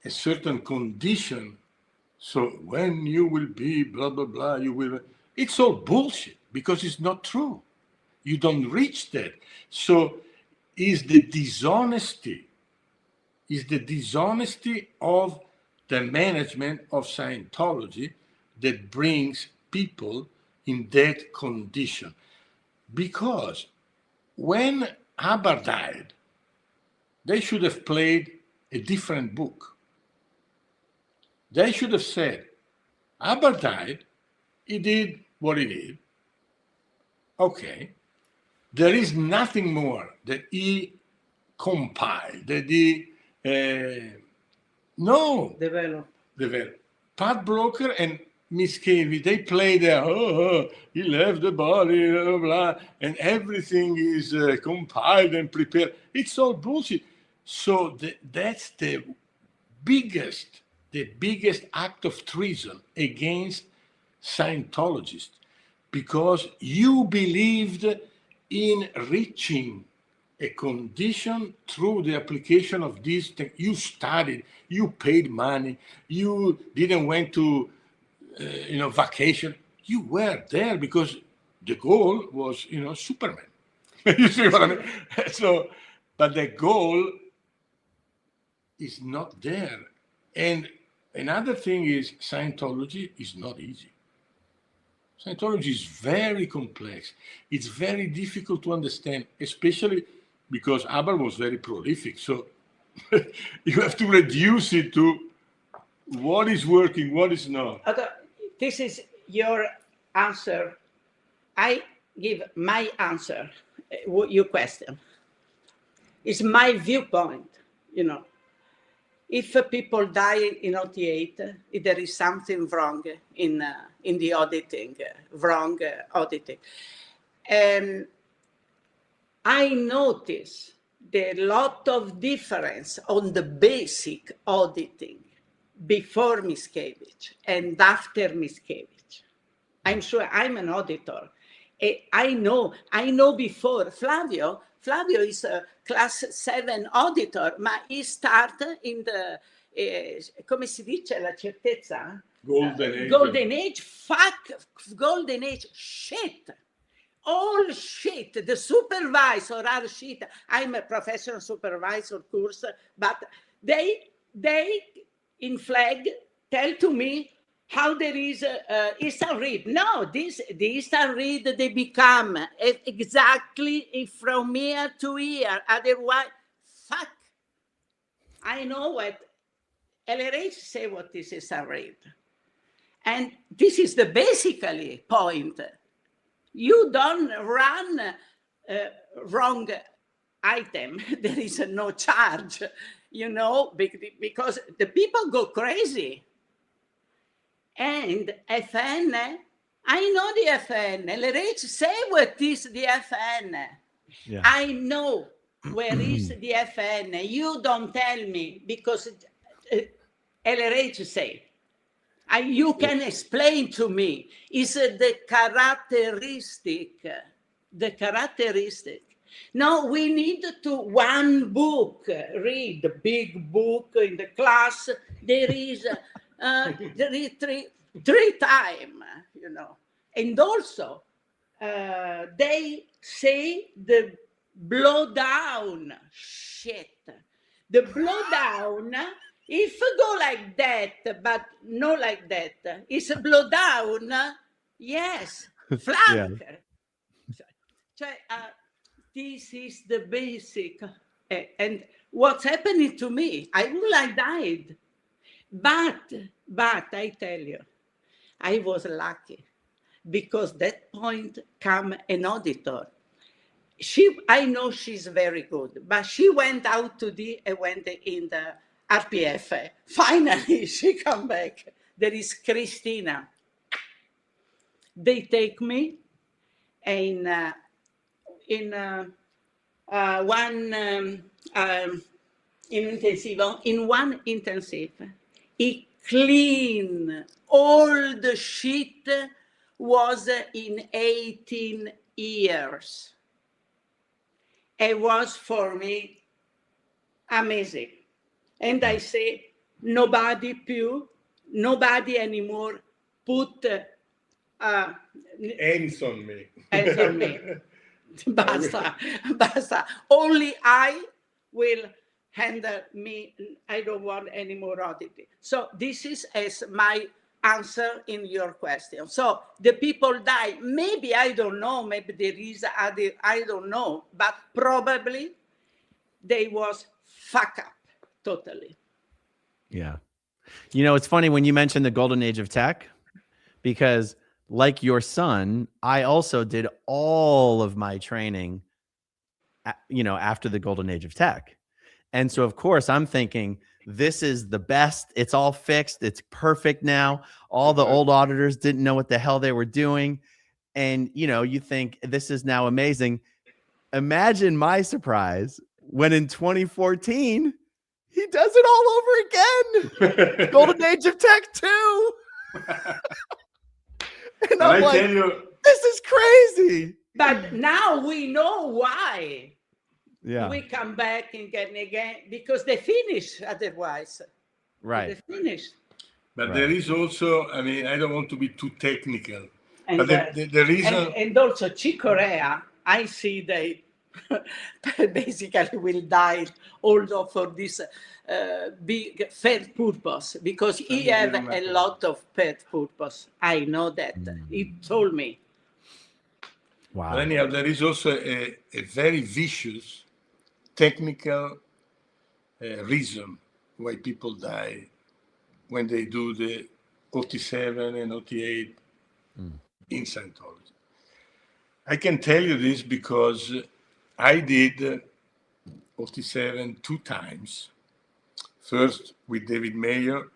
a certain condition. So when you will be blah, blah, blah, you will. It's all bullshit because it's not true. You don't reach that. So is the dishonesty of the management of Scientology that brings people in that condition. Because when Hubbard died, they should have played a different book. They should have said, Hubbard died, he did what he did. Okay. There is nothing more that he compiled, that he develop. Pat Broker and Miss Cavey, they play there, he left the body, blah, blah, blah, and everything is compiled and prepared. It's all bullshit. So that's the biggest act of treason against Scientologists, because you believed in reaching a condition through the application of these things. You studied, you paid money, you didn't went to vacation. You were there because the goal was, Superman. You see what I mean? So, but the goal is not there. And another thing is Scientology is not easy. Scientology is very complex. It's very difficult to understand, especially because Abba was very prolific. So you have to reduce it to what is working, what is not. Okay, this is your answer. I give my answer, your question. It's my viewpoint, If people die in OT8, there is something wrong in the auditing, auditing. And I notice the lot of difference on the basic auditing before Miscavige and after Miscavige. I'm sure I'm an auditor. I know before Flavio is a class 7 auditor, ma he started in the, come si dice la certezza? Golden age. Golden age, golden age, shit. All shit. The supervisor are shit. I'm a professional supervisor course, but they in flag tell to me how there is Eastern Read. No, the Eastern Read, they become exactly from year to year. Otherwise, fuck. I know what LRH say what this is Eastern Read. And this is the basically point. You don't run wrong item. There is no charge, because the people go crazy. And FN, I know the FN. LRH say what is the FN. Yeah. I know where is the FN. You don't tell me because LRH say. You can explain to me, is the characteristic, the characteristic. No, we need to one book, read the big book in the class. There is three time, you know. And also, they say the blow down, shit. The blow down, if go like that, but no like that, it's a blow down, yes, flank. Cioè, this is the basic. And what's happening to me, I will have died. But I tell you, I was lucky because that point come an auditor. I know she's very good, but she went out went in the RPF. Finally, she come back. There is Christina. They take me in one intensive. He clean all the shit was in 18 years. It was for me amazing. And I say, nobody anymore put hands on me. Hands on me. Basta. Only I will handle me. I don't want any more oddity. So this is as my answer in your question. So the people die. Maybe I don't know. Maybe there is other. I don't know. But probably they was fuck up totally. Yeah. You know, it's funny when you mentioned the golden age of tech, because like your son, I also did all of my training, after the golden age of tech. And so, of course, I'm thinking this is the best. It's all fixed. It's perfect now. All the old auditors didn't know what the hell they were doing. And, you think this is now amazing. Imagine my surprise when in 2014, he does it all over again. Golden age of tech 2. And I'm like, this is crazy. But now we know why. Yeah. We come back and get again because they finish otherwise. Right. They finish. But there is also, I don't want to be too technical. And, but the reason... and also Chicorea, I see they basically will die also for this big pet purpose because he have a lot of pet purpose. I know that. He told me. Wow. But anyhow, there is also a very vicious technical reason why people die when they do the OT7 and OT8 in Scientology. I can tell you this because I did OT7 2 times. First with David Mayer,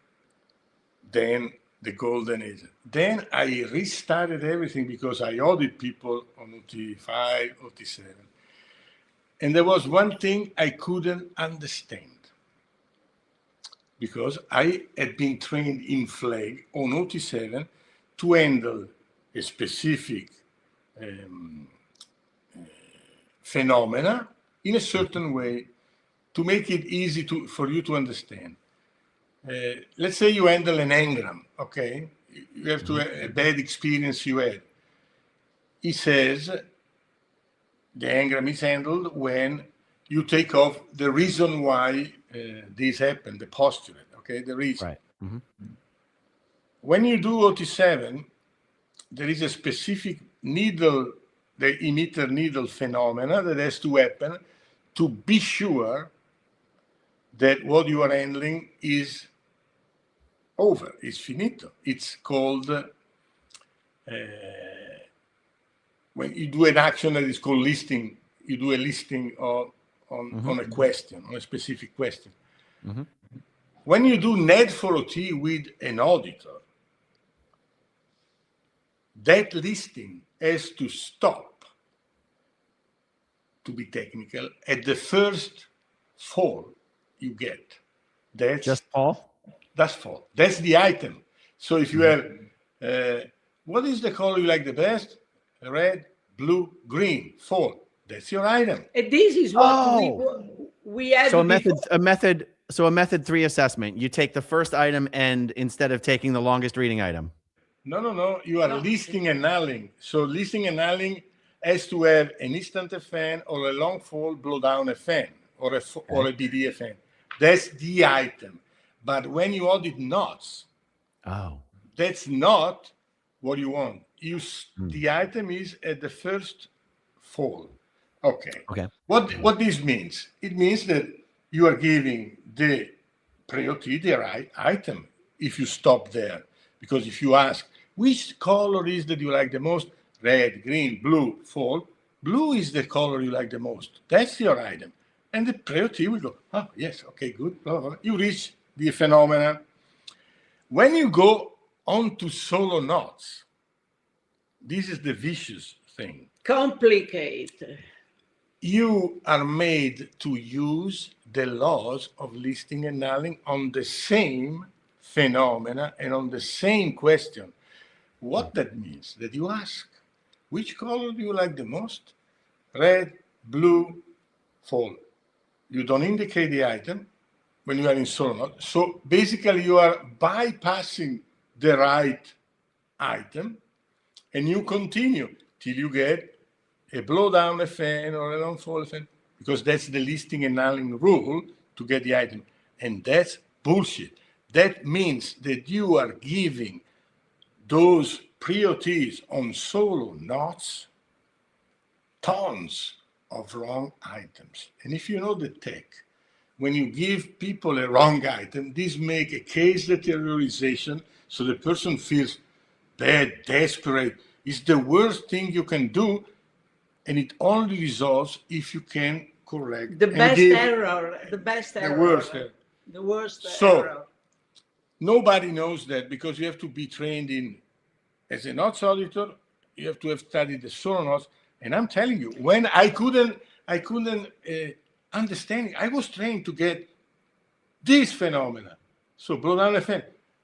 then the Golden Age. Then I restarted everything because I audited people on OT5, OT7. And there was one thing I couldn't understand because I had been trained in FLAG on OT7 to handle a specific phenomena in a certain way to make it easy for you to understand. Let's say you handle an engram, okay? You have to a bad experience you had. He says the engram is handled when you take off the reason why this happened, the postulate, okay? The reason. Right. Mm-hmm. When you do OT7, there is a specific needle, the emitter needle phenomena that has to happen to be sure that what you are handling is over, is finito. It's called, when you do an action that is called listing, you do a listing on a question, on a specific question. Mm-hmm. When you do NED for OT with an auditor, that listing has to stop, to be technical, at the first fall you get. That's just fall? That's fall. That's the item. So if you have, what is the color you like the best? Red, blue, green, fall. That's your item. And this is what we had So before. a method 3 assessment. You take the first item and instead of taking the longest reading item. No. You are listing and nulling. So listing and nulling has to have an instant fan or a long fall blow down a fan or a BD fan. That's the item. But when you audit knots, that's not what you want. The item is at the first fall. Okay. What this means? It means that you are giving the priority the right item if you stop there. Because if you ask, which color is that you like the most? Red, green, blue, fall. Blue is the color you like the most. That's your item. And the priority will go, oh, yes, okay, good. Blah, blah, blah. You reach the phenomena. When you go on to solo knots, this is the vicious thing. Complicated. You are made to use the laws of listing and nulling on the same phenomena and on the same question. What that means, that you ask, which color do you like the most? Red, blue, fall. You don't indicate the item when you are in solo knot. So basically you are bypassing the right item and you continue till you get a blow down a fan or a long fall fan, because that's the listing and nulling rule to get the item. And that's bullshit. That means that you are giving those priorities on solo knots tons of wrong items. And if you know the tech, when you give people a wrong item, this make a case deteriorization, so the person feels bad, desperate. It's the worst thing you can do, and it only resolves if you can correct the best error. The worst error. Nobody knows that, because you have to be trained in, as a knots auditor, you have to have studied the solo knots. And I'm telling you, when I couldn't understand it, I was trained to get this phenomena. So blow down a fan.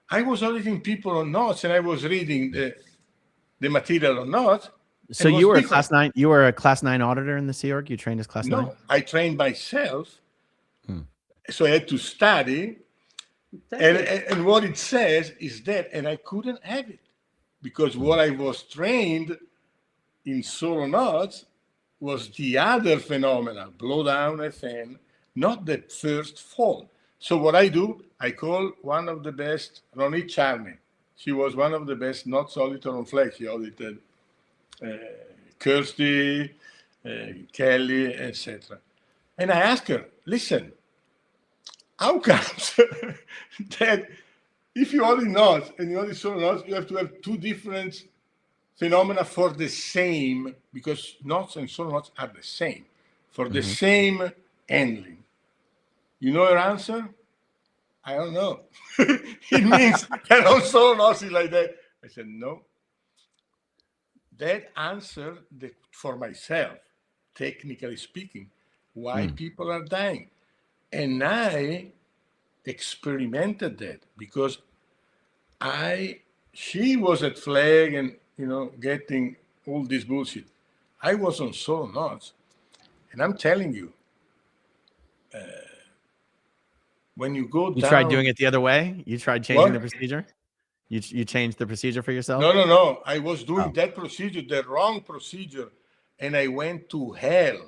I was auditing people on knots, and I was reading the material on knots. So you were a class 9. You were a class 9 auditor in the Sea Org. You trained as class 9. No, I trained myself. So I had to study. And what it says is that, and I couldn't have it, because what I was trained in solo knots was the other phenomena, blow down a fan, not the first fall. So what I do, I call one of the best, Ronit Charney. She was one of the best knots auditor on flag. She audited Kirsty, Kelly, etc. And I asked her, listen, how comes that if you audit knots and you audit solo knots, you have to have two different phenomena for the same, because knots and solo knots are the same, for the same handling? You know her answer? I don't know. It means that on solo knots is like that. I said, no. That answer for myself, technically speaking, why people are dying. And I experimented that, because she was at flag and, getting all this bullshit. I was on solo knots, and I'm telling you, when you go down... You tried doing it the other way? You tried changing the procedure? You changed the procedure for yourself? No. I was doing that procedure, the wrong procedure, and I went to hell.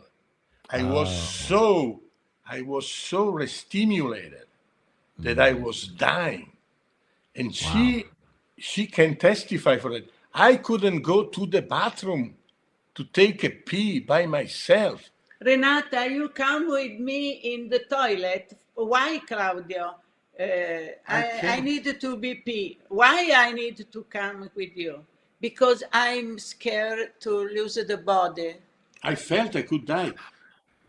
I was so overstimulated that I was dying. And she can testify for it. I couldn't go to the bathroom to take a pee by myself. Renata, you come with me in the toilet. Why, Claudio? I need to be pee. Why I need to come with you? Because I'm scared to lose the body. I felt I could die.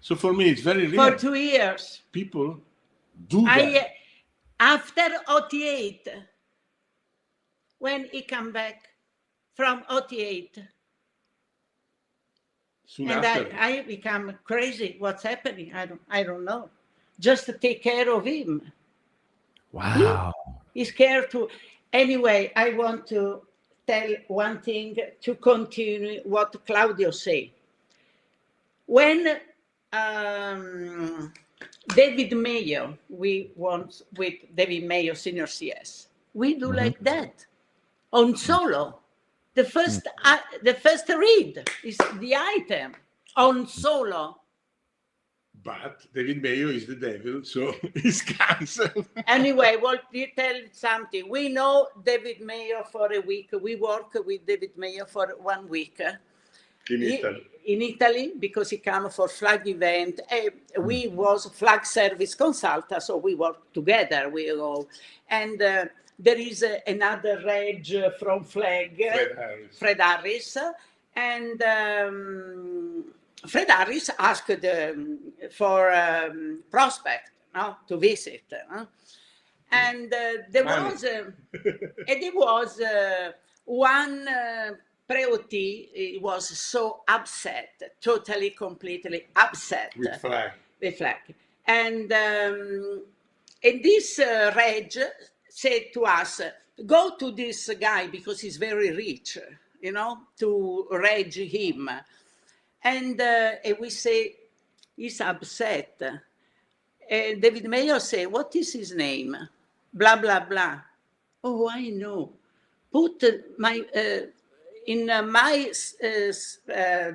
So for me, it's very real. For 2 years. People do that. After 88, when he come back from 88, soon and after. I become crazy. What's happening? I don't know. Just to take care of him. Wow. He's scared to. Anyway, I want to tell one thing to continue what Claudio said. When David Mayo, we want with David Mayo, Senior CS, we do like that on solo. The first read is the item on solo. But David Mayo is the devil, so he's cancelled. Anyway, well, you tell something. We know David Mayo for a week. We work with David Mayo for 1 week. In Italy, because he came for flag event. We was flag service consultant, so we work together. We all, and there is another reg from flag, Fred Harris, and Fred Harris asked for prospect to visit, and there was one Preoti. He was so upset, totally, completely upset with flag. And this reg said to us, go to this guy because he's very rich, to reg him. And we say, he's upset. And David Mayo say, what is his name? Blah, blah, blah. Oh, I know. Put my... in my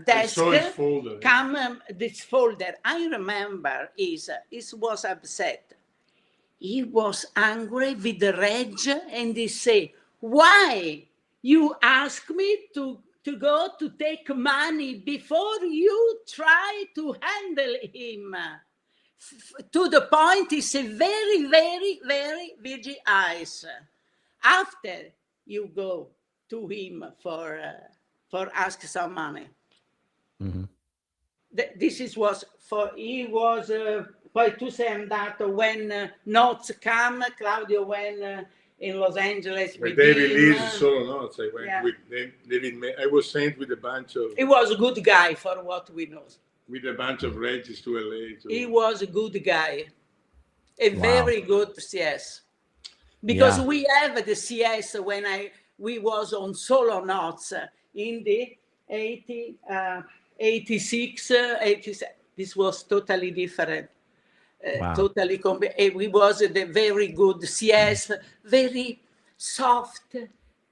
desk, come this folder. I remember he was upset. He was angry with the reg, and he said, why you ask me to go to take money before you try to handle him? To the point, he said, very, very, very vigil eyes. After you go to him for ask some money. He was poi tu sei andato when notes come, Claudio, when in Los Angeles. When they released solo notes, I went with David May. I was sent with a bunch of... He was a good guy for what we know. With a bunch of regis to LA. He was a good guy. A very good CS. Because we have the CS when we was on solo notes in the 86, 87. This was totally different. Totally. We was the very good CS, very soft.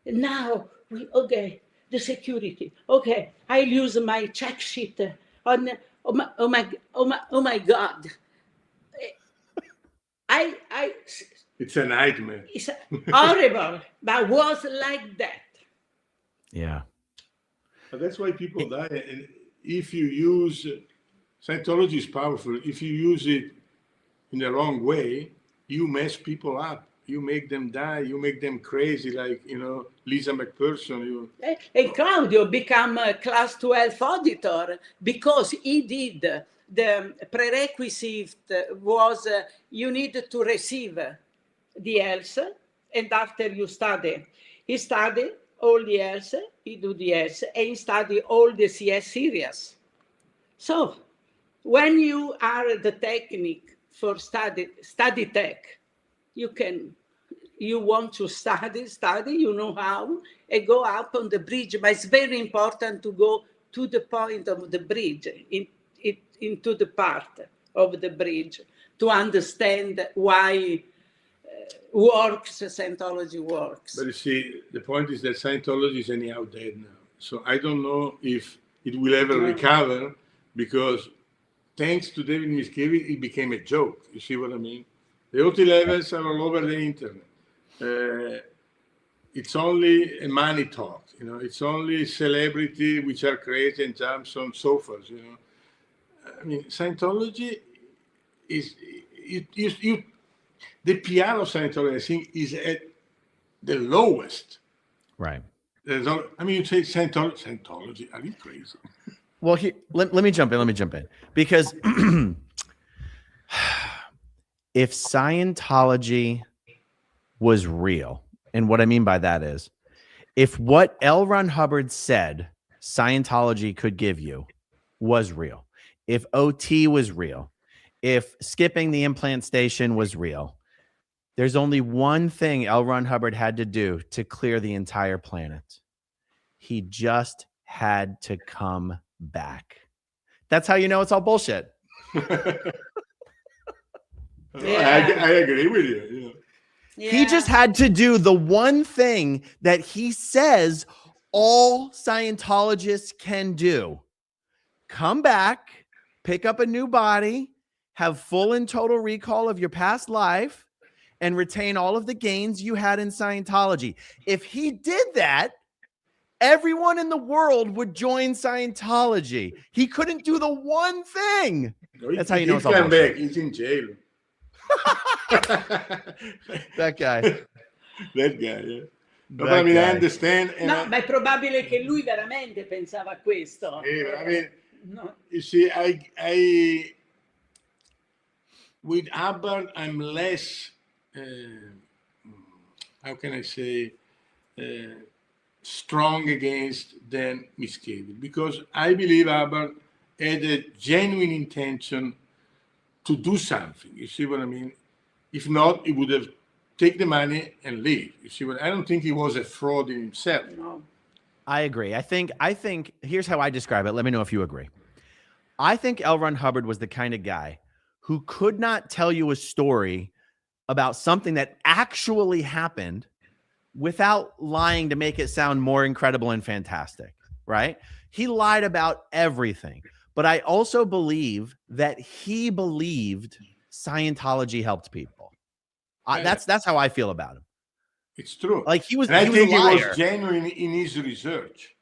Now, the security. Okay, I use my check sheet on, oh my God. It's a nightmare. It's horrible, but was like that. Yeah. But that's why people die. And if you use, Scientology is powerful. If you use it in the wrong way, you mess people up. You make them die. You make them crazy, like, Lisa McPherson. And Claudio became a class 12 auditor because he did. The prerequisite was you need to receive the else, and after you study. He studied all the else, he do the else, and he studied all the CS series. So when you are the technique for study tech, you want to study, you know how, and go up on the bridge, but it's very important to go to the point of the bridge, into the part of the bridge, to understand why Scientology works. But you see, the point is that Scientology is anyhow dead now. So I don't know if it will ever recover, because thanks to David Miscavige, it became a joke. You see what I mean? The OT levels are all over the internet. It's only a money talk, It's only celebrity which are crazy and jumps on sofas, I mean, Scientology is the PR of Scientology, I think, is at the lowest. Right. You say Scientology, are you crazy? Well, let me jump in. Because if Scientology was real, and what I mean by that is, if what L. Ron Hubbard said Scientology could give you was real, if OT was real, if skipping the implant station was real, There's only one thing L. Ron Hubbard had to do to clear the entire planet. He just had to come back. That's how you know it's all bullshit. I agree with you. You know. Yeah. He just had to do the one thing that he says all Scientologists can do. Come back, pick up a new body, have full and total recall of your past life, and retain all of the gains you had in Scientology. If he did that, everyone in the world would join Scientology. He couldn't do the one thing. No, That's how you know it's he all came bullshit. back. He's in jail. That guy. That guy, yeah. No, That but I mean, I guy. understand. And No, ma è probabile che lui veramente pensava a questo. I mean, No. you see, I with Hubbard, I'm less, how can I say, strong against than Miscavige, because I believe Hubbard had a genuine intention to do something. You see what I mean? If not, he would have taken the money and leave. You see what I don't think he was a fraud in himself. No. I agree. I think here's how I describe it. Let me know if you agree. I think L. Ron Hubbard was the kind of guy who could not tell you a story about something that actually happened without lying to make it sound more incredible and fantastic, right? He lied about everything. But I also believe that he believed Scientology helped people. That's how I feel about him. It's true. Like he was, and I he think was a he liar. was genuine in his research.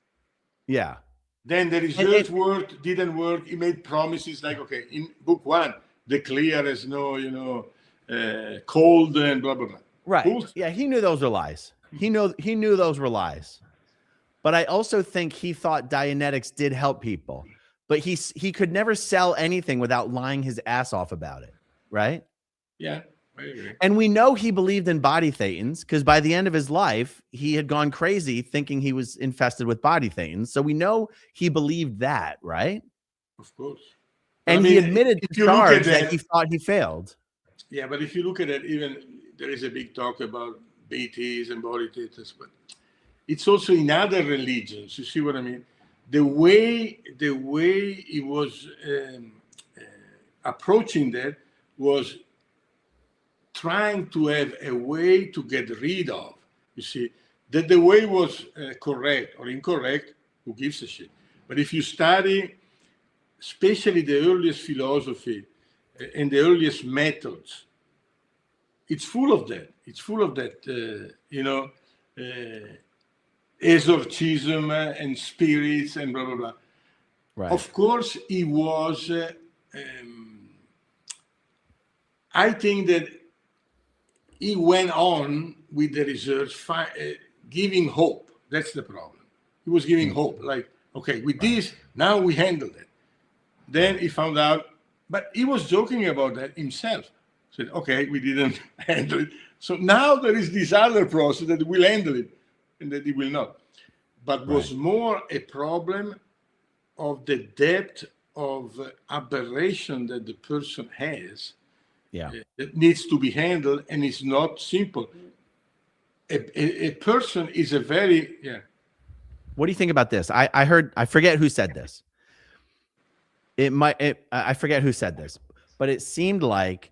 Yeah. Then the research worked, didn't work. He made promises like, okay, in book 1, the clear as no, cold and blah, blah, blah. Right. Cool. Yeah, he knew those were lies. He knew those were lies. But I also think he thought Dianetics did help people. But he could never sell anything without lying his ass off about it, right? Yeah, I agree. And we know he believed in body thetans because by the end of his life, he had gone crazy thinking he was infested with body thetans. So we know he believed that, right? Of course. And he admitted to charge that he thought he failed. Yeah, but if you look at it, even there is a big talk about BTs and body thetans, but it's also in other religions. You see what I mean? The way he was approaching that was trying to have a way to get rid of. You see, that the way was correct or incorrect, who gives a shit? But if you study, especially the earliest philosophy and the earliest methods, it's full of that. It's full of that, exorcism and spirits and blah, blah, blah. Right. Of course, he was, I think that he went on with the research, giving hope. That's the problem. He was giving hope, like, okay, with this, now we handled it. Then he found out, but he was joking about that himself. Said, okay, we didn't handle it. So now there is this other process that will handle it and that it will not. But was more a problem of the depth of aberration that the person has. Yeah. That needs to be handled, and it's not simple. A person is a very, What do you think about this? I forget who said this. I forget who said this, but it seemed like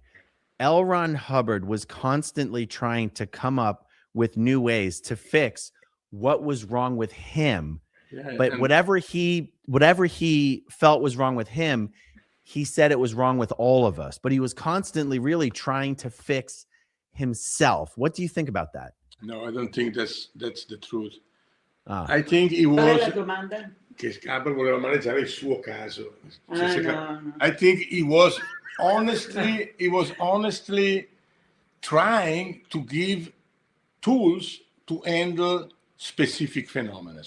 L. Ron Hubbard was constantly trying to come up with new ways to fix what was wrong with him. Yeah, but whatever he felt was wrong with him, he said it was wrong with all of us. But he was constantly really trying to fix himself. What do you think about that? No, I don't think that's the truth. I think he was. Che Hubbard voleva maneggiare il suo caso. No. I think he was honestly trying to give tools to handle specific phenomena.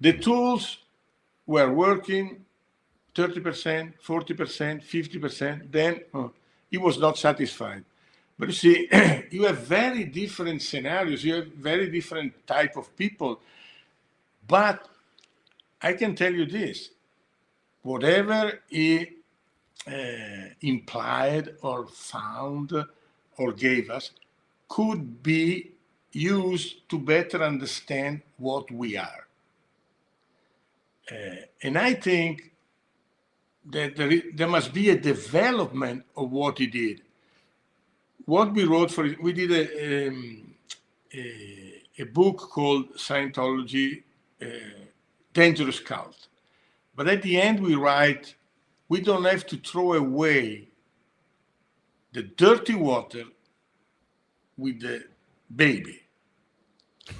The tools were working 30%, 40%, 50%. Then he was not satisfied. But you see, you have very different scenarios. You have very different type of people. But I can tell you this, whatever he implied or found or gave us, could be used to better understand what we are. And I think that there must be a development of what he did. What we wrote for it, we did a book called Scientology, Dangerous Cult. But at the end we write, we don't have to throw away the dirty water with the baby.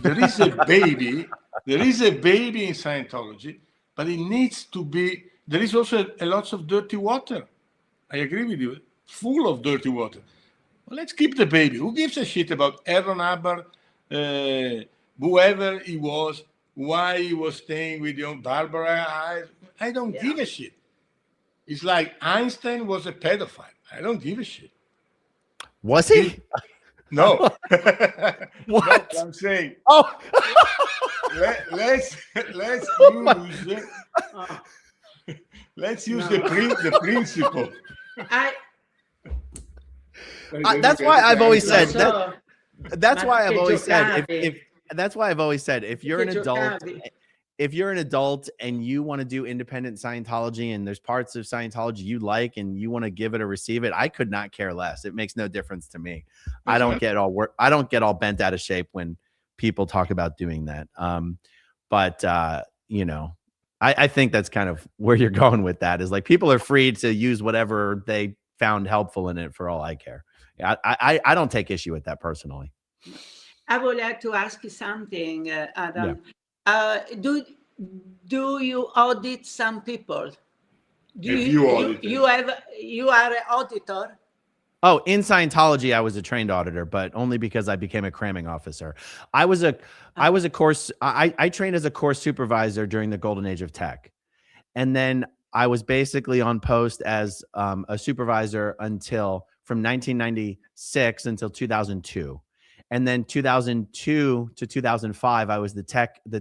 There is a baby in Scientology, but it needs to be, there is also a lot of dirty water. I agree with you, full of dirty water. Well, let's keep the baby. Who gives a shit about Aaron Hubbard, whoever he was, why he was staying with Barbara? I don't give a shit. It's like Einstein was a pedophile. I don't give a shit. Was he? No. What? No, I'm saying. Oh. Let's use the principle. That's why I've always said that. That's why I've always said if you're an adult and you want to do independent Scientology and there's parts of Scientology you like and you want to give it or receive it, I could not care less. It makes no difference to me. I don't get all bent out of shape when people talk about doing that. But you know, I think that's kind of where you're going with that, is like people are free to use whatever they found helpful in it for all I care. I don't take issue with that personally. I would like to ask you something, Adam. Yeah. Do you audit some people? You are an auditor? Oh, in Scientology, I was a trained auditor, but only because I became a cramming officer. I trained as a course supervisor during the golden age of tech. And then I was basically on post as a supervisor from 1996 until 2002. And then 2002 to 2005, I was the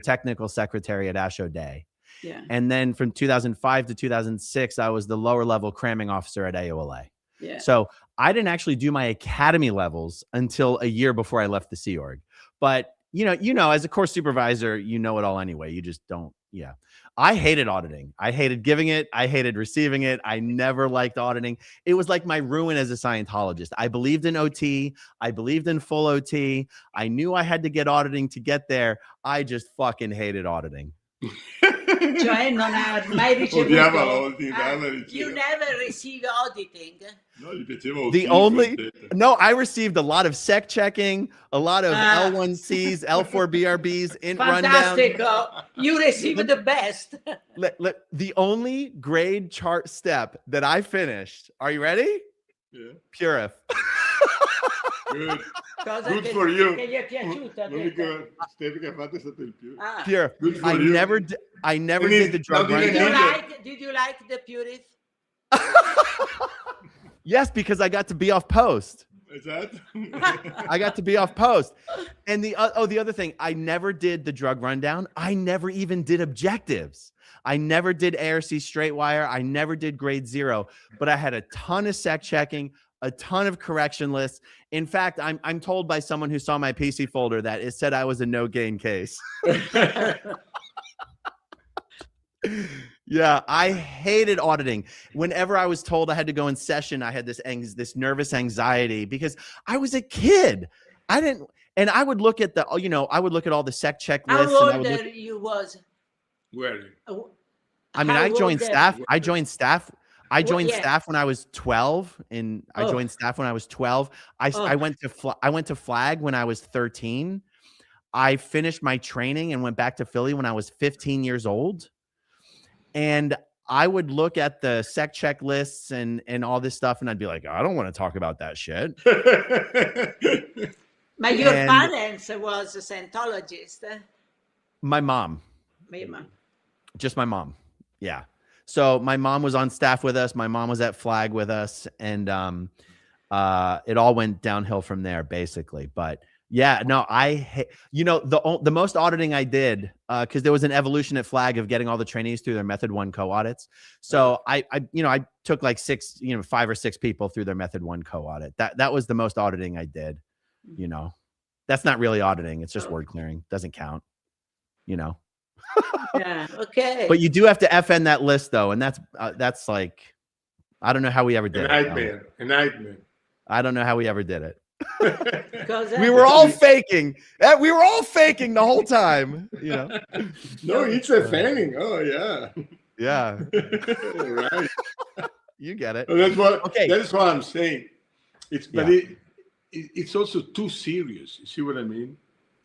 technical secretary at Ash O'Day. Yeah. And then from 2005 to 2006, I was the lower level cramming officer at AOLA. Yeah. So I didn't actually do my academy levels until a year before I left the Sea Org. But you know, as a course supervisor, you know it all anyway. You just don't. Yeah. I hated auditing. I hated giving it. I hated receiving it. I never liked auditing. It was like my ruin as a Scientologist. I believed in OT. I believed in full OT. I knew I had to get auditing to get there. I just fucking hated auditing. Cioè non ha mai ricevuto. You never receive auditing. No, gli piaceva No, I received a lot of SEC checking, a lot of L1Cs, L4 BRBs, int rundown. Fantastico. You received the best. The only grade chart step that I finished. Are you ready? Yeah. Purif. Good. Good for you. Che gli è piaciuta. Pure. Good for I never did the drug rundown. Did you like the Purif? Yes, because I got to be off post. Is that? I got to be off post. And the other thing, I never did the drug rundown. I never even did objectives. I never did ARC straight wire. I never did grade 0, but I had a ton of SEC checking, a ton of correction lists. In fact, I'm told by someone who saw my PC folder that it said I was a no gain case. Yeah, I hated auditing. Whenever I was told I had to go in session, I had this nervous anxiety because I was a kid. And I would look at all the SEC check lists. How old you was? Where? I mean, I joined staff. I joined staff when I was 12, and I joined staff when I was 12. I went to Flag when I was 13. I finished my training and went back to Philly when I was 15 years old. And I would look at the SEC check lists and all this stuff, and I'd be like, I don't want to talk about that shit. But your parents was a Scientologist. My mom. My mom. Just my mom. Yeah. So my mom was on staff with us. My mom was at Flag with us, and it all went downhill from there, basically. But yeah, no, the most auditing I did, because there was an evolution at Flag of getting all the trainees through their Method 1 co-audits. So I took like 5 or 6 people through their Method 1 co-audit. That was the most auditing I did. you know. That's not really auditing. It's just word clearing. Doesn't count, you know. Yeah, okay. But you do have to FN that list though, and that's like, I don't know how we ever did A nightmare. I don't know how we ever did it. Because We were all faking. We were all faking the whole time, you know. No, it's a fanning. Oh yeah. Yeah. Right. You get it. Well, Okay. That's what I'm saying. It's but Yeah. it's also too serious. You see what I mean?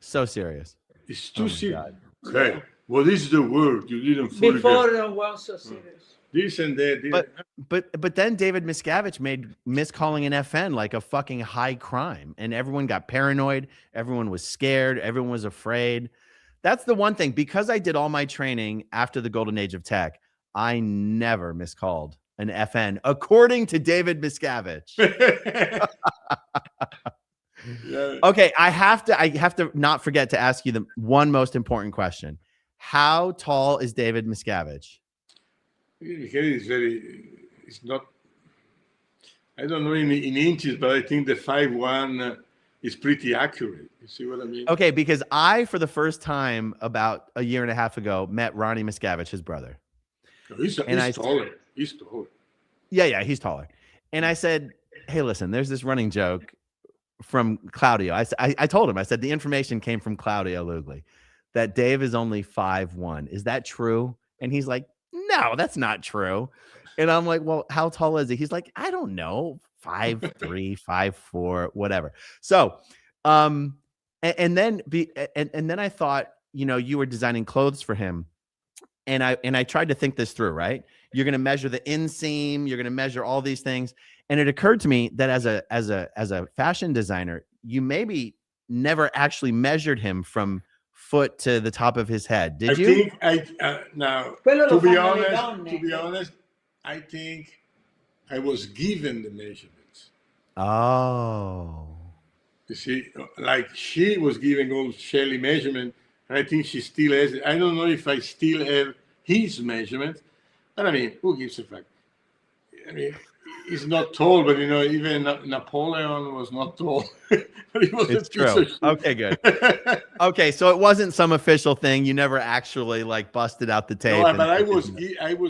So serious. It's too serious. God. Okay. What is the word? You didn't fully before get. it was so serious. This and that. But then David Miscavige made miscalling an FN like a fucking high crime, and everyone got paranoid. Everyone was scared. Everyone was afraid. That's the one thing. Because I did all my training after the golden age of tech, I never miscalled an FN, according to David Miscavige. Yeah. Okay, I have to not forget to ask you the one most important question. How tall is David Miscavige? It's not, I don't know in inches, but I think the 5'1" is pretty accurate. You see what I mean? Okay, because I, for the first time about a year and a half ago, met Ronnie Miscavige, his brother. He's taller. He's taller. Yeah, he's taller. And I said, hey, listen, there's this running joke from Claudio. I told him, I said, the information came from Claudio Lugli that Dave is only 5'1". Is that true? And he's like, no, that's not true. And I'm like, well, how tall is he? He's like, I don't know, 5'3", 5'4", whatever. So, and then I thought, you know, you were designing clothes for him. And I tried to think this through, right? You're going to measure the inseam, you're going to measure all these things. And it occurred to me that as a fashion designer, you maybe never actually measured him from foot to the top of his head. Did you? Now, Quello to lo be fanno le donne. honest, I think I was given the measurements. Oh. You see, like she was giving all Shelley measurement, and I think she still has it. I don't know if I still have his measurement, but I mean, who gives a fuck? I mean, he's not tall, but you know, even Napoleon was not tall. But he was It's a piece true. of shit. Okay, good. Okay, so it wasn't some official thing. You never actually like busted out the tape. No, but I was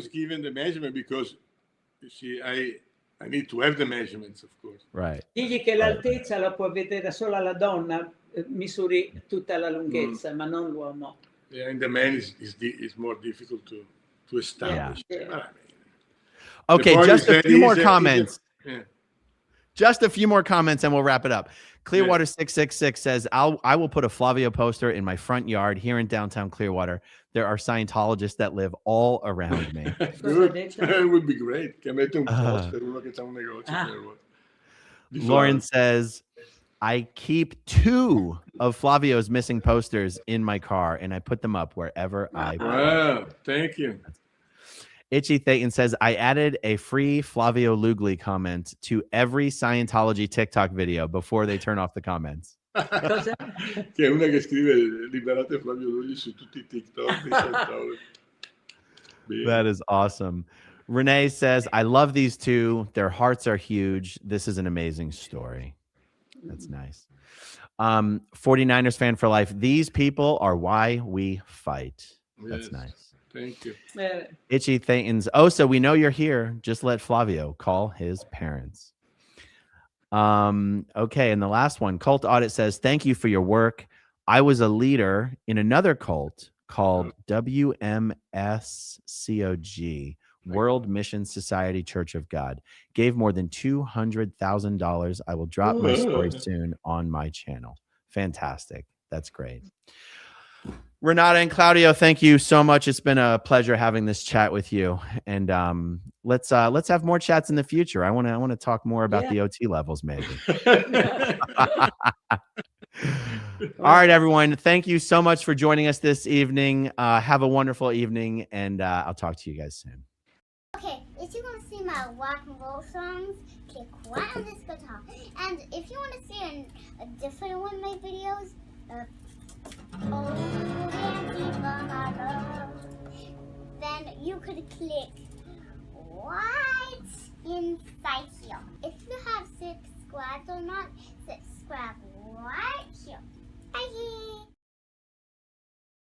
given the measurement because you see, I need to have the measurements, of course. Right. Digli che l'altezza la può vedere solo la donna, misuri tutta la lunghezza, ma non l'uomo. Yeah, and the man is more difficult to establish. Yeah. Okay, just a few more comments. Yeah. Just a few more comments and we'll wrap it up. Clearwater 666 says, I will put a Flavio poster in my front yard here in downtown Clearwater. There are Scientologists that live all around me. Good. It would be great. Che mette un poster, uno che c'ha un negozio. Lauren says, I keep 2 of Flavio's missing posters in my car and I put them up wherever I Wow, thank you. Itchy Thetan says, I added a free Flavio Lugli comment to every Scientology TikTok video before they turn off the comments. Cosa? Che è una che scrive liberate Flavio Lugli su tutti i TikTok. That is awesome. Renee says, I love these 2. Their hearts are huge. This is an amazing story. That's nice. 49ers fan for life. These people are why we fight. That's Yes. nice. Thank you. Itchy Thetans. Oh, so we know you're here. Just let Flavio call his parents. Okay, and the last one, Cult Audit says, thank you for your work. I was a leader in another cult called WMSCOG, World Mission Society Church of God. Gave more than $200,000. I will drop my story soon on my channel. Fantastic. That's great. Renata and Claudio, thank you so much. It's been a pleasure having this chat with you. And let's have more chats in the future. I want to talk more about the OT levels, maybe. All right, everyone. Thank you so much for joining us this evening. Have a wonderful evening, and I'll talk to you guys soon. Okay, if you want to see my rock and roll songs, click right on this guitar. And if you want to see a different one of my videos, then you could click right inside here. If you have subscribed or not, subscribe.